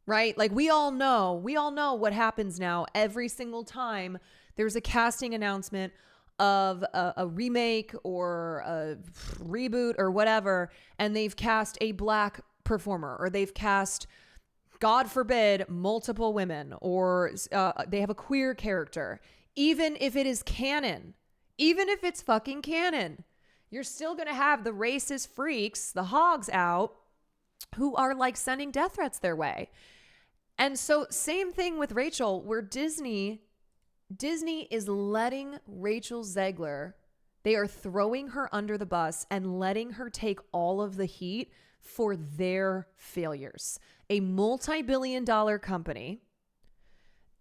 Right? Like we all know what happens now every single time there's a casting announcement of a remake or a reboot or whatever, and they've cast a black performer, or they've cast, God forbid, multiple women, or they have a queer character. Even if it is canon, even if it's fucking canon, you're still going to have the racist freaks, the hogs out, who are like sending death threats their way. And so same thing with Rachel, where Disney is letting Rachel Zegler, they are throwing her under the bus and letting her take all of the heat for their failures. A multi-billion-dollar company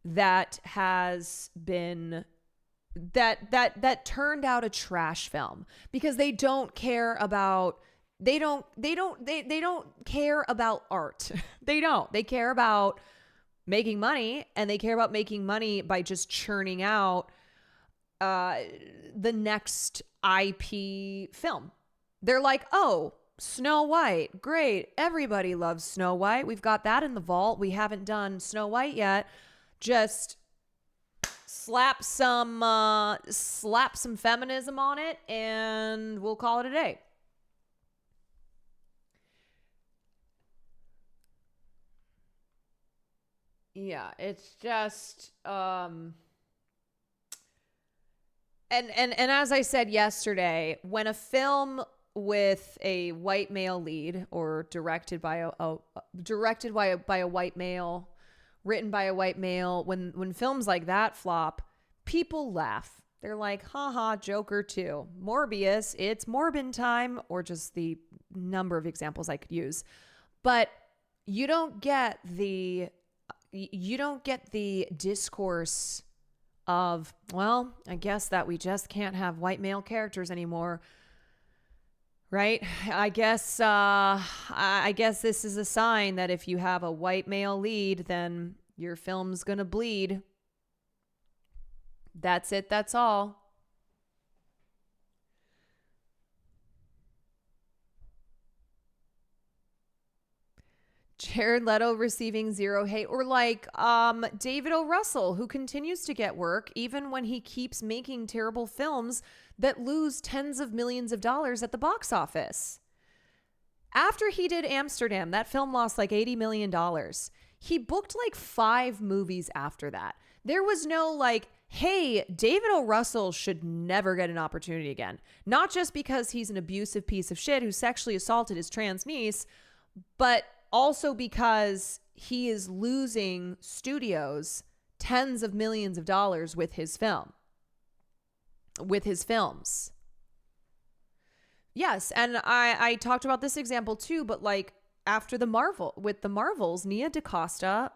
that has been that turned out a trash film because they don't care about they don't care about art. They care about making money, and they care about making money by just churning out the next IP film. They're like, oh, Snow White, great. Everybody loves Snow White. We've got that in the vault. We haven't done Snow White yet. Just slap some feminism on it, and we'll call it a day. Yeah, it's just and as I said yesterday, when a film with a white male lead, or directed by a white male, written by a white male, when films like that flop, people laugh. They're like, haha, Joker 2, Morbius, it's Morbin time, or just the number of examples I could use. But you don't get the discourse of, well, I guess that we just can't have white male characters anymore. Right? I guess this is a sign that if you have a white male lead, then your film's gonna bleed. That's it. That's all. Jared Leto receiving zero hate, or like David O. Russell, who continues to get work even when he keeps making terrible films that lose tens of millions of dollars at the box office. After he did Amsterdam, that film lost like $80 million. He booked like 5 movies after that. There was no like, hey, David O. Russell should never get an opportunity again. Not just because he's an abusive piece of shit who sexually assaulted his trans niece, but also because he is losing studios tens of millions of dollars with his films. Yes, and I talked about this example too, but like after with the Marvels, Nia DaCosta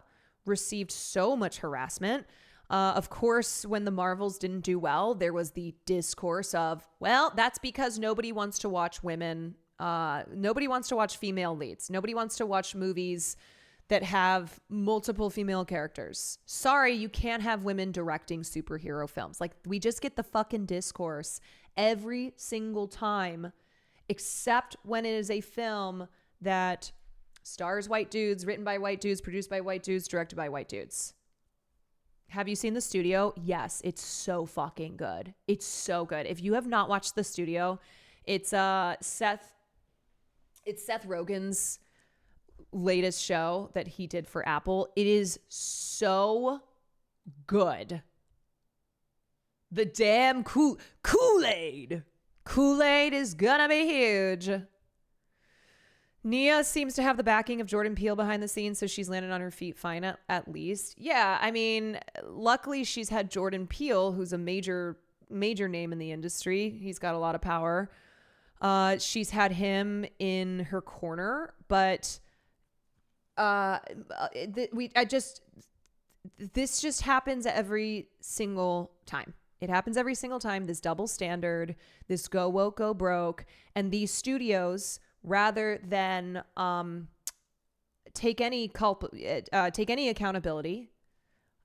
received so much harassment. Of course, when the Marvels didn't do well, there was the discourse of, well, that's because nobody wants to watch women. Nobody wants to watch female leads. Nobody wants to watch movies that have multiple female characters. Sorry, you can't have women directing superhero films. Like, we just get the fucking discourse every single time, except when it is a film that stars white dudes, written by white dudes, produced by white dudes, directed by white dudes. Have you seen The Studio? Yes, it's so fucking good. It's so good. If you have not watched The Studio, it's Seth Rogen's latest show that he did for Apple. It is so good. The damn Kool-Aid. Kool-Aid is gonna be huge. Nia seems to have the backing of Jordan Peele behind the scenes, so she's landed on her feet fine at least. Yeah, I mean, luckily she's had Jordan Peele, who's a major name in the industry. He's got a lot of power. She's had him in her corner, but this just happens every single time. It happens every single time. This double standard, this go woke, go broke, and these studios, rather than take any accountability,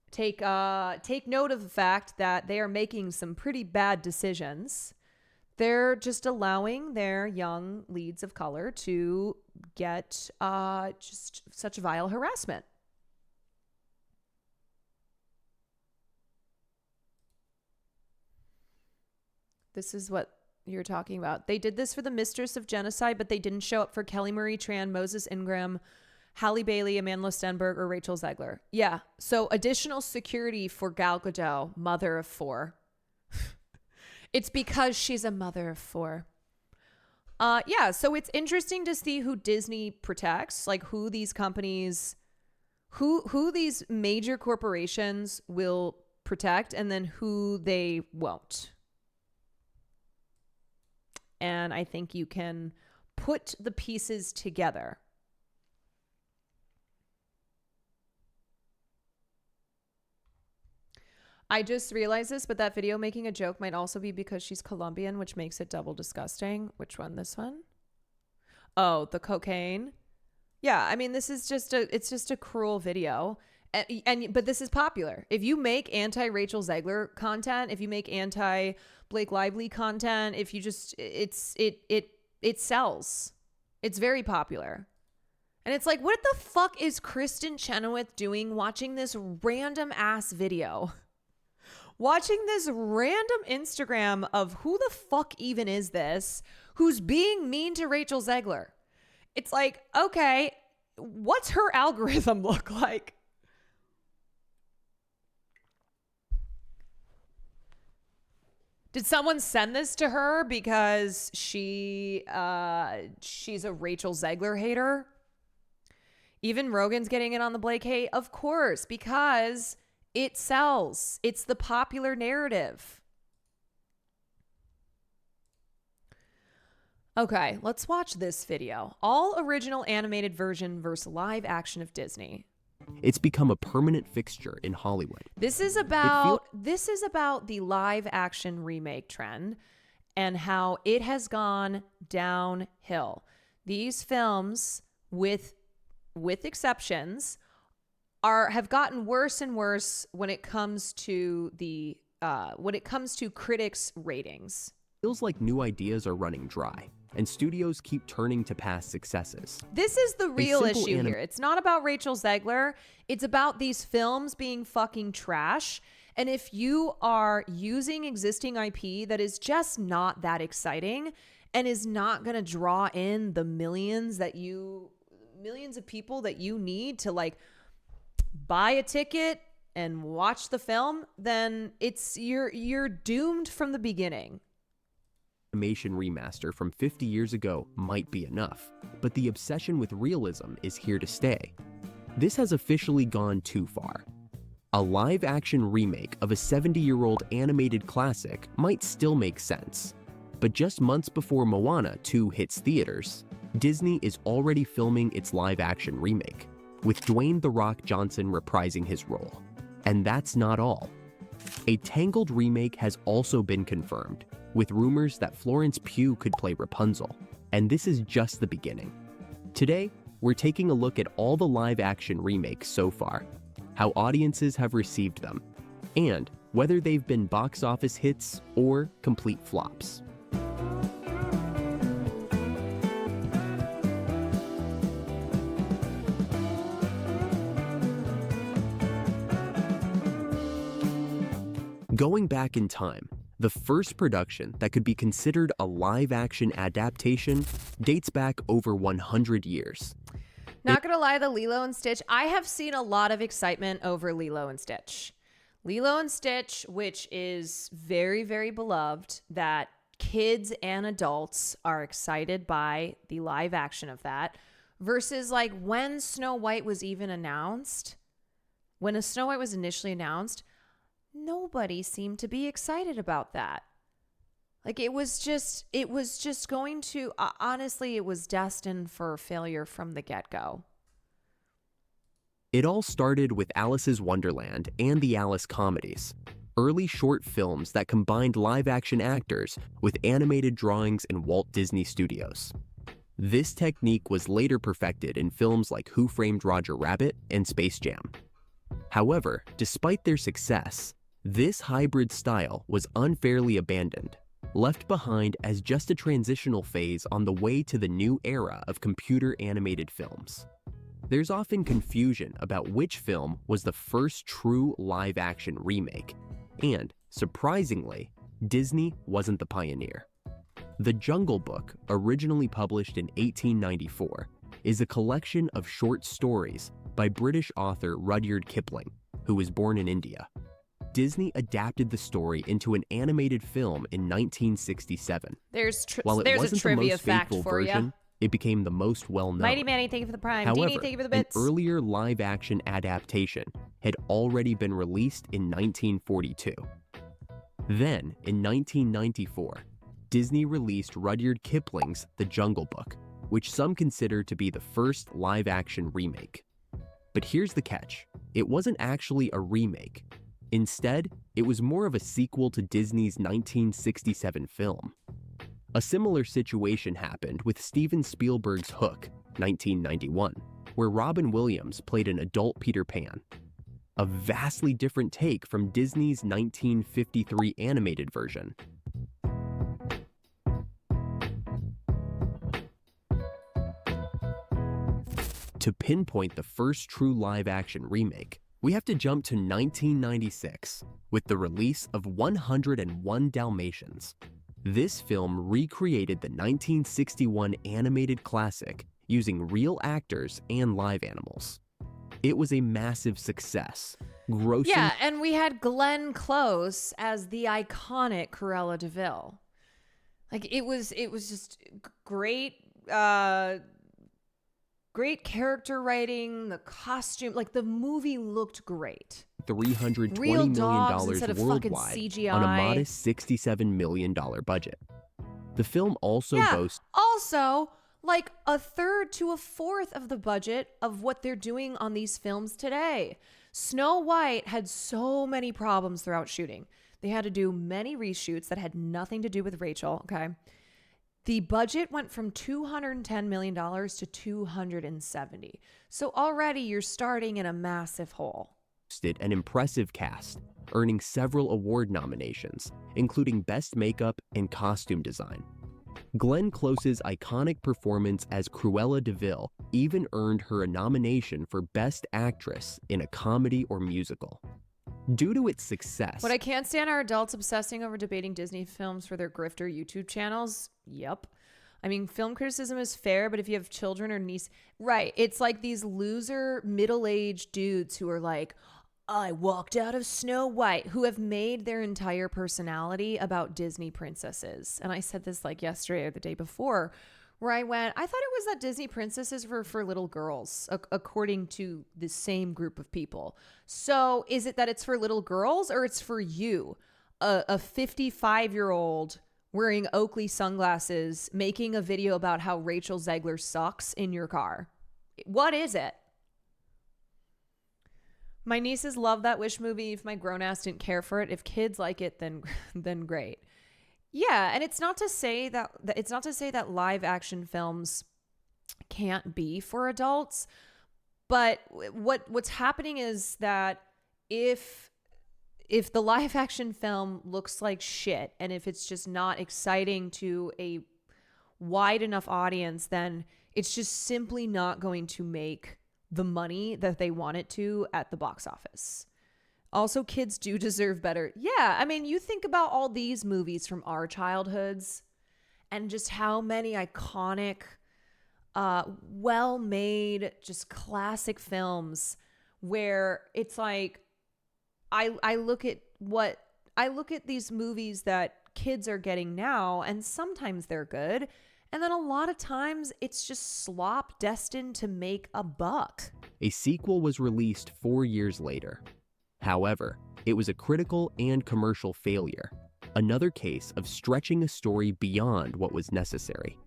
take note of the fact that they are making some pretty bad decisions. They're just allowing their young leads of color to get just such vile harassment. This is what you're talking about. They did this for the Mistress of Genocide, but they didn't show up for Kelly Marie Tran, Moses Ingram, Halle Bailey, Amanda Stenberg, or Rachel Zegler. Yeah. So additional security for Gal Gadot, mother of four. It's because she's a mother of four. Yeah. So it's interesting to see who Disney protects, like who these companies, who these major corporations will protect, and then who they won't. And I think you can put the pieces together. I just realized this, but that video making a joke might also be because she's Colombian, which makes it double disgusting. Which one? This one? Oh, the cocaine. Yeah, I mean, it's just a cruel video. But this is popular. If you make anti-Rachel Zegler content, if you make anti-Blake Lively content, if you just, it sells. It's very popular. And it's like, what the fuck is Kristen Chenoweth doing watching this random ass video? Watching this random Instagram of who the fuck even is this, who's being mean to Rachel Zegler? It's like, okay, what's her algorithm look like? Did someone send this to her because she's a Rachel Zegler hater? Even Rogan's getting in on the Blake hate? Of course, because it sells. It's the popular narrative. Okay, let's watch this video. All original animated version versus live action of Disney. It's become a permanent fixture in Hollywood. This is about the live action remake trend and how it has gone downhill. These films, with exceptions, have gotten worse and worse when it comes to critics' ratings. Feels like new ideas are running dry, and studios keep turning to past successes. This is the real issue here. It's not about Rachel Zegler. It's about these films being fucking trash. And if you are using existing IP that is just not that exciting and is not going to draw in the millions of people that you need to like buy a ticket and watch the film, then you're doomed from the beginning. Animation remaster from 50 years ago might be enough, but the obsession with realism is here to stay. This has officially gone too far. A live-action remake of a 70-year-old animated classic might still make sense, but just months before Moana 2 hits theaters, Disney is already filming its live-action remake, with Dwayne "The Rock" Johnson reprising his role. And that's not all. A Tangled remake has also been confirmed, with rumors that Florence Pugh could play Rapunzel. And this is just the beginning. Today, we're taking a look at all the live-action remakes so far, how audiences have received them, and whether they've been box office hits or complete flops. Going back in time, the first production that could be considered a live-action adaptation dates back over 100 years. Not gonna lie, the Lilo and Stitch, I have seen a lot of excitement over Lilo and Stitch. Lilo and Stitch, which is very, very beloved, that kids and adults are excited by the live action of that, versus like when Snow White was even announced, when a Snow White was initially announced, nobody seemed to be excited about that. Like it was just going to, honestly, it was destined for failure from the get-go. It all started with Alice's Wonderland and the Alice comedies, early short films that combined live-action actors with animated drawings in Walt Disney Studios. This technique was later perfected in films like Who Framed Roger Rabbit and Space Jam. However, despite their success, this hybrid style was unfairly abandoned, left behind as just a transitional phase on the way to the new era of computer-animated films. There's often confusion about which film was the first true live-action remake, and, surprisingly, Disney wasn't the pioneer. The Jungle Book, originally published in 1894, is a collection of short stories by British author Rudyard Kipling, who was born in India. Disney adapted the story into an animated film in 1967. While it wasn't the most faithful version, it became the most well-known. Mighty Manny, thank you for the prime. However, Deanie, thank you for the bits. an earlier live-action adaptation had already been released in 1942. Then, in 1994, Disney released Rudyard Kipling's The Jungle Book, which some consider to be the first live-action remake. But here's the catch. It wasn't actually a remake. Instead, it was more of a sequel to Disney's 1967 film. A similar situation happened with Steven Spielberg's Hook, 1991, where Robin Williams played an adult Peter Pan. A vastly different take from Disney's 1953 animated version. To pinpoint the first true live-action remake, we have to jump to 1996 with the release of 101 Dalmatians. This film recreated the 1961 animated classic using real actors and live animals. It was a massive success, grossing... Yeah, and we had Glenn Close as the iconic Cruella de Vil. Like, it was just great... Great character writing, the costume, like the movie looked great. $320 Real million dogs instead of fucking worldwide CGI. on a modest $67 million budget. The film also boasts... Also, like a third to a fourth of the budget of what they're doing on these films today. Snow White had so many problems throughout shooting. They had to do many reshoots that had nothing to do with Rachel, okay? The budget went from $210 million to $270. So already you're starting in a massive hole. An impressive cast, earning several award nominations, including Best Makeup and Costume Design. Glenn Close's iconic performance as Cruella de Vil even earned her a nomination for Best Actress in a Comedy or Musical. Due to its success... What I can't stand are adults obsessing over debating Disney films for their grifter YouTube channels. Yep. I mean, film criticism is fair, but if you have children or niece... Right. It's like these loser middle-aged dudes who are like, I walked out of Snow White, who have made their entire personality about Disney princesses. And I said this like yesterday or the day before, where I went, I thought it was that Disney princesses were for little girls, according to the same group of people. So is it that it's for little girls or it's for you, a 55-year-old wearing Oakley sunglasses, making a video about how Rachel Zegler sucks in your car? What is it? My nieces love that Wish movie. If my grown ass didn't care for it, if kids like it, then great. Yeah, and it's not to say that live action films can't be for adults, but what's happening is that if the live action film looks like shit, and if it's just not exciting to a wide enough audience, then it's just simply not going to make the money that they want it to at the box office. Also, kids do deserve better. Yeah, I mean, you think about all these movies from our childhoods and just how many iconic, well-made, just classic films where it's like, I look at these movies that kids are getting now, and sometimes they're good, and then a lot of times it's just slop destined to make a buck. A sequel was released 4 years later. However, it was a critical and commercial failure, another case of stretching a story beyond what was necessary.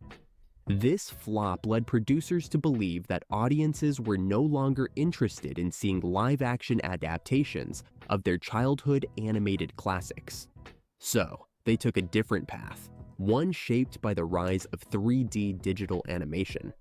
This flop led producers to believe that audiences were no longer interested in seeing live-action adaptations of their childhood animated classics. So, they took a different path, one shaped by the rise of 3D digital animation.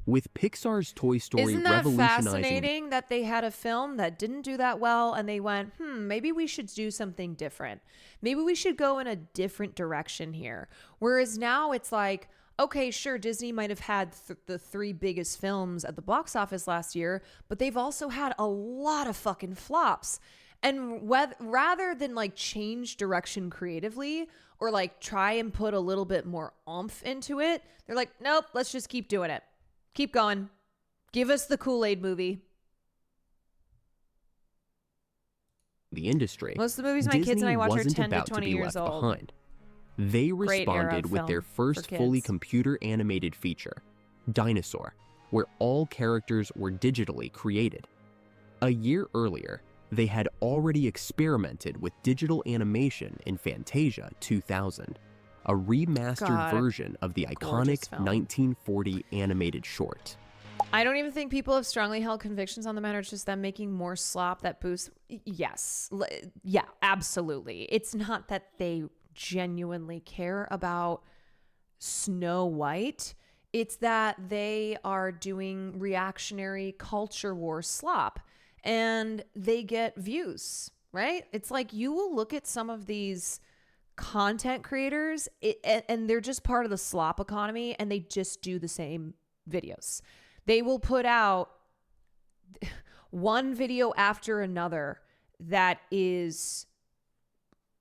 With Pixar's Toy Story Isn't that revolutionizing... fascinating that they had a film that didn't do that well and they went, maybe we should do something different. Maybe we should go in a different direction here. Whereas now it's like, okay, sure, Disney might have had the 3 biggest films at the box office last year, but they've also had a lot of fucking flops. And rather than like change direction creatively or like try and put a little bit more oomph into it, they're like, nope, let's just keep doing it. Keep going. Give us the Kool-Aid movie. The industry. Most of the movies my kids and I watch are 10 to 20 years old. Behind. They responded with their first fully computer animated feature, Dinosaur, where all characters were digitally created. A year earlier, they had already experimented with digital animation in Fantasia 2000. A remastered version of the iconic 1940 animated short. I don't even think people have strongly held convictions on the matter. It's just them making more slop that boosts. Yes. Yeah, absolutely. It's not that they genuinely care about Snow White. It's that they are doing reactionary culture war slop and they get views, right? It's like you will look at some of these content creators and they're just part of the slop economy and they just do the same videos. They will put out one video after another that is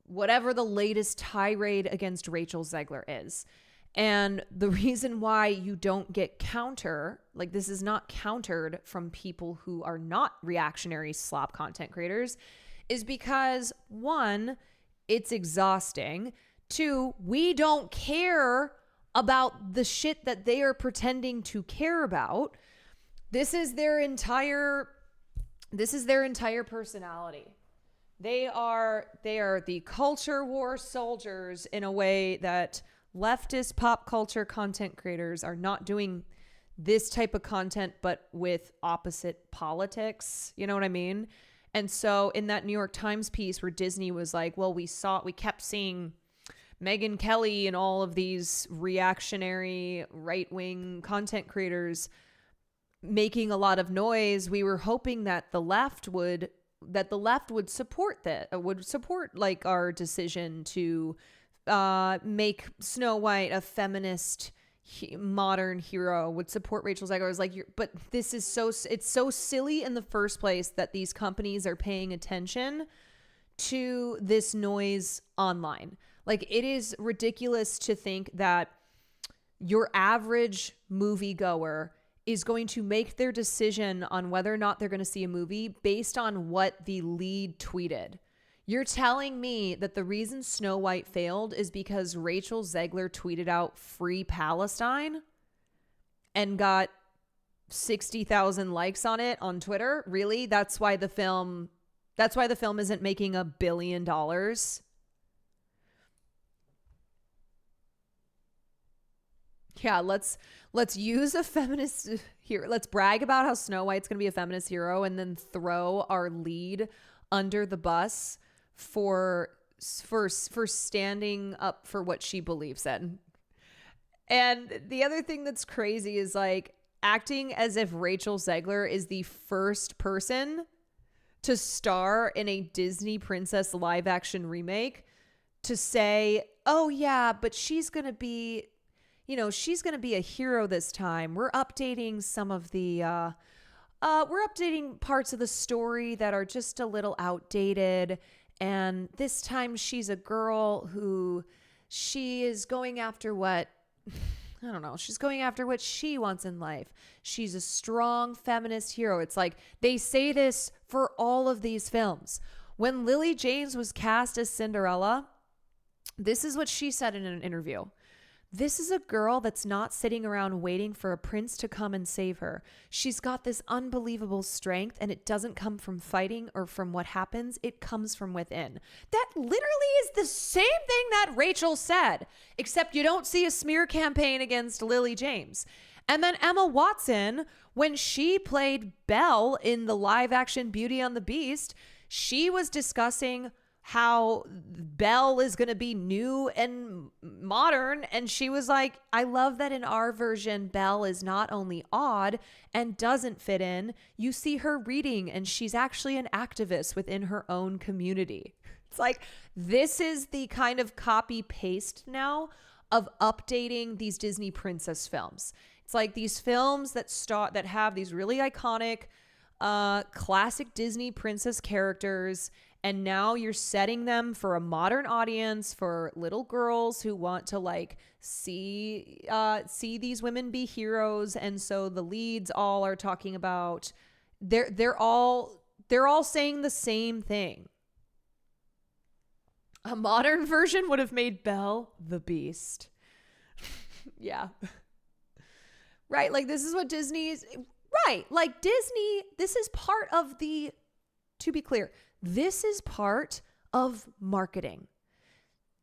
whatever the latest tirade against Rachel Zegler is. And the reason why you don't get counter, like this is not countered from people who are not reactionary slop content creators, is because 1, it's exhausting. 2, we don't care about the shit that they are pretending to care about. This is their entire personality. They are the culture war soldiers in a way that leftist pop culture content creators are not doing this type of content, but with opposite politics. You know what I mean? And so in that New York Times piece where Disney was like, well, we kept seeing Megyn Kelly and all of these reactionary right-wing content creators making a lot of noise. We were hoping that the left would support like our decision to make Snow White a feminist modern hero, would support Rachel Zegler. I was like, but this is it's so silly in the first place that these companies are paying attention to this noise online. Like, it is ridiculous to think that your average moviegoer is going to make their decision on whether or not they're going to see a movie based on what the lead tweeted. You're telling me that the reason Snow White failed is because Rachel Zegler tweeted out Free Palestine and got 60,000 likes on it on Twitter? Really? That's why the film isn't making $1 billion? Yeah, let's use a feminist here. Let's brag about how Snow White's going to be a feminist hero and then throw our lead under the bus for standing up for what she believes in. And the other thing that's crazy is like acting as if Rachel Zegler is the first person to star in a Disney princess live action remake to say, "Oh yeah, but she's going to be she's going to be a hero this time. We're updating some of the, we're updating parts of the story that are just a little outdated. And this time she's a girl who she is going after she's going after what she wants in life. She's a strong feminist hero." It's like they say this for all of these films. When Lily James was cast as Cinderella, this is what she said in an interview. "This is a girl that's not sitting around waiting for a prince to come and save her. She's got this unbelievable strength, and it doesn't come from fighting or from what happens. It comes from within." That literally is the same thing that Rachel said, except you don't see a smear campaign against Lily James. And then Emma Watson, when she played Belle in the live action Beauty and the Beast, she was discussing how Belle is going to be new and modern. And she was like, "I love that in our version, Belle is not only odd and doesn't fit in. You see her reading and she's actually an activist within her own community." It's like, this is the kind of copy paste now of updating these Disney princess films. It's like these films that have these really iconic, classic Disney princess characters. And now you're setting them for a modern audience, for little girls who want to like see these women be heroes. And so the leads all are talking about they're all saying the same thing. A modern version would have made Belle the Beast. Yeah. Right. Like this is what Disney's right. Like Disney, this is part of to be clear, this is part of marketing.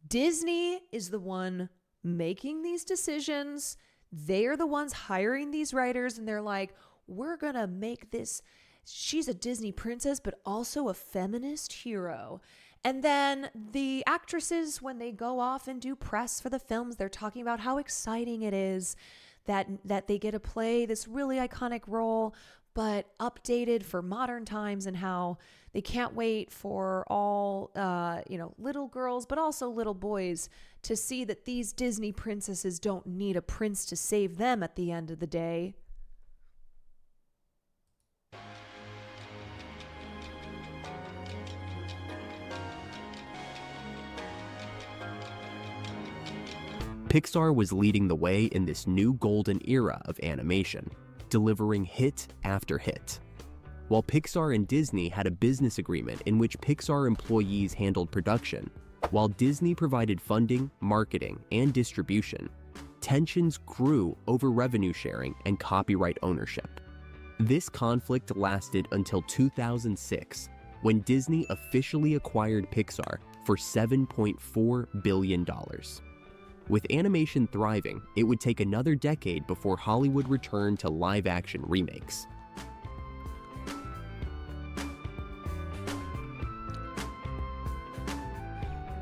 Disney is the one making these decisions. They're the ones hiring these writers, and they're like, "We're going to make this. She's a Disney princess, but also a feminist hero." And then the actresses, when they go off and do press for the films, they're talking about how exciting it is that they get to play this really iconic role, but updated for modern times, and how they can't wait for all, little girls, but also little boys to see that these Disney princesses don't need a prince to save them at the end of the day. Pixar was leading the way in this new golden era of animation, delivering hit after hit. While Pixar and Disney had a business agreement in which Pixar employees handled production, while Disney provided funding, marketing, and distribution, tensions grew over revenue sharing and copyright ownership. This conflict lasted until 2006, when Disney officially acquired Pixar for $7.4 billion. With animation thriving, it would take another decade before Hollywood returned to live-action remakes.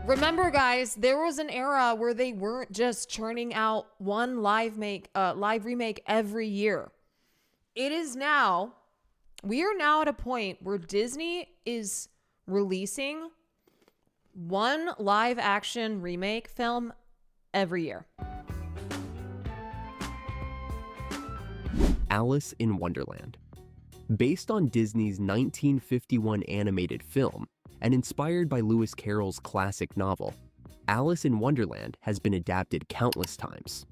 Remember, guys, there was an era where they weren't just churning out one live remake every year. We are now at a point where Disney is releasing one live action remake film every year. Alice in Wonderland. Based on Disney's 1951 animated film and inspired by Lewis Carroll's classic novel, Alice in Wonderland has been adapted countless times.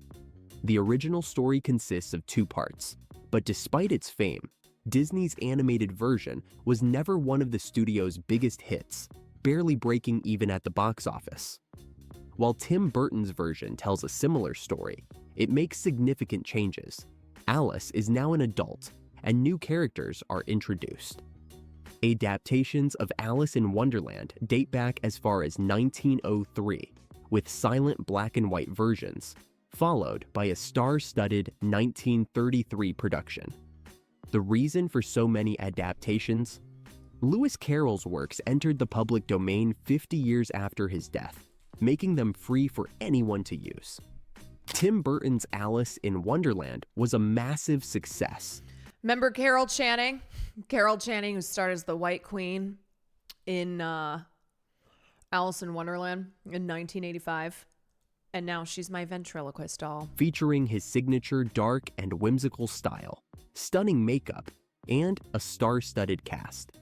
The original story consists of 2 parts, but despite its fame, Disney's animated version was never one of the studio's biggest hits, barely breaking even at the box office. While Tim Burton's version tells a similar story, it makes significant changes. Alice is now an adult, and new characters are introduced. Adaptations of Alice in Wonderland date back as far as 1903, with silent black and white versions, followed by a star-studded 1933 production. The reason for so many adaptations? Lewis Carroll's works entered the public domain 50 years after his death, making them free for anyone to use. Tim Burton's Alice in Wonderland was a massive success. Remember Carol Channing? Carol Channing, who starred as the White Queen in Alice in Wonderland in 1985. And now she's my ventriloquist doll. Featuring his signature dark and whimsical style, stunning makeup, and a star-studded cast.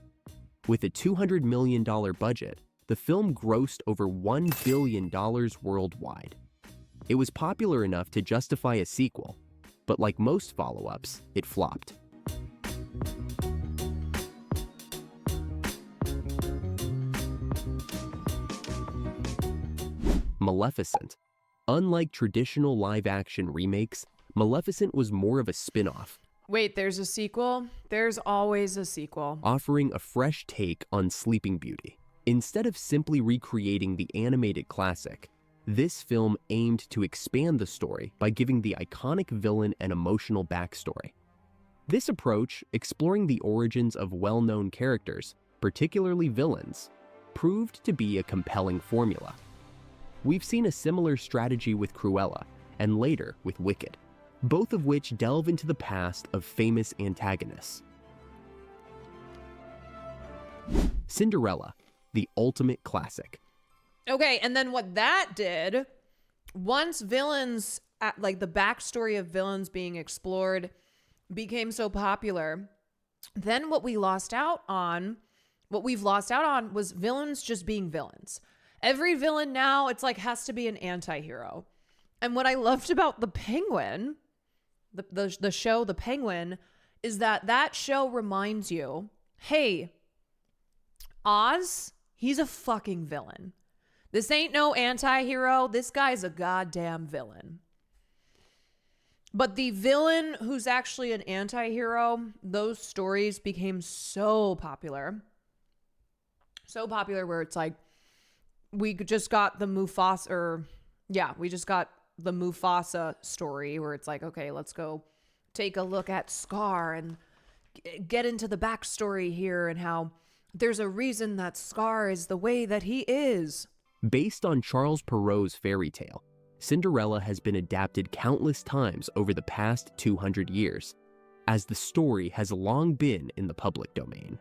With a $200 million budget, the film grossed over $1 billion worldwide. It was popular enough to justify a sequel, but like most follow-ups, it flopped. Maleficent. Unlike traditional live-action remakes, Maleficent was more of a spin-off, Wait, there's a sequel? There's always a sequel. offering a fresh take on Sleeping Beauty. Instead of simply recreating the animated classic, this film aimed to expand the story by giving the iconic villain an emotional backstory. This approach, exploring the origins of well-known characters, particularly villains, proved to be a compelling formula. We've seen a similar strategy with Cruella, and later with Wicked, both of which delve into the past of famous antagonists. Cinderella, the ultimate classic. Okay, and then what that did, once villains, like the backstory of villains being explored, became so popular, then what we've lost out on was villains just being villains. Every villain now, it's like has to be an anti-hero. And what I loved about The Penguin, the show The Penguin, is that show reminds you, hey, Oz, he's a fucking villain. This ain't no anti-hero. This guy's a goddamn villain. But the villain who's actually an anti-hero, those stories became so popular. So popular where it's like, we just got the Mufasa story where it's like, okay, let's go take a look at Scar and get into the backstory here and how there's a reason that Scar is the way that he is. Based on Charles Perrault's fairy tale, Cinderella has been adapted countless times over the past 200 years, as the story has long been in the public domain.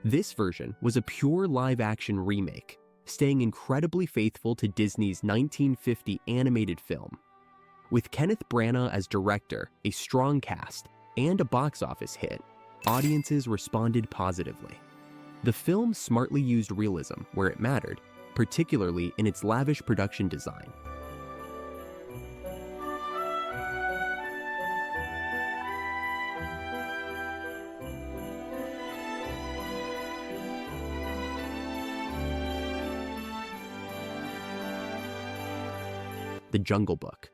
This version was a pure live-action remake, staying incredibly faithful to Disney's 1950 animated film. With Kenneth Branagh as director, a strong cast, and a box office hit, audiences responded positively. The film smartly used realism where it mattered, particularly in its lavish production design. The Jungle Book.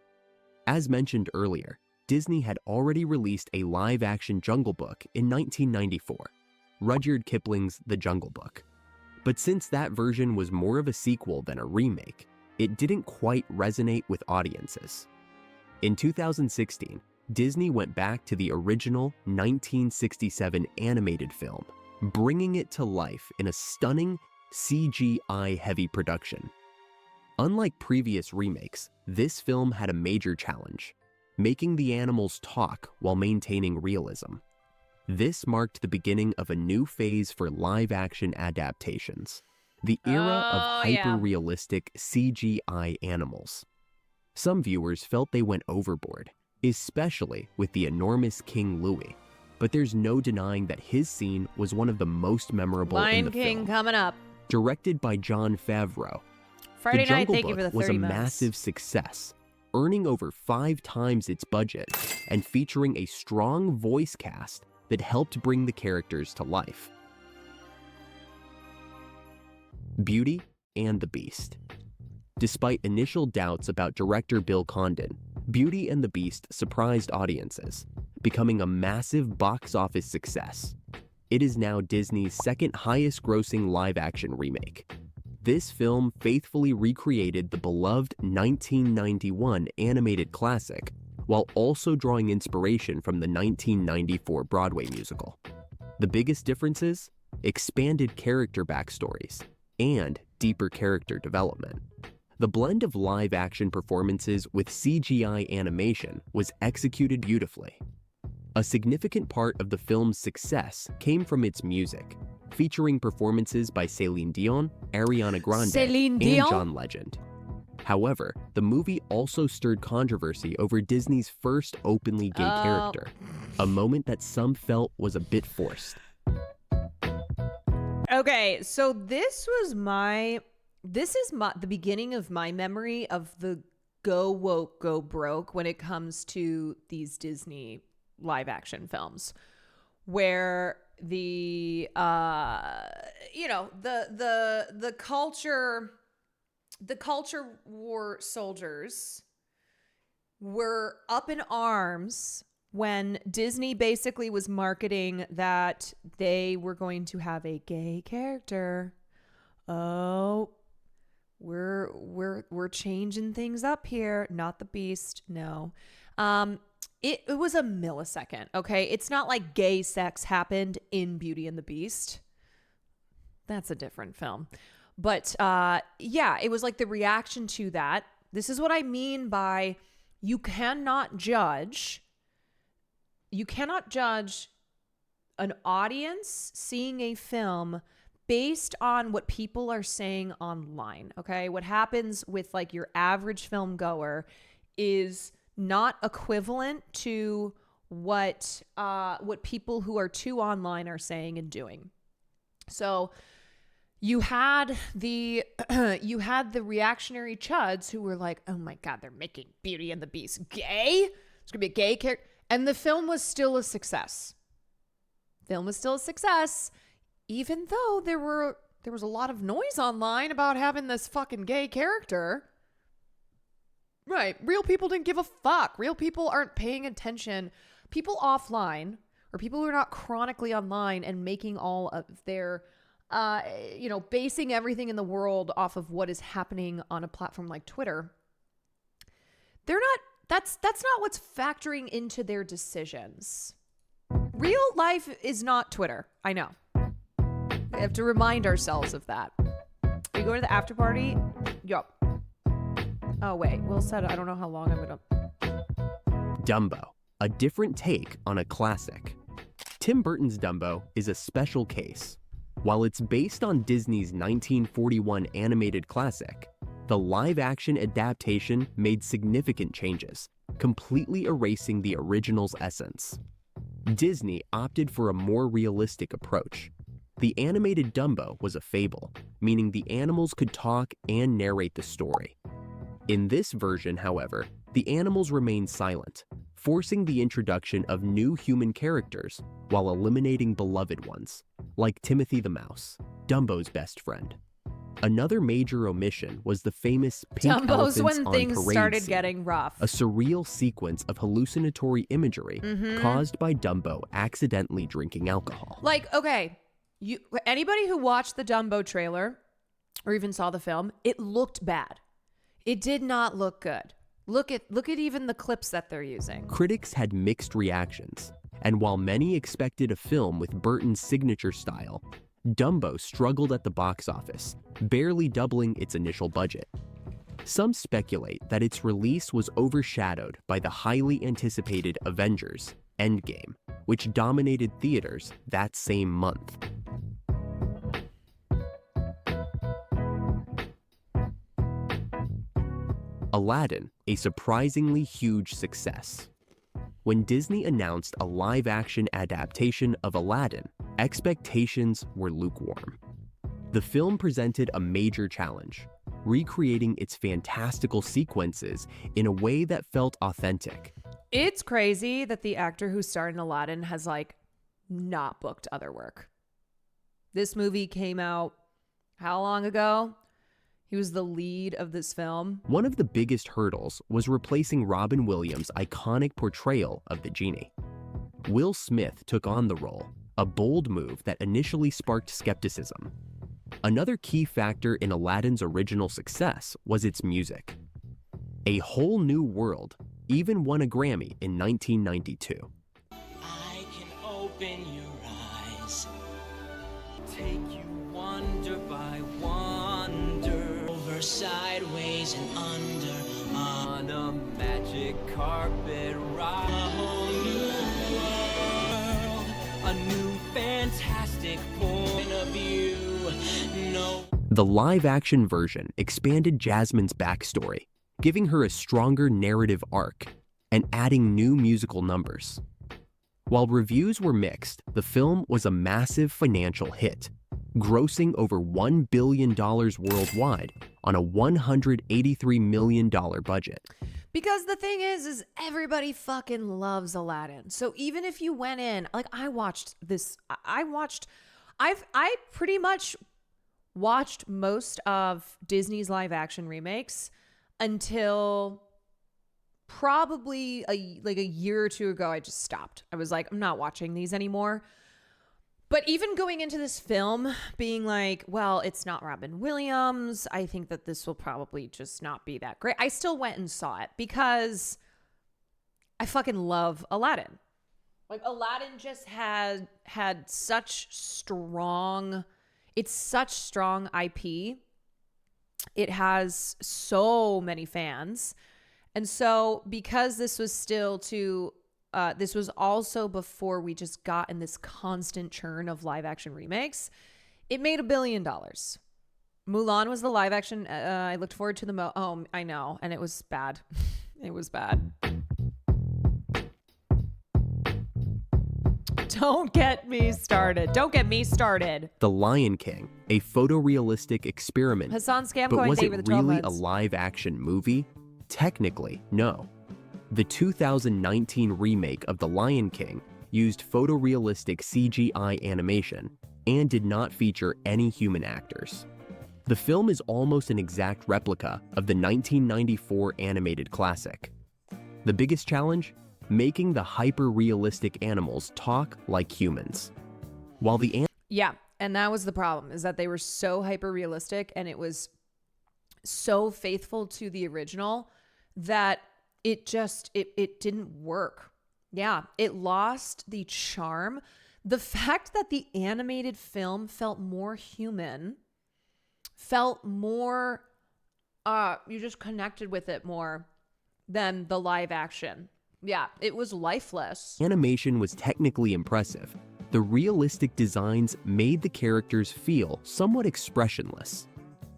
As mentioned earlier, Disney had already released a live-action Jungle Book in 1994, Rudyard Kipling's The Jungle Book. But since that version was more of a sequel than a remake, it didn't quite resonate with audiences. In 2016, Disney went back to the original 1967 animated film, bringing it to life in a stunning CGI-heavy production. Unlike previous remakes, this film had a major challenge, making the animals talk while maintaining realism. This marked the beginning of a new phase for live-action adaptations, the era of hyper-realistic CGI animals. Some viewers felt they went overboard, especially with the enormous King Louis, but there's no denying that his scene was one of the most memorable in the Lion King film. coming up. Directed by Jon Favreau, Friday The night, Jungle thank you for Book the was 30 a months. massive success, earning over 5 times its budget and featuring a strong voice cast that helped bring the characters to life. Beauty and the Beast. Despite initial doubts about director Bill Condon, Beauty and the Beast surprised audiences, becoming a massive box office success. It is now Disney's second highest grossing live-action remake. This film faithfully recreated the beloved 1991 animated classic, while also drawing inspiration from the 1994 Broadway musical. The biggest differences? Expanded character backstories and deeper character development. The blend of live-action performances with CGI animation was executed beautifully. A significant part of the film's success came from its music, featuring performances by Celine Dion, Ariana Grande, and John Legend. However, the movie also stirred controversy over Disney's first openly gay character, a moment that some felt was a bit forced. Okay, so this is the beginning of my memory of the go woke, go broke when it comes to these Disney live action films, where the culture war soldiers were up in arms when Disney basically was marketing that they were going to have a gay character. Oh, we're changing things up here. Not the Beast, no. It was a millisecond, okay? It's not like gay sex happened in Beauty and the Beast. That's a different film. But yeah, it was like the reaction to that. This is what I mean by you cannot judge an audience seeing a film based on what people are saying online, okay? What happens with like your average film goer is not equivalent to what people who are too online are saying and doing. So you had the reactionary chuds who were like, "Oh my God, they're making Beauty and the Beast gay. It's gonna be a gay character," and the film was still a success. Even though there was a lot of noise online about having this fucking gay character. Right. Real people didn't give a fuck. Real people aren't paying attention. People offline, or people who are not chronically online and making all of their, basing everything in the world off of what is happening on a platform like Twitter. That's not what's factoring into their decisions. Real life is not Twitter. I know. We have to remind ourselves of that. We go to the after party. Yup. Oh, wait. Will said I don't know how long I'm going to... Dumbo, a different take on a classic. Tim Burton's Dumbo is a special case. While it's based on Disney's 1941 animated classic, the live-action adaptation made significant changes, completely erasing the original's essence. Disney opted for a more realistic approach. The animated Dumbo was a fable, meaning the animals could talk and narrate the story. In this version, however, the animals remain silent, forcing the introduction of new human characters while eliminating beloved ones, like Timothy the Mouse, Dumbo's best friend. Another major omission was the famous pink Dumbo's elephants when on things parade started scene, getting rough. a surreal sequence of hallucinatory imagery caused by Dumbo accidentally drinking alcohol. Like, okay, anybody who watched the Dumbo trailer or even saw the film, it looked bad. It did not look good. Look at even the clips that they're using. Critics had mixed reactions, and while many expected a film with Burton's signature style, Dumbo struggled at the box office, barely doubling its initial budget. Some speculate that its release was overshadowed by the highly anticipated Avengers: Endgame, which dominated theaters that same month. Aladdin, a surprisingly huge success. When Disney announced a live-action adaptation of Aladdin, expectations were lukewarm. The film presented a major challenge, recreating its fantastical sequences in a way that felt authentic. It's crazy that the actor who starred in Aladdin has not booked other work. This movie came out how long ago? He was the lead of this film. One of the biggest hurdles was replacing Robin Williams' iconic portrayal of the genie. Will Smith took on the role, a bold move that initially sparked skepticism. Another key factor in Aladdin's original success was its music. A Whole New World even won a Grammy in 1992. I can open your eyes, take you wonder by wonder, over, sideways, and under, on a magic carpet ride. A whole new world, a new fantastic point of view. No. The live-action version expanded Jasmine's backstory, giving her a stronger narrative arc and adding new musical numbers. While reviews were mixed, the film was a massive financial hit, grossing over $1 billion worldwide on a $183 million budget. Because the thing is everybody fucking loves Aladdin. So even if you went in, like I pretty much watched most of Disney's live action remakes until probably a year or two ago. I just stopped. I was like, I'm not watching these anymore. But even going into this film being like, well, it's not Robin Williams, I think that this will probably just not be that great. I still went and saw it because I fucking love Aladdin. Like Aladdin just had such strong, it's such strong IP. It has so many fans. And so because this was still this was also before we just got in this constant churn of live action remakes, it made $1 billion. Mulan was the live action. I looked forward to oh, I know. And it was bad. It was bad. Don't get me started. Don't get me started. The Lion King, a photorealistic experiment. Hassan Scam but going was David it the 12 really a Months. live-action movie? Technically, no. The 2019 remake of The Lion King used photorealistic CGI animation and did not feature any human actors. The film is almost an exact replica of the 1994 animated classic. The biggest challenge? Making the hyper-realistic animals talk like humans. While the Yeah, and that was the problem, is that they were so hyper-realistic and it was so faithful to the original that it didn't work. Yeah, it lost the charm. The fact that the animated film felt more human, felt more, you just connected with it more than the live action. Yeah, it was lifeless. animation was technically impressive, the realistic designs made the characters feel somewhat expressionless.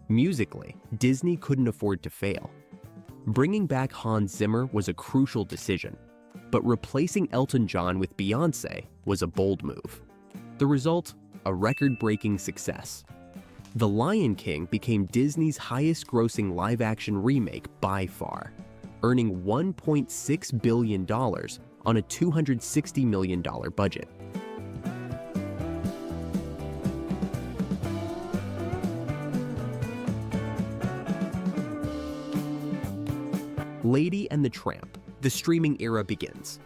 Musically, Disney couldn't afford to fail. Bringing back Hans Zimmer was a crucial decision, but replacing Elton John with Beyoncé was a bold move. The result? A record-breaking success. The Lion King became Disney's highest-grossing live-action remake by far, earning $1.6 billion on a $260 million budget. Lady and the Tramp, the streaming era begins.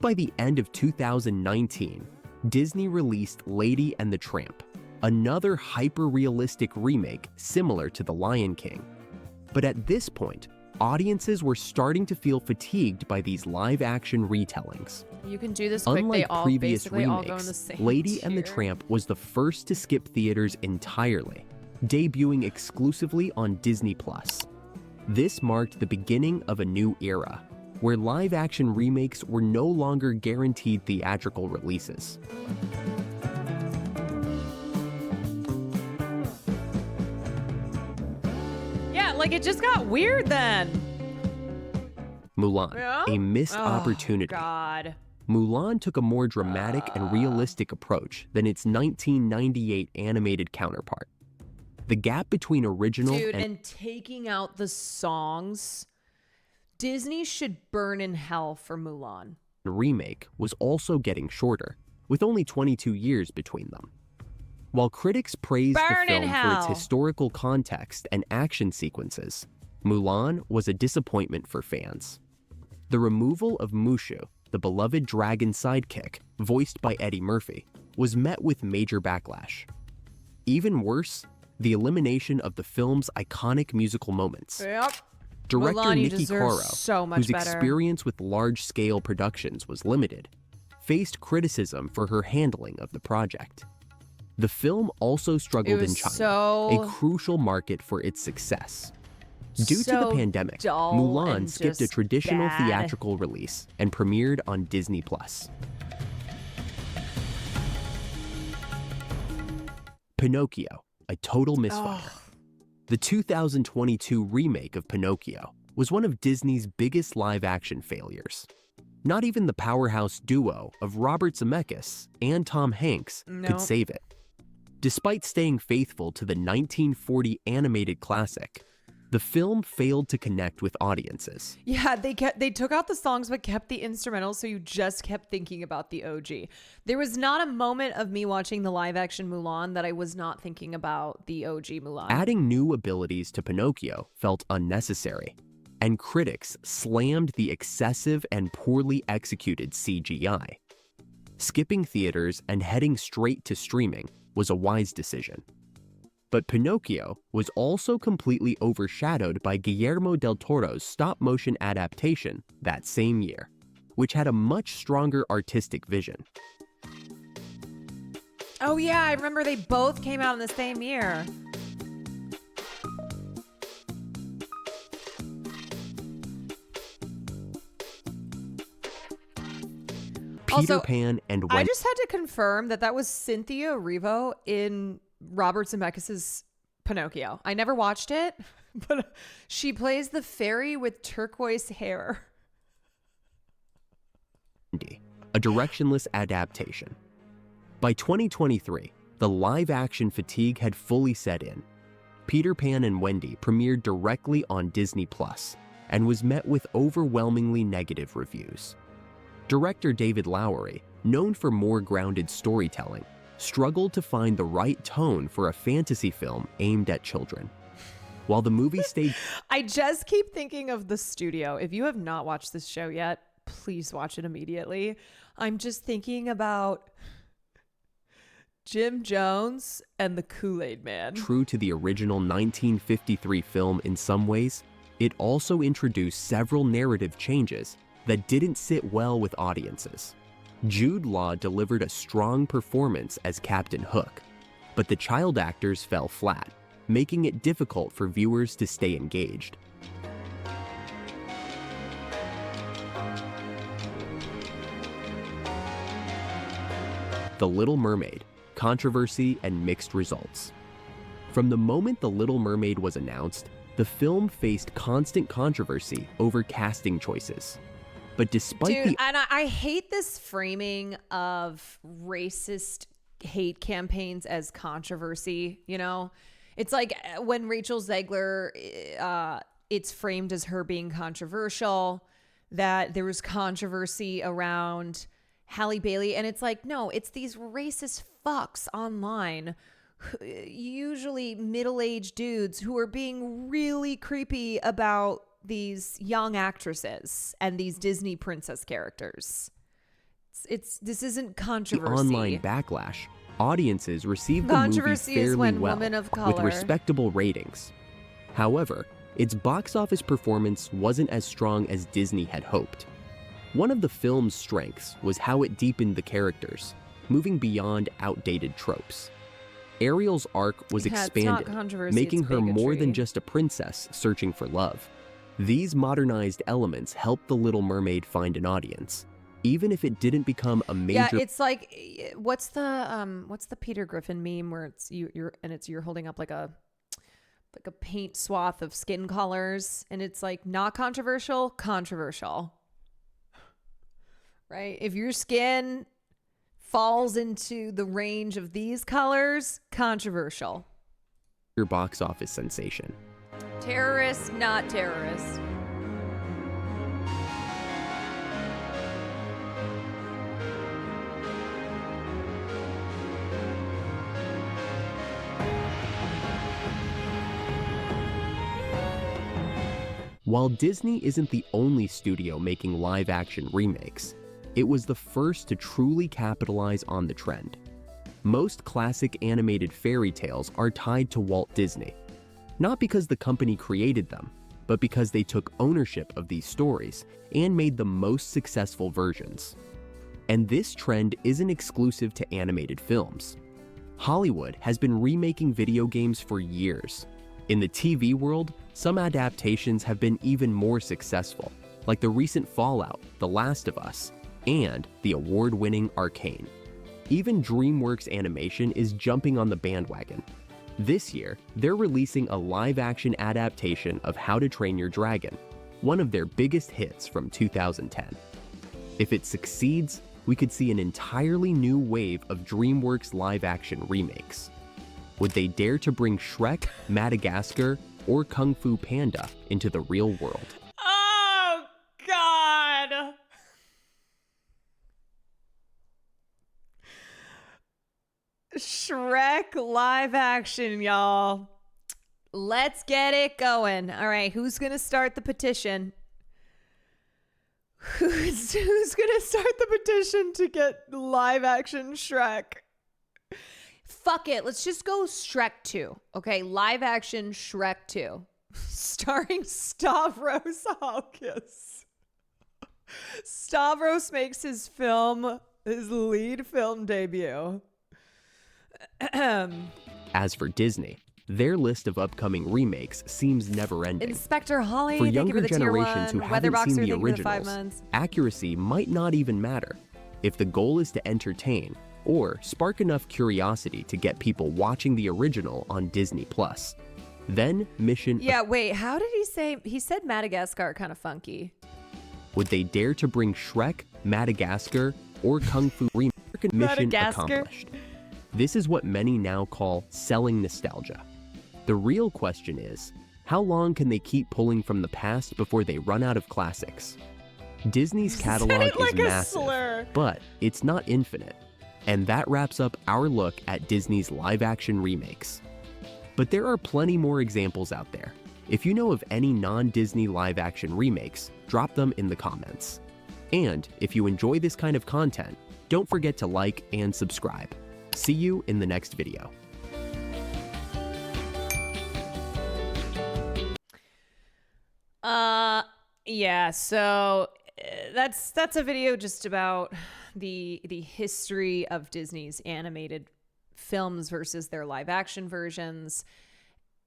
By the end of 2019, Disney released Lady and the Tramp, another hyper-realistic remake similar to The Lion King. But at this point, audiences were starting to feel fatigued by these live-action retellings. You can do this quick. Unlike They all previous basically all go in remakes, the same Lady and the tier. Tramp was the first to skip theaters entirely, debuting exclusively on Disney+. This marked the beginning of a new era, where live-action remakes were no longer guaranteed theatrical releases. Yeah, like it just got weird then. Mulan, Yeah? a missed Oh, opportunity. God. Mulan took a more dramatic and realistic approach than its 1998 animated counterpart. The gap between original Dude, and and taking out the songs, Disney should burn in hell for Mulan. remake was also getting shorter, with only 22 years between them. While critics praised Burn the in film for its hell. historical context and action sequences, Mulan was a disappointment for fans. The removal of Mushu, the beloved dragon sidekick, voiced by Eddie Murphy, was met with major backlash. Even worse, the elimination of the film's iconic musical moments. Yep. Director Mulan, you Nikki deserve Caro, so much whose better. experience with large-scale productions was limited, faced criticism for her handling of the project. The film also struggled in China, a crucial market for its success. Due to the so pandemic, dull Mulan and skipped a just traditional bad. theatrical release and premiered on Disney+. Pinocchio, a total misfire. The 2022 remake of Pinocchio was one of Disney's biggest live-action failures. Not even the powerhouse duo of Robert Zemeckis and Tom Hanks Nope. could save it. Despite staying faithful to the 1940 animated classic, the film failed to connect with audiences. Yeah, they took out the songs but kept the instrumentals, so you just kept thinking about the OG. There was not a moment of me watching the live action Mulan that I was not thinking about the OG Mulan. Adding new abilities to Pinocchio felt unnecessary, and critics slammed the excessive and poorly executed CGI. Skipping theaters and heading straight to streaming was a wise decision. But Pinocchio was also completely overshadowed by Guillermo del Toro's stop-motion adaptation that same year, which had a much stronger artistic vision. Oh yeah, I remember they both came out in the same year. Peter Pan and I Wendy. just had to confirm that was Cynthia Erivo in Robert Zemeckis' Pinocchio. I never watched it, but she plays the fairy with turquoise hair. A directionless adaptation. By 2023, the live-action fatigue had fully set in. Peter Pan and Wendy premiered directly on Disney Plus and was met with overwhelmingly negative reviews. Director David Lowery, known for more grounded storytelling, struggled to find the right tone for a fantasy film aimed at children. While the movie stayed... I just keep thinking of The Studio. If you have not watched this show yet, please watch it immediately. I'm just thinking about Jim Jones and the Kool-Aid Man. True to the original 1953 film in some ways, it also introduced several narrative changes that didn't sit well with audiences. Jude Law delivered a strong performance as Captain Hook, but the child actors fell flat, making it difficult for viewers to stay engaged. The Little Mermaid, controversy and mixed results. From the moment The Little Mermaid was announced, the film faced constant controversy over casting choices. But despite Dude, and I hate this framing of racist hate campaigns as controversy, you know? It's like when Rachel Zegler, it's framed as her being controversial, that there was controversy around Halle Bailey. And it's like, no, it's these racist fucks online, usually middle-aged dudes who are being really creepy about these young actresses and these Disney princess characters. This isn't controversy. The online backlash, audiences received the movie Controversy is fairly when well, women of with color- respectable ratings. However, its box office performance wasn't as strong as Disney had hoped. One of the film's strengths was how it deepened the characters, moving beyond outdated tropes. Ariel's arc was Yeah, it's not expanded, controversy, making it's her more bigotry. than just a princess searching for love. These modernized elements helped The Little Mermaid find an audience, even if it didn't become a major... Yeah, it's like, what's the Peter Griffin meme where it's you're holding up like a paint swath of skin colors, and it's like not controversial, right? If your skin falls into the range of these colors, controversial. Your box office sensation. Terrorist, not terrorist. While Disney isn't the only studio making live-action remakes, it was the first to truly capitalize on the trend. Most classic animated fairy tales are tied to Walt Disney, not because the company created them, but because they took ownership of these stories and made the most successful versions. And this trend isn't exclusive to animated films. Hollywood has been remaking video games for years. In the TV world, some adaptations have been even more successful, like the recent Fallout, The Last of Us, and the award-winning Arcane. Even DreamWorks Animation is jumping on the bandwagon. This year, they're releasing a live-action adaptation of How to Train Your Dragon, one of their biggest hits from 2010. If it succeeds, we could see an entirely new wave of DreamWorks live-action remakes. Would they dare to bring Shrek, Madagascar, or Kung Fu Panda into the real world? Oh, God. Shrek live action, y'all. Let's get it going. All right, who's going to start the petition? Who's going to start the petition to get live action Shrek? Fuck it. Let's just go Shrek 2. Okay, live action Shrek 2. Starring Stavros Halkias. Stavros makes his lead film debut. As for Disney, their list of upcoming remakes seems never-ending. Inspector Holly, For thank you younger for the generations who tier 1. haven't seen Weatherboxer, the thank you for the 5 originals, months. accuracy might not even matter if the goal is to entertain or spark enough curiosity to get people watching the original on Disney+. Then mission... Yeah, wait, how did he say? He said Madagascar kind of funky. Would they dare to bring Shrek, Madagascar, or Kung Fu remake? Mission accomplished. This is what many now call selling nostalgia. The real question is, how long can they keep pulling from the past before they run out of classics? Disney's catalog is massive, but it's not infinite. And that wraps up our look at Disney's live-action remakes. But there are plenty more examples out there. If you know of any non-Disney live-action remakes, drop them in the comments. And if you enjoy this kind of content, don't forget to like and subscribe. See you in the next video. Yeah, so that's a video just about the history of Disney's animated films versus their live action versions,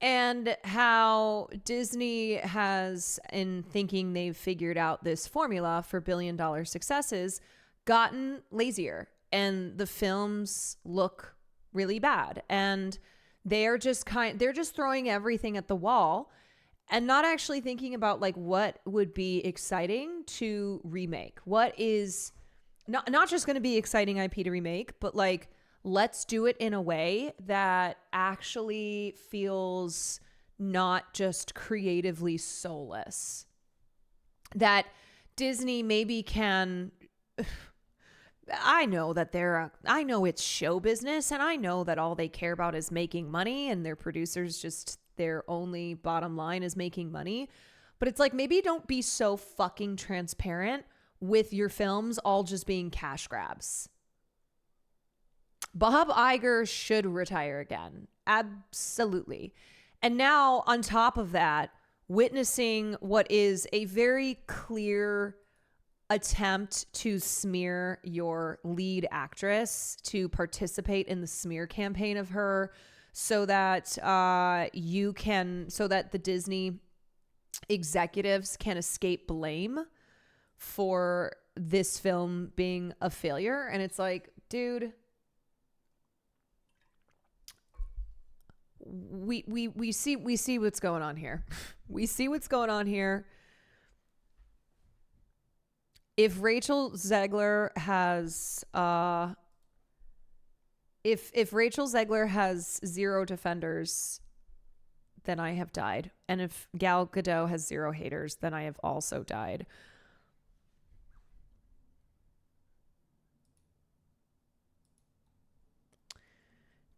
and how Disney has, in thinking they've figured out this formula for billion-dollar successes, gotten lazier, and the films look really bad, and they're just throwing everything at the wall and not actually thinking about like what would be exciting to remake. What is not just going to be exciting IP to remake, but like let's do it in a way that actually feels not just creatively soulless. That Disney maybe can I know it's show business, and I know that all they care about is making money, and their producers just their only bottom line is making money. But it's like, maybe don't be so fucking transparent with your films all just being cash grabs. Bob Iger should retire again. Absolutely. And now on top of that, witnessing what is a very clear attempt to smear your lead actress, to participate in the smear campaign of her, so that the Disney executives can escape blame for this film being a failure. And it's like, dude, we see what's going on here. We see what's going on here. If Rachel Zegler has if Rachel Zegler has 0 defenders, then I have died. And if Gal Gadot has 0 haters, then I have also died.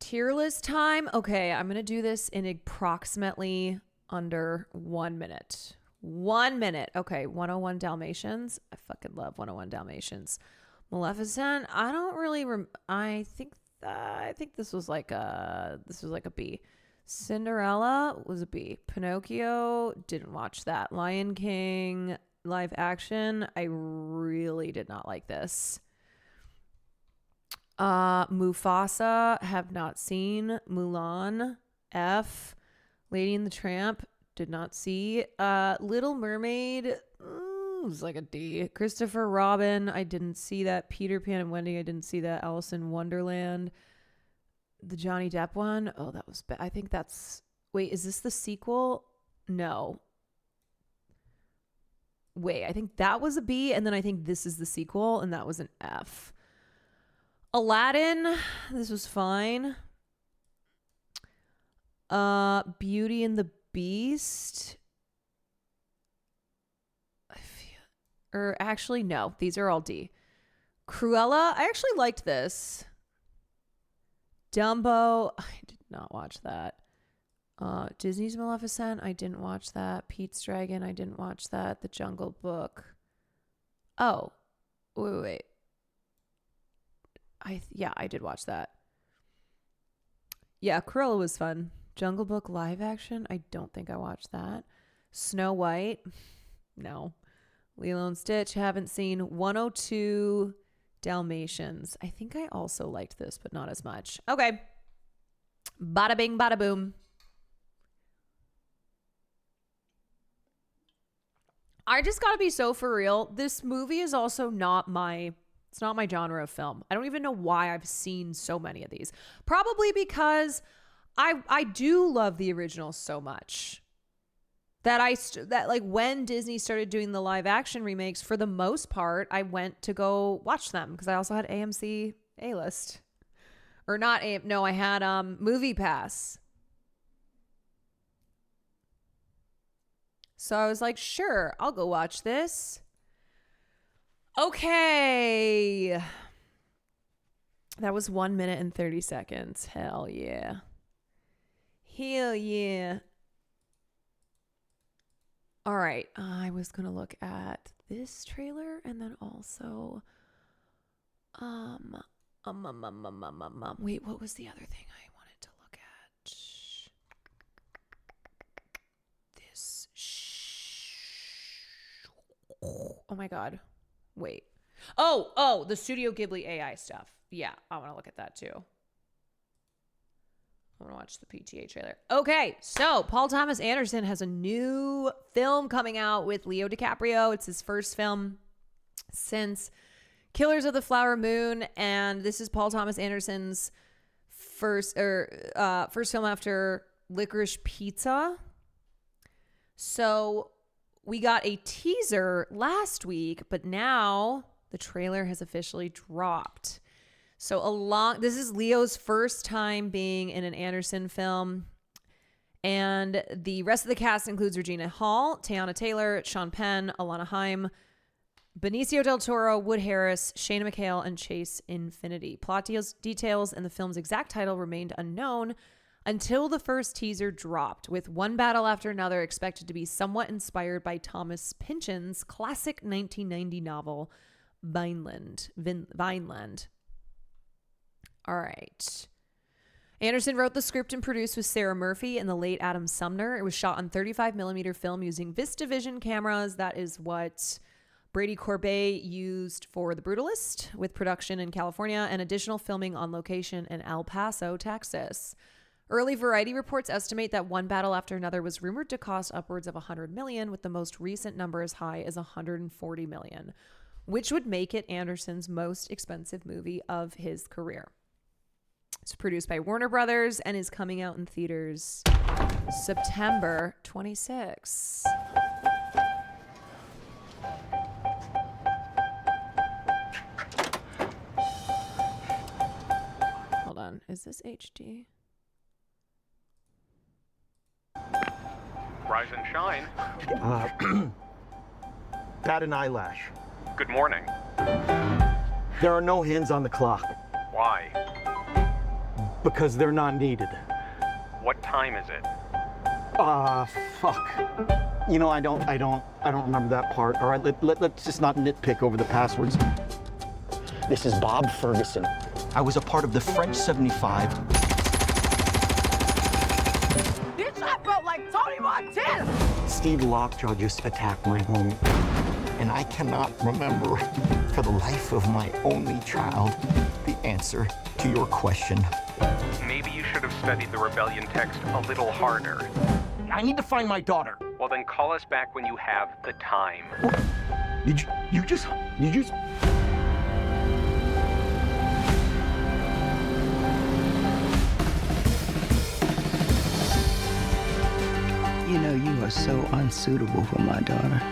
Tier list time. Okay, I'm going to do this in approximately under 1 minute. 1 minute. Okay, 101 Dalmatians. I fucking love 101 Dalmatians. Maleficent. I don't really... I think I think this was like a B. Cinderella was a B. Pinocchio, didn't watch that. Lion King live action, I really did not like this. Mufasa, have not seen. Mulan, F. Lady and the Tramp, did not see. Little Mermaid, was like a D. Christopher Robin, I didn't see that. Peter Pan and Wendy, I didn't see that. Alice in Wonderland. The Johnny Depp one, oh, that was bad. I think that's, wait, is this the sequel? No. Wait, I think that was a B, and then I think this is the sequel, and that was an F. Aladdin, this was fine. Beauty and the Beast. Actually, no, these are all D. Cruella, I actually liked this. Dumbo, I did not watch that. Disney's Maleficent, I didn't watch that. Pete's Dragon, I didn't watch that. The Jungle Book. Oh, wait. I did watch that. Yeah, Cruella was fun. Jungle Book live action, I don't think I watched that. Snow White, no. Lilo and Stitch, haven't seen. 102 Dalmatians. I think I also liked this, but not as much. Okay. Bada bing, bada boom. I just gotta be so for real. This movie is also not my genre of film. I don't even know why I've seen so many of these. Probably because I do love the original so much. That like when Disney started doing the live action remakes, for the most part, I went to go watch them because I also had AMC A-list. Or not no, I had Movie Pass. So I was like, sure, I'll go watch this. Okay. That was 1 minute and 30 seconds. Hell yeah. Hell yeah. All right, I was going to look at this trailer and then also, wait, what was the other thing I wanted to look at? This, oh my God, wait. Oh, the Studio Ghibli AI stuff. Yeah, I want to look at that too. I want to watch the PTA trailer. Okay, so Paul Thomas Anderson has a new film coming out with Leo DiCaprio. It's his first film since Killers of the Flower Moon, and this is Paul Thomas Anderson's first film after Licorice Pizza. So we got a teaser last week, but now the trailer has officially dropped. So this is Leo's first time being in an Anderson film. And the rest of the cast includes Regina Hall, Teyana Taylor, Sean Penn, Alana Haim, Benicio del Toro, Wood Harris, Shana McHale, and Chase Infinity. Plot details and the film's exact title remained unknown until the first teaser dropped, with one battle after another expected to be somewhat inspired by Thomas Pynchon's classic 1990 novel, Vineland. All right. Anderson wrote the script and produced with Sarah Murphy and the late Adam Sumner. It was shot on 35mm film using VistaVision cameras. That is what Brady Corbet used for The Brutalist, with production in California and additional filming on location in El Paso, Texas. Early Variety reports estimate that One Battle After Another was rumored to cost upwards of $100 million, with the most recent number as high as $140 million, which would make it Anderson's most expensive movie of his career. It's produced by Warner Brothers and is coming out in theaters September 26. Hold on. Is this HD? Rise and shine. Bat an eyelash. Good morning. There are no hands on the clock. Why? Because they're not needed. What time is it? Fuck. You know, I don't remember that part. All right, let's just not nitpick over the passwords. This is Bob Ferguson. I was a part of the French 75. Bitch, I felt like Tony Montana! Steve Lockjaw just attacked my home. And I cannot remember, for the life of my only child, the answer to your question. Maybe you should have studied the rebellion text a little harder. I need to find my daughter. Well, then call us back when you have the time. Did you just... You know, you are so unsuitable for my daughter.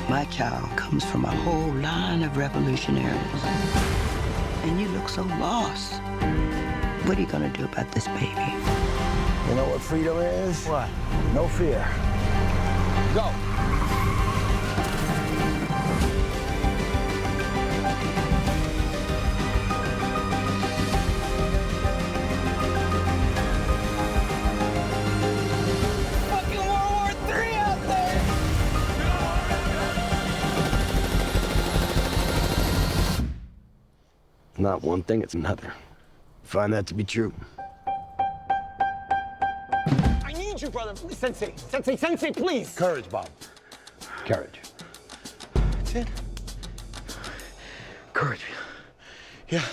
My child comes from a whole line of revolutionaries. And you look so lost. What are you gonna do about this baby? You know what freedom is? What? No fear. Go. Fucking World War III out there! Not one thing, it's another. Find that to be true. I need you, brother. Please, Sensei. Sensei, please. Courage, Bob. Courage. That's it. Courage. Yeah.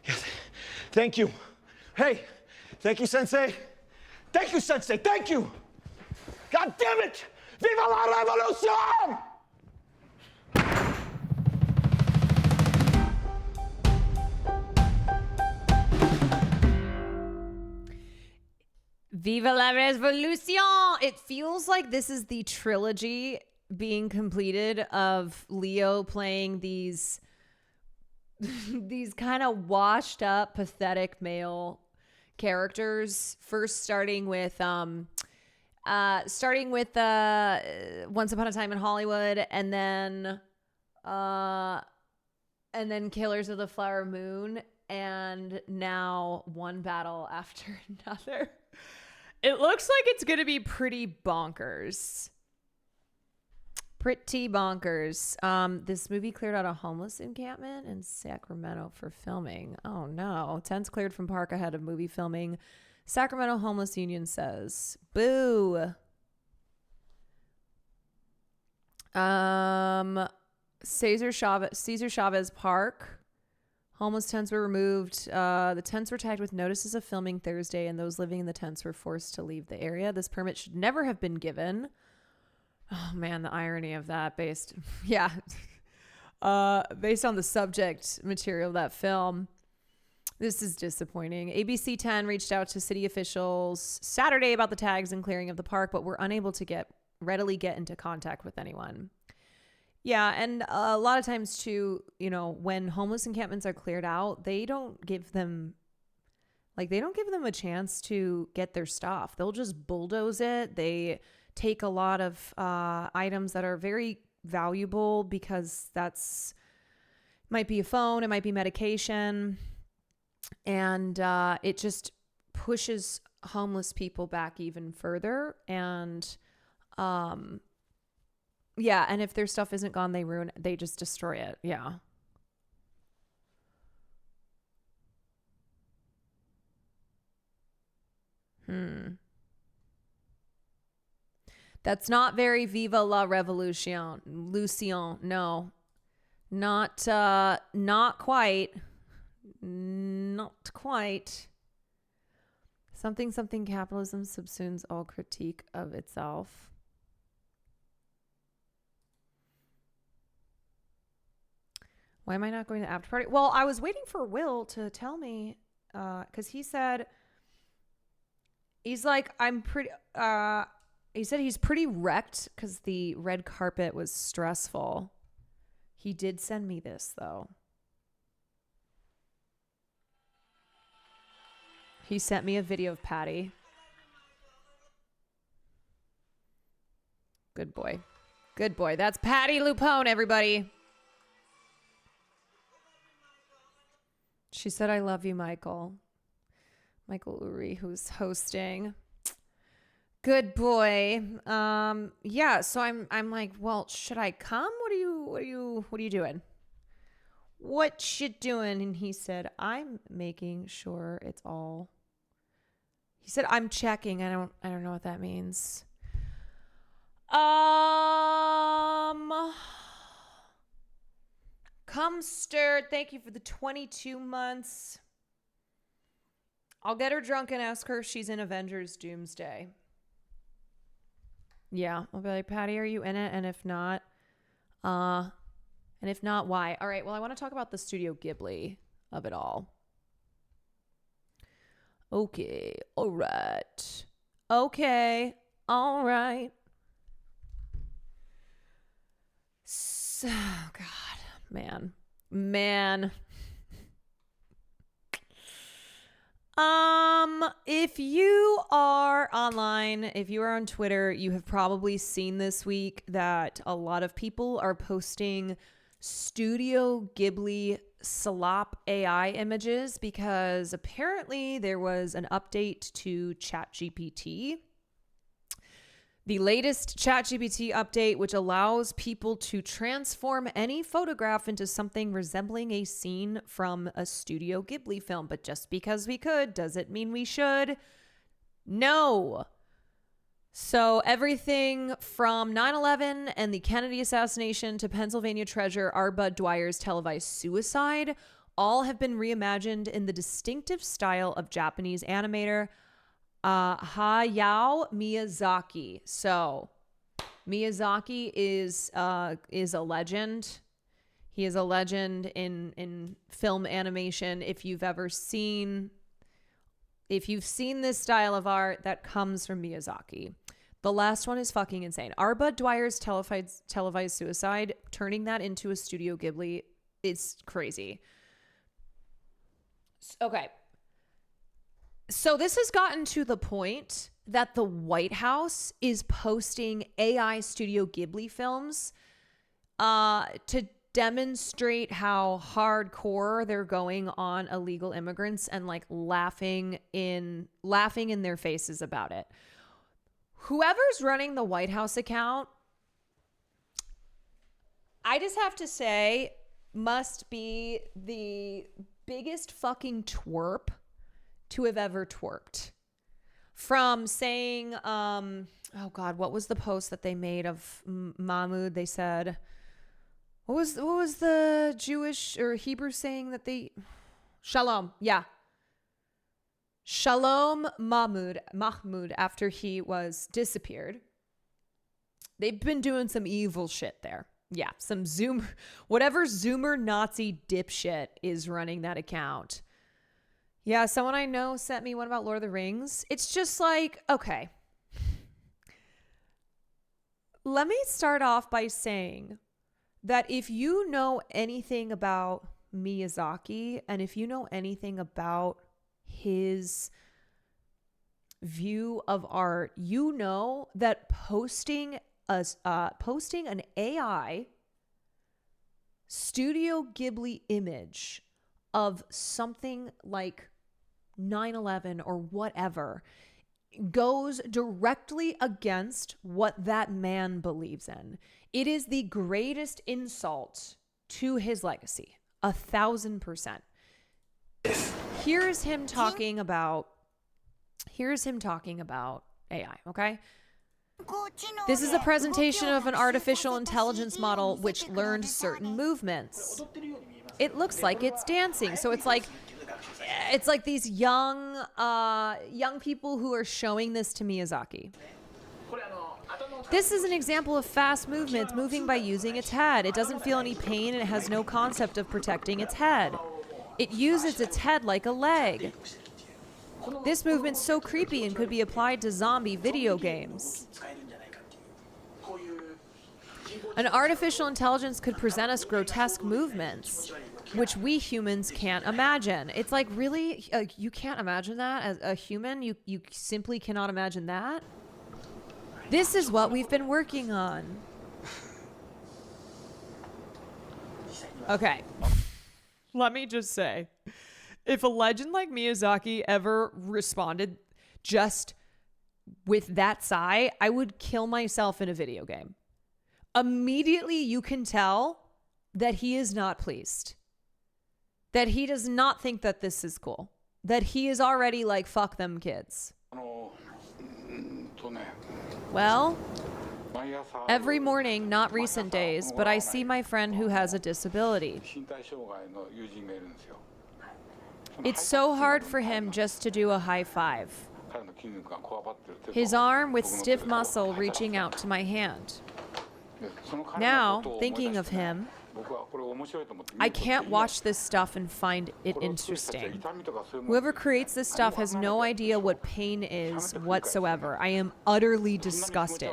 Yes. Thank you. Hey, thank you, Sensei. Thank you, Sensei. Thank you. God damn it! Viva la revolution! Viva la revolution! It feels like this is the trilogy being completed of Leo playing these kind of washed up, pathetic male characters. First starting with Once Upon a Time in Hollywood, and then Killers of the Flower Moon, and now One Battle After Another. It looks like it's going to be pretty bonkers. Pretty bonkers. This movie cleared out a homeless encampment in Sacramento for filming. Oh no. Tents cleared from park ahead of movie filming. Sacramento Homeless Union says. Boo. Cesar Chavez Park. Homeless tents were removed. The tents were tagged with notices of filming Thursday, and those living in the tents were forced to leave the area. This permit should never have been given. Oh man, the irony of that based on the subject material of that film. This is disappointing. ABC 10 reached out to city officials Saturday about the tags and clearing of the park, but were unable to readily get into contact with anyone. Yeah, and a lot of times too, when homeless encampments are cleared out, they don't give them a chance to get their stuff. They'll just bulldoze it. They take a lot of items that are very valuable because might be a phone, it might be medication, and it just pushes homeless people back even further. And and if their stuff isn't gone, they just destroy it. Yeah. That's not very Viva la Revolution. Lucien, no. Not quite. Not quite. Something capitalism subsumes all critique of itself. Why am I not going to the after party? Well, I was waiting for Will to tell me, because he said, he said he's pretty wrecked because the red carpet was stressful. He did send me this, though. He sent me a video of Patty. Good boy. Good boy. That's Patty Lupone, everybody. She said, I love you, Michael. Michael Uri, who's hosting. Good boy. So I'm like, well, should I come? What are you doing? what you doing? And he said, I'm making sure it's all. He said, I'm checking. I don't know what that means. Come stirred. Thank you for the 22 months. I'll get her drunk and ask her if she's in Avengers Doomsday. Yeah, I'll be like, Patty, are you in it? And if not, why? All right, well, I want to talk about the Studio Ghibli of it all. Okay, all right. Okay, all right. So, God, man. If you are online, if you are on Twitter, you have probably seen this week that a lot of people are posting Studio Ghibli Slop AI images because apparently there was an update to ChatGPT. The latest ChatGPT update, which allows people to transform any photograph into something resembling a scene from a Studio Ghibli film. But just because we could, does it mean we should? No. So everything from 9/11 and the Kennedy assassination to Pennsylvania Treasure, R. Bud Dwyer's televised suicide, all have been reimagined in the distinctive style of Japanese animator Hayao Miyazaki. So Miyazaki is a legend. He is a legend in film animation. If you've seen this style of art, that comes from Miyazaki. The last one is fucking insane. R. Bud Dwyer's televised suicide, turning that into a Studio Ghibli, is crazy. Okay. So this has gotten to the point that the White House is posting AI Studio Ghibli films to demonstrate how hardcore they're going on illegal immigrants and like laughing in their faces about it. Whoever's running the White House account, I just have to say, must be the biggest fucking twerp to have ever twerked. From saying, oh God, what was the post that they made of Mahmoud? They said, what was the Jewish or Hebrew saying that they, Shalom, yeah. Shalom Mahmoud after he was disappeared. They've been doing some evil shit there. Yeah, some whatever Zoomer Nazi dipshit is running that account. Yeah, someone I know sent me one about Lord of the Rings. It's just like, okay. Let me start off by saying that if you know anything about Miyazaki and if you know anything about his view of art, you know that posting an AI Studio Ghibli image of something like 9/11 or whatever goes directly against what that man believes in. It is the greatest insult to his legacy, 1,000%. Here's him talking about AI, okay? This is a presentation of an artificial intelligence model which learned certain movements. It looks like it's dancing. So it's like these young people who are showing this to Miyazaki. This is an example of fast movements, moving by using its head. It doesn't feel any pain and it has no concept of protecting its head. It uses its head like a leg. This movement's so creepy and could be applied to zombie video games. An artificial intelligence could present us grotesque movements, which we humans can't imagine. It's like, really? You can't imagine that as a human? You simply cannot imagine that? This is what we've been working on. Okay. Let me just say, if a legend like Miyazaki ever responded just with that sigh, I would kill myself in a video game. Immediately you can tell that he is not pleased. that he does not think that this is cool. That he is already like, fuck them kids. Well, every morning, not recent days, but I see my friend who has a disability. It's so hard for him just to do a high five. His arm with stiff muscle reaching out to my hand. Now, thinking of him, I can't watch this stuff and find it interesting. Whoever creates this stuff has no idea what pain is whatsoever. I am utterly disgusted.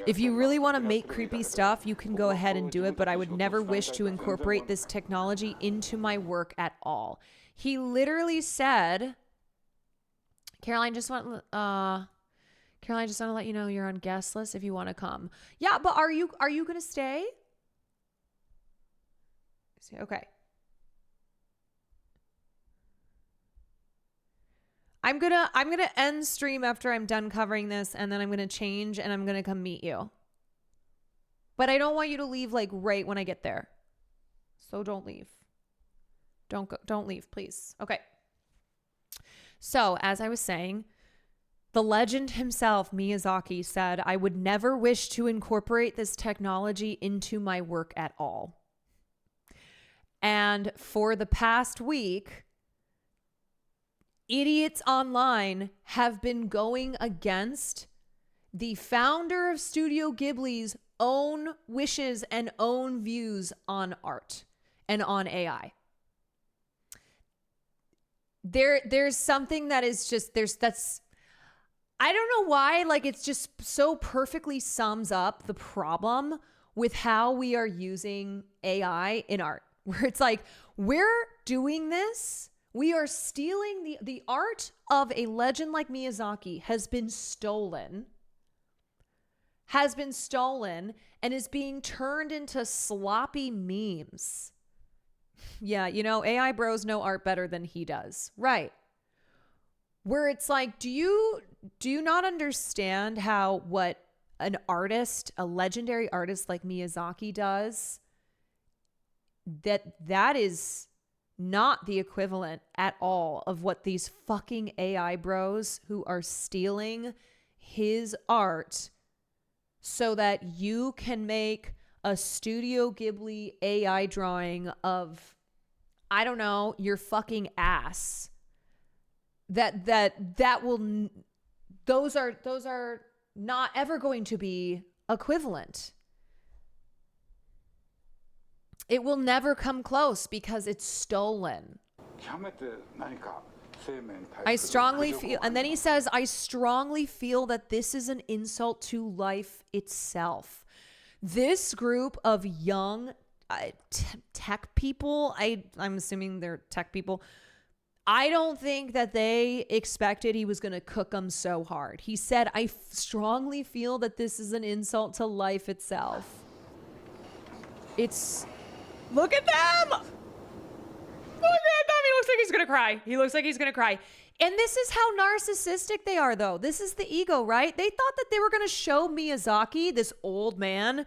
If you really want to make creepy stuff, you can go ahead and do it, but I would never wish to incorporate this technology into my work at all. He literally said, Caroline, just want to let you know you're on guest list if you want to come. Yeah, but are you going to stay? Okay. I'm gonna end stream after I'm done covering this, and then I'm gonna change and I'm gonna come meet you. But I don't want you to leave like right when I get there. So don't leave. Don't leave, please. Okay. So, as I was saying, the legend himself, Miyazaki, said, I would never wish to incorporate this technology into my work at all. And for the past week, idiots online have been going against the founder of Studio Ghibli's own wishes and own views on art and on AI. There's something that is just, I don't know why, like it's just so perfectly sums up the problem with how we are using AI in art. Where it's like, we're doing this, we are stealing the art of a legend like Miyazaki has been stolen and is being turned into sloppy memes. Yeah, you know, AI bros know art better than he does. Right. Where it's like, do you not understand how what an artist, a legendary artist like Miyazaki does, that is not the equivalent at all of what these fucking AI bros who are stealing his art so that you can make a Studio Ghibli AI drawing of, I don't know, your fucking ass. That will, those are not ever going to be equivalent. It will never come close because it's stolen. I strongly feel, and then he says, I strongly feel that this is an insult to life itself. This group of young tech people, I'm assuming they're tech people, I don't think that they expected he was going to cook them so hard. He said, I strongly feel that this is an insult to life itself. Look at them! Look at them! He looks like he's going to cry. He looks like he's going to cry. And this is how narcissistic they are, though. This is the ego, right? They thought that they were going to show Miyazaki, this old man,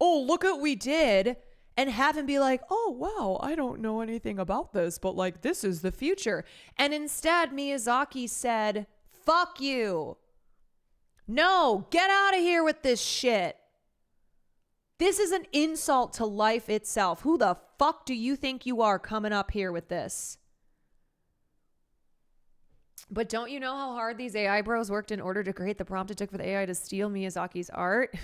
oh, look what we did, and have him be like, oh, wow, I don't know anything about this, but like, this is the future. And instead, Miyazaki said, fuck you. No, get out of here with this shit. This is an insult to life itself. Who the fuck do you think you are coming up here with this? But don't you know how hard these AI bros worked in order to create the prompt it took for the AI to steal Miyazaki's art?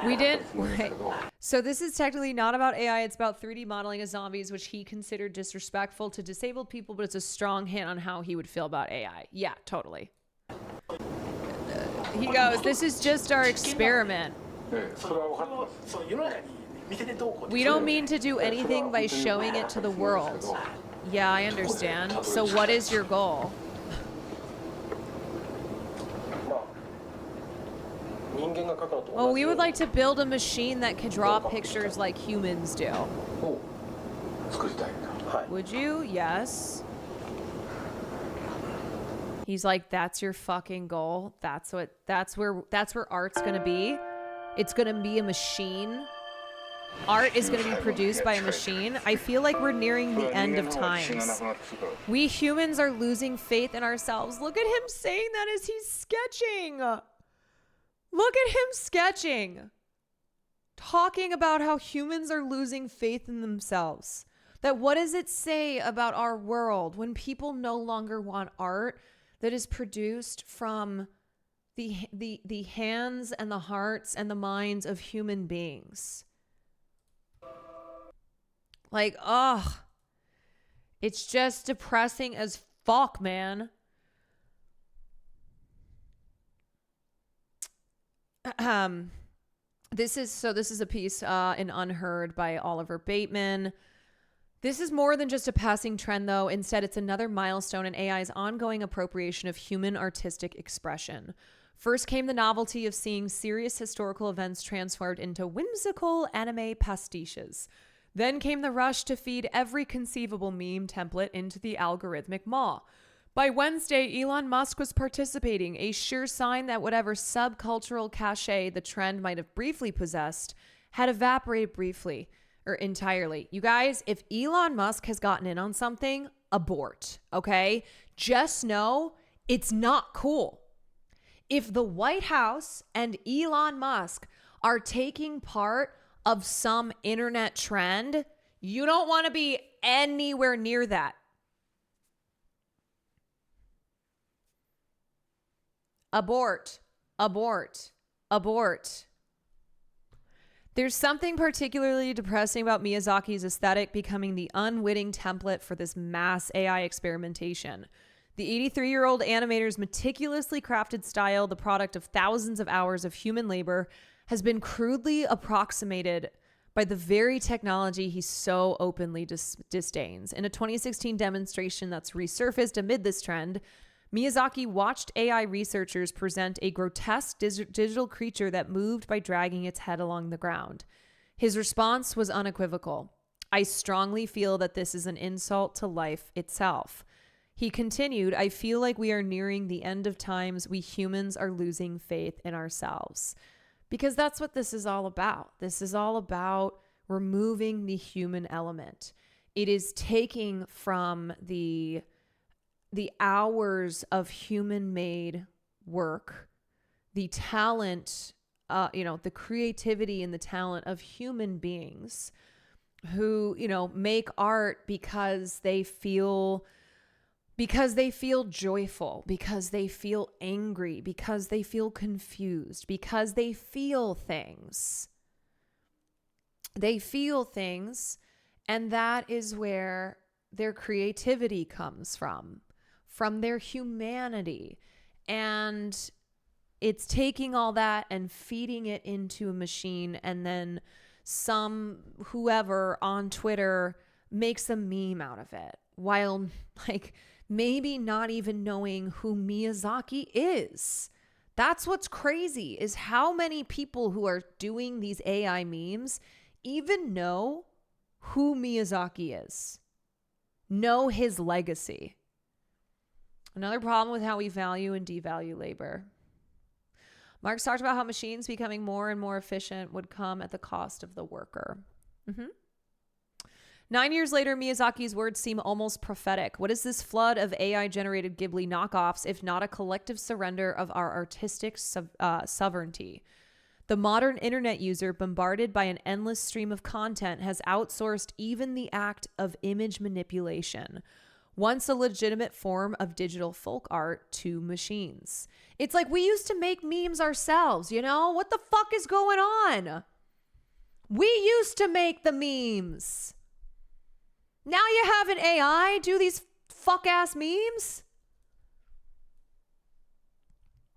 We did. Right. So this is technically not about AI. It's about 3D modeling of zombies, which he considered disrespectful to disabled people, but it's a strong hint on how he would feel about AI. Yeah, totally. He goes, this is just our experiment. We don't mean to do anything by showing it to the world. Yeah, I understand. So what is your goal? Well, we would like to build a machine that can draw pictures like humans do. Would you? Yes. He's like, that's your fucking goal. That's where art's going to be. It's going to be a machine. Art is going to be produced by a machine. I feel like we're nearing the end of times. We humans are losing faith in ourselves. Look at him saying that as he's sketching. Look at him sketching. Talking about how humans are losing faith in themselves. That what does it say about our world when people no longer want art that is produced from the hands and the hearts and the minds of human beings? Like, ugh. It's just depressing as fuck, man. This is a piece in Unheard by Oliver Bateman. This is more than just a passing trend, though. Instead, it's another milestone in AI's ongoing appropriation of human artistic expression. First came the novelty of seeing serious historical events transformed into whimsical anime pastiches. Then came the rush to feed every conceivable meme template into the algorithmic maw. By Wednesday, Elon Musk was participating, a sure sign that whatever subcultural cachet the trend might have briefly possessed had evaporated briefly or entirely. You guys, if Elon Musk has gotten in on something, abort, okay? Just know it's not cool. If the White House and Elon Musk are taking part of some internet trend, you don't want to be anywhere near that. Abort, abort, abort. There's something particularly depressing about Miyazaki's aesthetic becoming the unwitting template for this mass AI experimentation. The 83-year-old animator's meticulously crafted style, the product of thousands of hours of human labor, has been crudely approximated by the very technology he so openly disdains. In a 2016 demonstration that's resurfaced amid this trend, Miyazaki watched AI researchers present a grotesque digital creature that moved by dragging its head along the ground. His response was unequivocal. I strongly feel that this is an insult to life itself. He continued, I feel like we are nearing the end of times. We humans are losing faith in ourselves. Because that's what this is all about. This is all about removing the human element. It is taking from the hours of human-made work, the talent, the creativity and the talent of human beings who, make art because they feel joyful, because they feel angry, because they feel confused, because they feel things. They feel things, and that is where their creativity comes from their humanity. And it's taking all that and feeding it into a machine, and then whoever on Twitter makes a meme out of it, while maybe not even knowing who Miyazaki is. That's what's crazy, is how many people who are doing these AI memes even know who Miyazaki is, know his legacy. Another problem with how we value and devalue labor. Marx talked about how machines becoming more and more efficient would come at the cost of the worker. 9 years later, Miyazaki's words seem almost prophetic. What is this flood of AI-generated Ghibli knockoffs if not a collective surrender of our artistic sovereignty? The modern internet user, bombarded by an endless stream of content, has outsourced even the act of image manipulation, once a legitimate form of digital folk art, to machines. It's like we used to make memes ourselves, What the fuck is going on? We used to make the memes. Now you have an AI do these fuck-ass memes?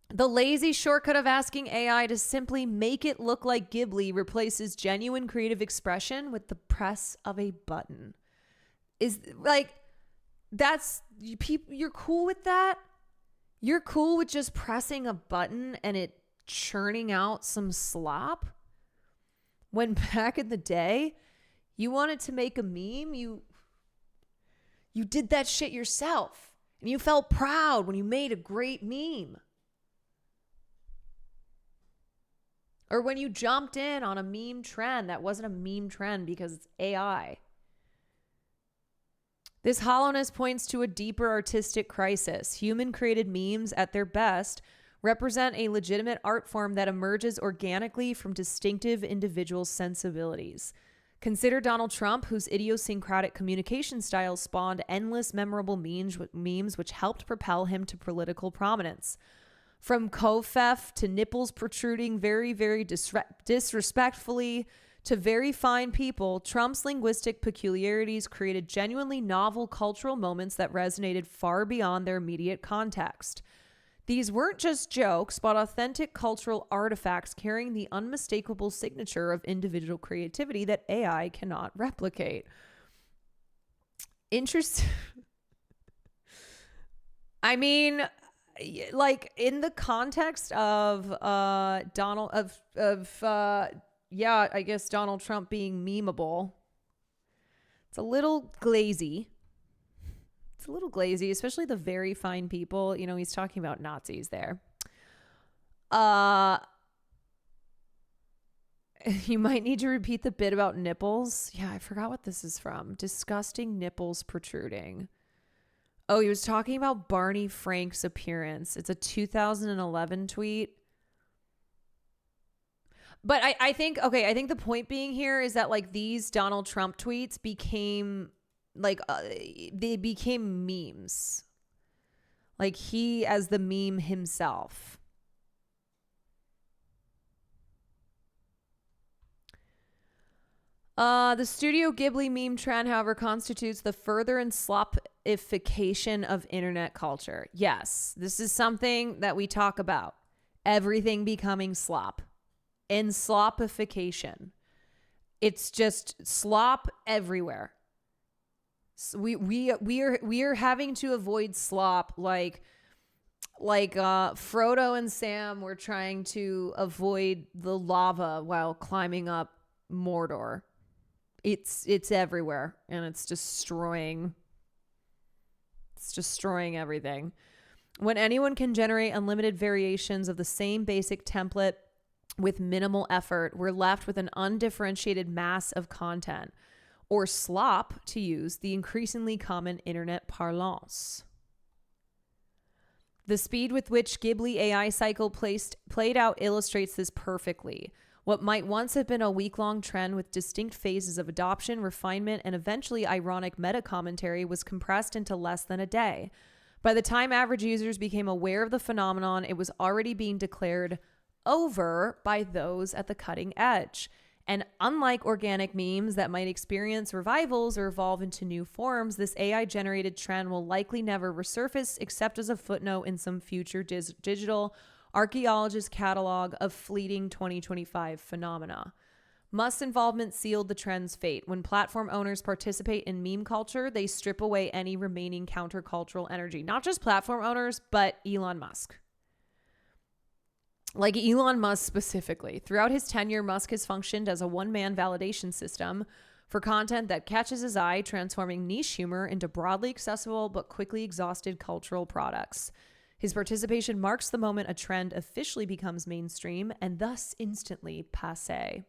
The lazy shortcut of asking AI to simply make it look like Ghibli replaces genuine creative expression with the press of a button. You're cool with that? You're cool with just pressing a button and it churning out some slop? When back in the day, you wanted to make a meme, you did that shit yourself. And you felt proud when you made a great meme. Or when you jumped in on a meme trend that wasn't a meme trend because it's AI. This hollowness points to a deeper artistic crisis. Human-created memes, at their best, represent a legitimate art form that emerges organically from distinctive individual sensibilities. Consider Donald Trump, whose idiosyncratic communication style spawned endless memorable memes which helped propel him to political prominence. From Kofef to nipples protruding very, very disrespectfully to very fine people, Trump's linguistic peculiarities created genuinely novel cultural moments that resonated far beyond their immediate context. These weren't just jokes, but authentic cultural artifacts carrying the unmistakable signature of individual creativity that AI cannot replicate. Interesting. I mean, like in the context of I guess Donald Trump being memeable, it's a little glazy. It's a little glazy, especially the very fine people. You know, he's talking about Nazis there. You might need to repeat the bit about nipples. Yeah, I forgot what this is from. Disgusting nipples protruding. Oh, he was talking about Barney Frank's appearance. It's a 2011 tweet. But I think the point being here is that like these Donald Trump tweets became like they became memes. Like he as the meme himself. The Studio Ghibli meme trend, however, constitutes the further slopification of internet culture. Yes, this is something that we talk about. Everything becoming slop. And slopification. It's just slop everywhere. So we are having to avoid slop like Frodo and Sam were trying to avoid the lava while climbing up Mordor. It's everywhere and it's destroying everything. When anyone can generate unlimited variations of the same basic template with minimal effort, we're left with an undifferentiated mass of content, or slop, to use the increasingly common internet parlance. The speed with which Ghibli AI cycle played out illustrates this perfectly. What might once have been a week-long trend with distinct phases of adoption, refinement, and eventually ironic meta-commentary was compressed into less than a day. By the time average users became aware of the phenomenon, it was already being declared over by those at the cutting edge. And unlike organic memes that might experience revivals or evolve into new forms, this AI-generated trend will likely never resurface except as a footnote in some future digital archaeologist catalog of fleeting 2025 phenomena. Musk's involvement sealed the trend's fate. When platform owners participate in meme culture, they strip away any remaining countercultural energy. Not just platform owners, but Elon Musk. Like Elon Musk specifically. Throughout his tenure, Musk has functioned as a one-man validation system for content that catches his eye, transforming niche humor into broadly accessible but quickly exhausted cultural products. His participation marks the moment a trend officially becomes mainstream and thus instantly passé.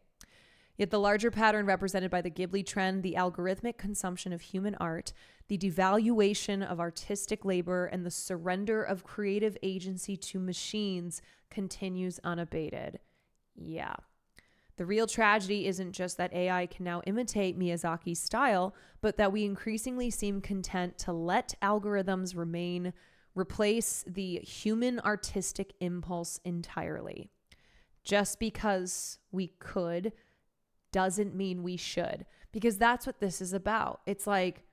Yet the larger pattern represented by the Ghibli trend, the algorithmic consumption of human art, the devaluation of artistic labor, and the surrender of creative agency to machines continues unabated. Yeah. The real tragedy isn't just that AI can now imitate Miyazaki's style, but that we increasingly seem content to let algorithms replace the human artistic impulse entirely. Just because we could doesn't mean we should, because that's what this is about. It's like,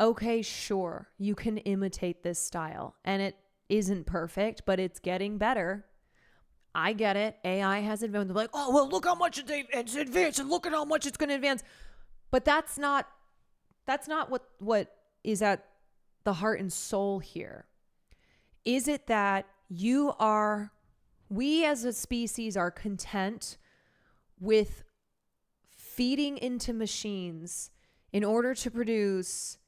okay, sure, you can imitate this style and it isn't perfect, but it's getting better. I get it. AI has advanced. They're like, oh, well, look how much it's advanced and look at how much it's going to advance. But that's not what is at the heart and soul here. Is it that we as a species are content with feeding into machines in order to produce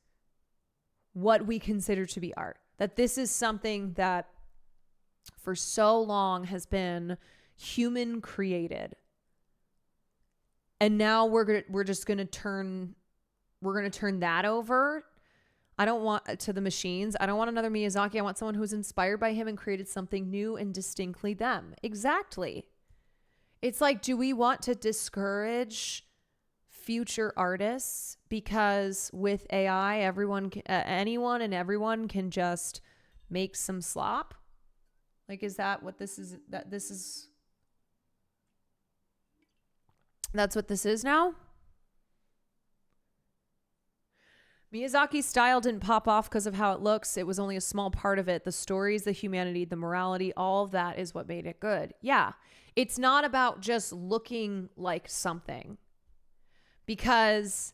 what we consider to be art. That this is something that for so long has been human created. And now we're just going to turn that over. I don't want to the machines. I don't want another Miyazaki. I want someone who's inspired by him and created something new and distinctly them. Exactly. It's like, do we want to discourage future artists because with AI, anyone and everyone can just make some slop? Like, is that what this is? That's what this is now? Miyazaki's style didn't pop off because of how it looks. It was only a small part of it. The stories, the humanity, the morality, all of that is what made it good. Yeah. It's not about just looking like something. Because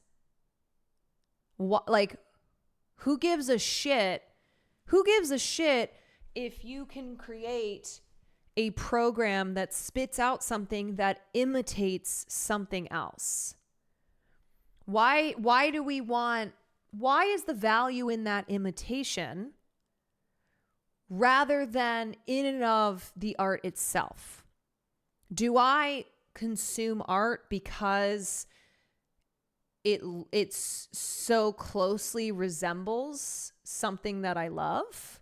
who gives a shit? Who gives a shit if you can create a program that spits out something that imitates something else? Why is the value in that imitation rather than in and of the art itself? Do I consume art because it so closely resembles something that I love?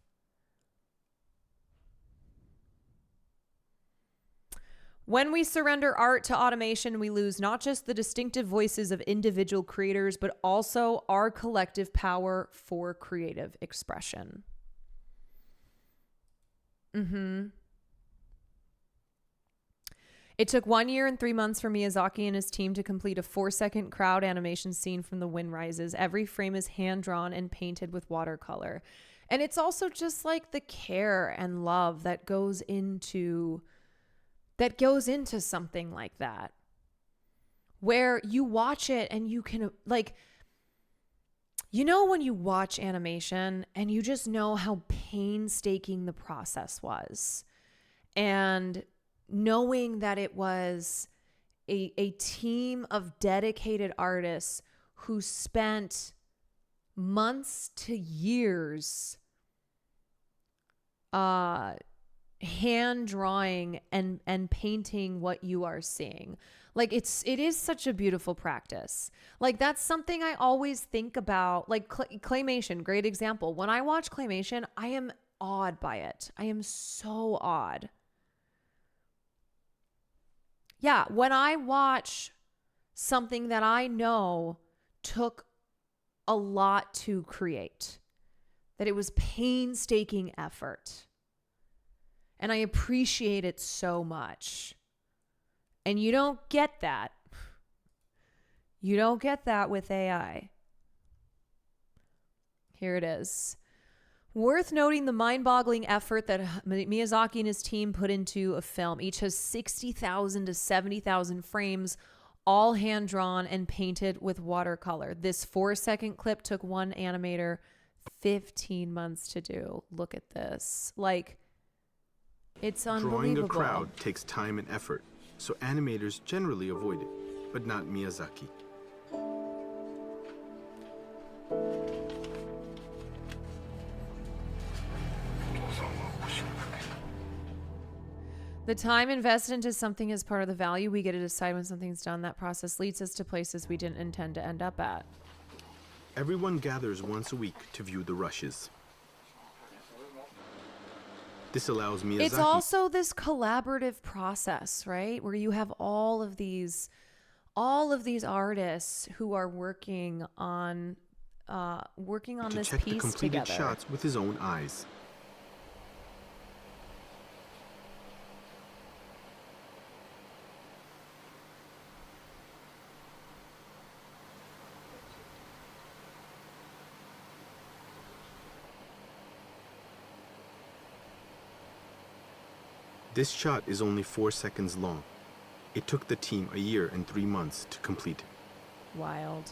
When we surrender art to automation, we lose not just the distinctive voices of individual creators, but also our collective power for creative expression. It took 1 year and 3 months for Miyazaki and his team to complete a 4-second crowd animation scene from The Wind Rises. Every frame is hand-drawn and painted with watercolor. And it's also just like the care and love that goes into something like that, where you watch it and you can, like, you know, when you watch animation and you just know how painstaking the process was, and knowing that it was a team of dedicated artists who spent months to years hand drawing and painting what you are seeing. Like, it is such a beautiful practice. Like, that's something I always think about. Like, claymation, great example. When I watch claymation, I am awed by it. I am so awed. Yeah, when I watch something that I know took a lot to create, that it was painstaking effort, and I appreciate it so much. And you don't get that. You don't get that with AI. Here it is. Worth noting the mind-boggling effort that Miyazaki and his team put into a film. Each has 60,000 to 70,000 frames, all hand-drawn and painted with watercolor. This 4-second clip took one animator 15 months to do. Look at this. Like, it's unbelievable. Drawing a crowd takes time and effort, so animators generally avoid it, but not Miyazaki. The time invested into something is part of the value. We get to decide when something's done. That process leads us to places we didn't intend to end up at. Everyone gathers once a week to view the rushes. This allows Miyazaki... It's also this collaborative process, right? Where you have all of these artists who are working on this check piece the completed together. shots with his own eyes. This shot is only 4 seconds long. It took the team 1 year and 3 months to complete it. Wild.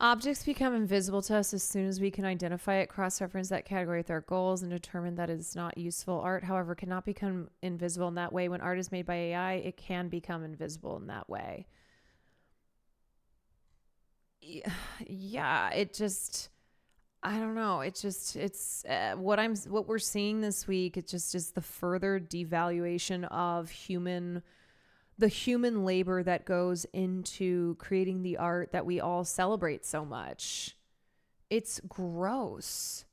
Objects become invisible to us as soon as we can identify it, cross-reference that category with our goals, and determine that it is not useful. Art, however, cannot become invisible in that way. When art is made by AI, it can become invisible in that way. Yeah, it just, I don't know. It's what we're seeing this week. It just is the further devaluation of the human labor that goes into creating the art that we all celebrate so much. It's gross.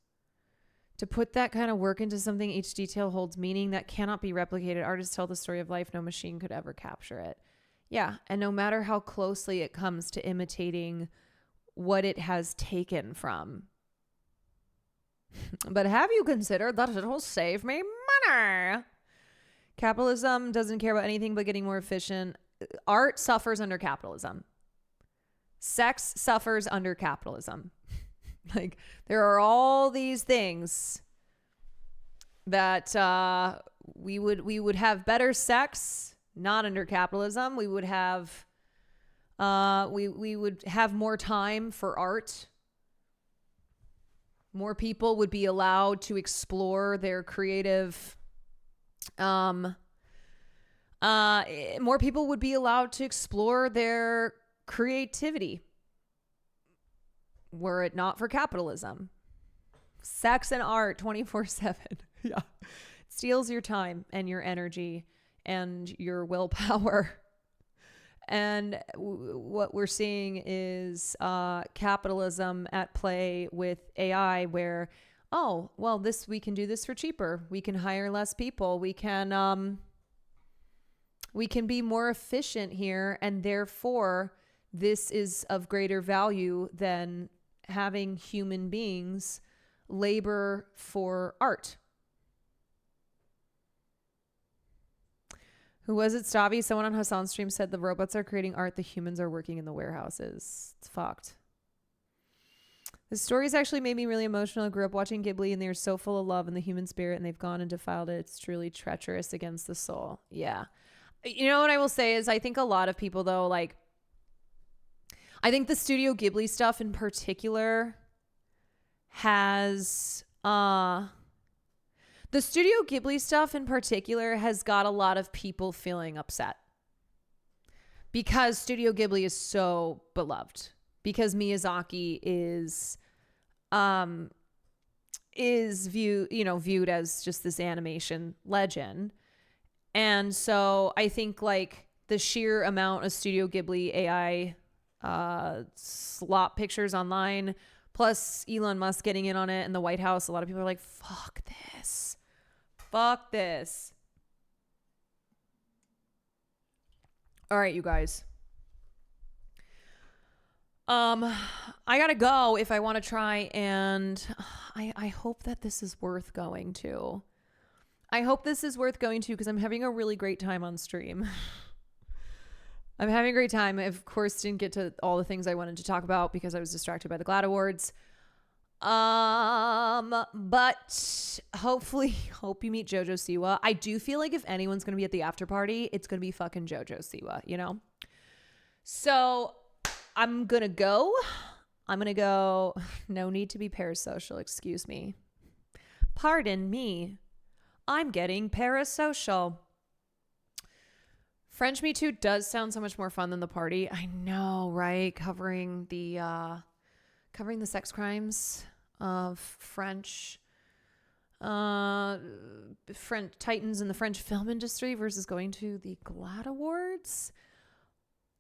To put that kind of work into something, each detail holds meaning that cannot be replicated. Artists tell the story of life. No machine could ever capture it. Yeah, and no matter how closely it comes to imitating what it has taken from. But have you considered that it'll save me money? Capitalism doesn't care about anything but getting more efficient. Art suffers under capitalism. Sex suffers under capitalism. Like, there are all these things that we would have better sex, not under capitalism. We would have we would have more time for art. More people would be allowed to explore their creative more people would be allowed to explore their creativity were it not for capitalism. Sex and art 24/7. Yeah. It steals your time and your energy and your willpower. And what we're seeing is capitalism at play with AI, where oh, well, we can do this for cheaper. We can hire less people. We can be more efficient here. And therefore, this is of greater value than having human beings labor for art. Who was it, Stavi? Someone on Hassan's stream said the robots are creating art. The humans are working in the warehouses. It's fucked. The stories actually made me really emotional. I grew up watching Ghibli, and they are so full of love and the human spirit, and they've gone and defiled it. It's truly treacherous against the soul. Yeah. You know what I will say is I think a lot of people, though, like, I think the Studio Ghibli stuff in particular has... the Studio Ghibli stuff in particular has got a lot of people feeling upset. Because Studio Ghibli is so beloved. Because Miyazaki is viewed as just this animation legend. And so I think like the sheer amount of Studio Ghibli AI slop pictures online, plus Elon Musk getting in on it in the White House, a lot of people are like, fuck this. Fuck this. All right, you guys. I gotta go if I want to try, and I hope that this is worth going to. I hope this is worth going to because I'm having a really great time on stream. I'm having a great time. I, of course, didn't get to all the things I wanted to talk about because I was distracted by the GLAAD Awards. But hopefully, hope you meet Jojo Siwa. I do feel like if anyone's gonna be at the after party, it's gonna be fucking Jojo Siwa, you know? So I'm gonna go. No need to be parasocial, excuse me. Pardon me. I'm getting parasocial. French Me Too does sound so much more fun than the party. I know, right? Covering the sex crimes of French titans in the French film industry versus going to the GLAAD Awards.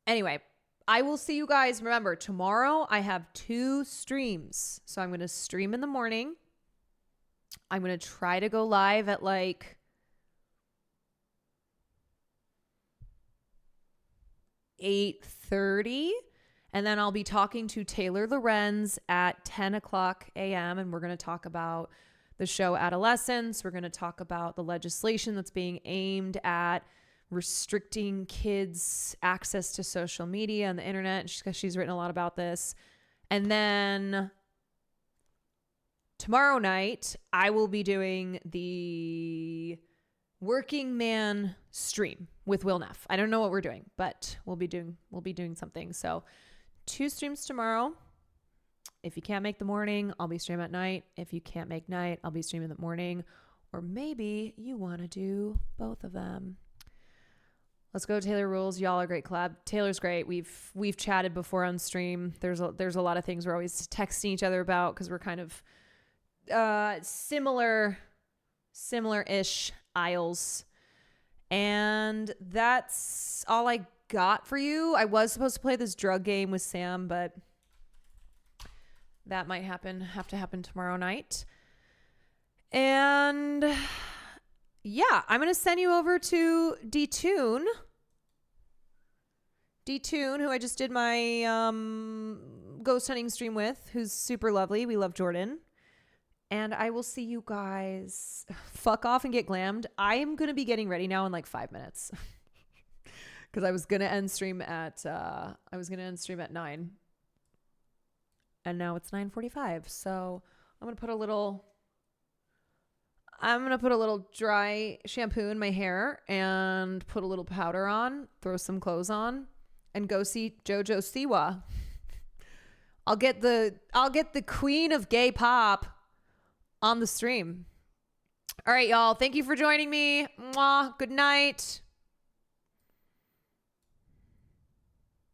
Anyway, I will see you guys. Remember, tomorrow I have 2 streams. So I'm going to stream in the morning. I'm going to try to go live at like 8:30. And then I'll be talking to Taylor Lorenz at 10 o'clock a.m. And we're going to talk about the show Adolescence. We're going to talk about the legislation that's being aimed at restricting kids' access to social media and the internet. She's written a lot about this. And then tomorrow night, I will be doing the Working Man stream. with Will Neff. I don't know what we're doing, but we'll be doing something. So 2 streams tomorrow. If you can't make the morning, I'll be streaming at night. If you can't make night, I'll be streaming the morning. Or maybe you want to do both of them. Let's go Taylor Rules. Y'all are great collab. Taylor's great. We've chatted before on stream. There's a lot of things we're always texting each other about because we're kind of similar-ish aisles. And that's all I got for you. I was supposed to play this drug game with Sam, but that might have to happen tomorrow night. And yeah, I'm going to send you over to D-Tune, who I just did my ghost hunting stream with, who's super lovely. We love Jordan. And I will see you guys. Fuck off and get glammed. I am going to be getting ready now in like 5 minutes. Because I was going to end stream at 9. And now it's 9:45. So I'm going to put a little dry shampoo in my hair and put a little powder on, throw some clothes on, and go see JoJo Siwa. I'll get the queen of gay pop on the stream. All right, y'all. Thank you for joining me. Mwah. Good night.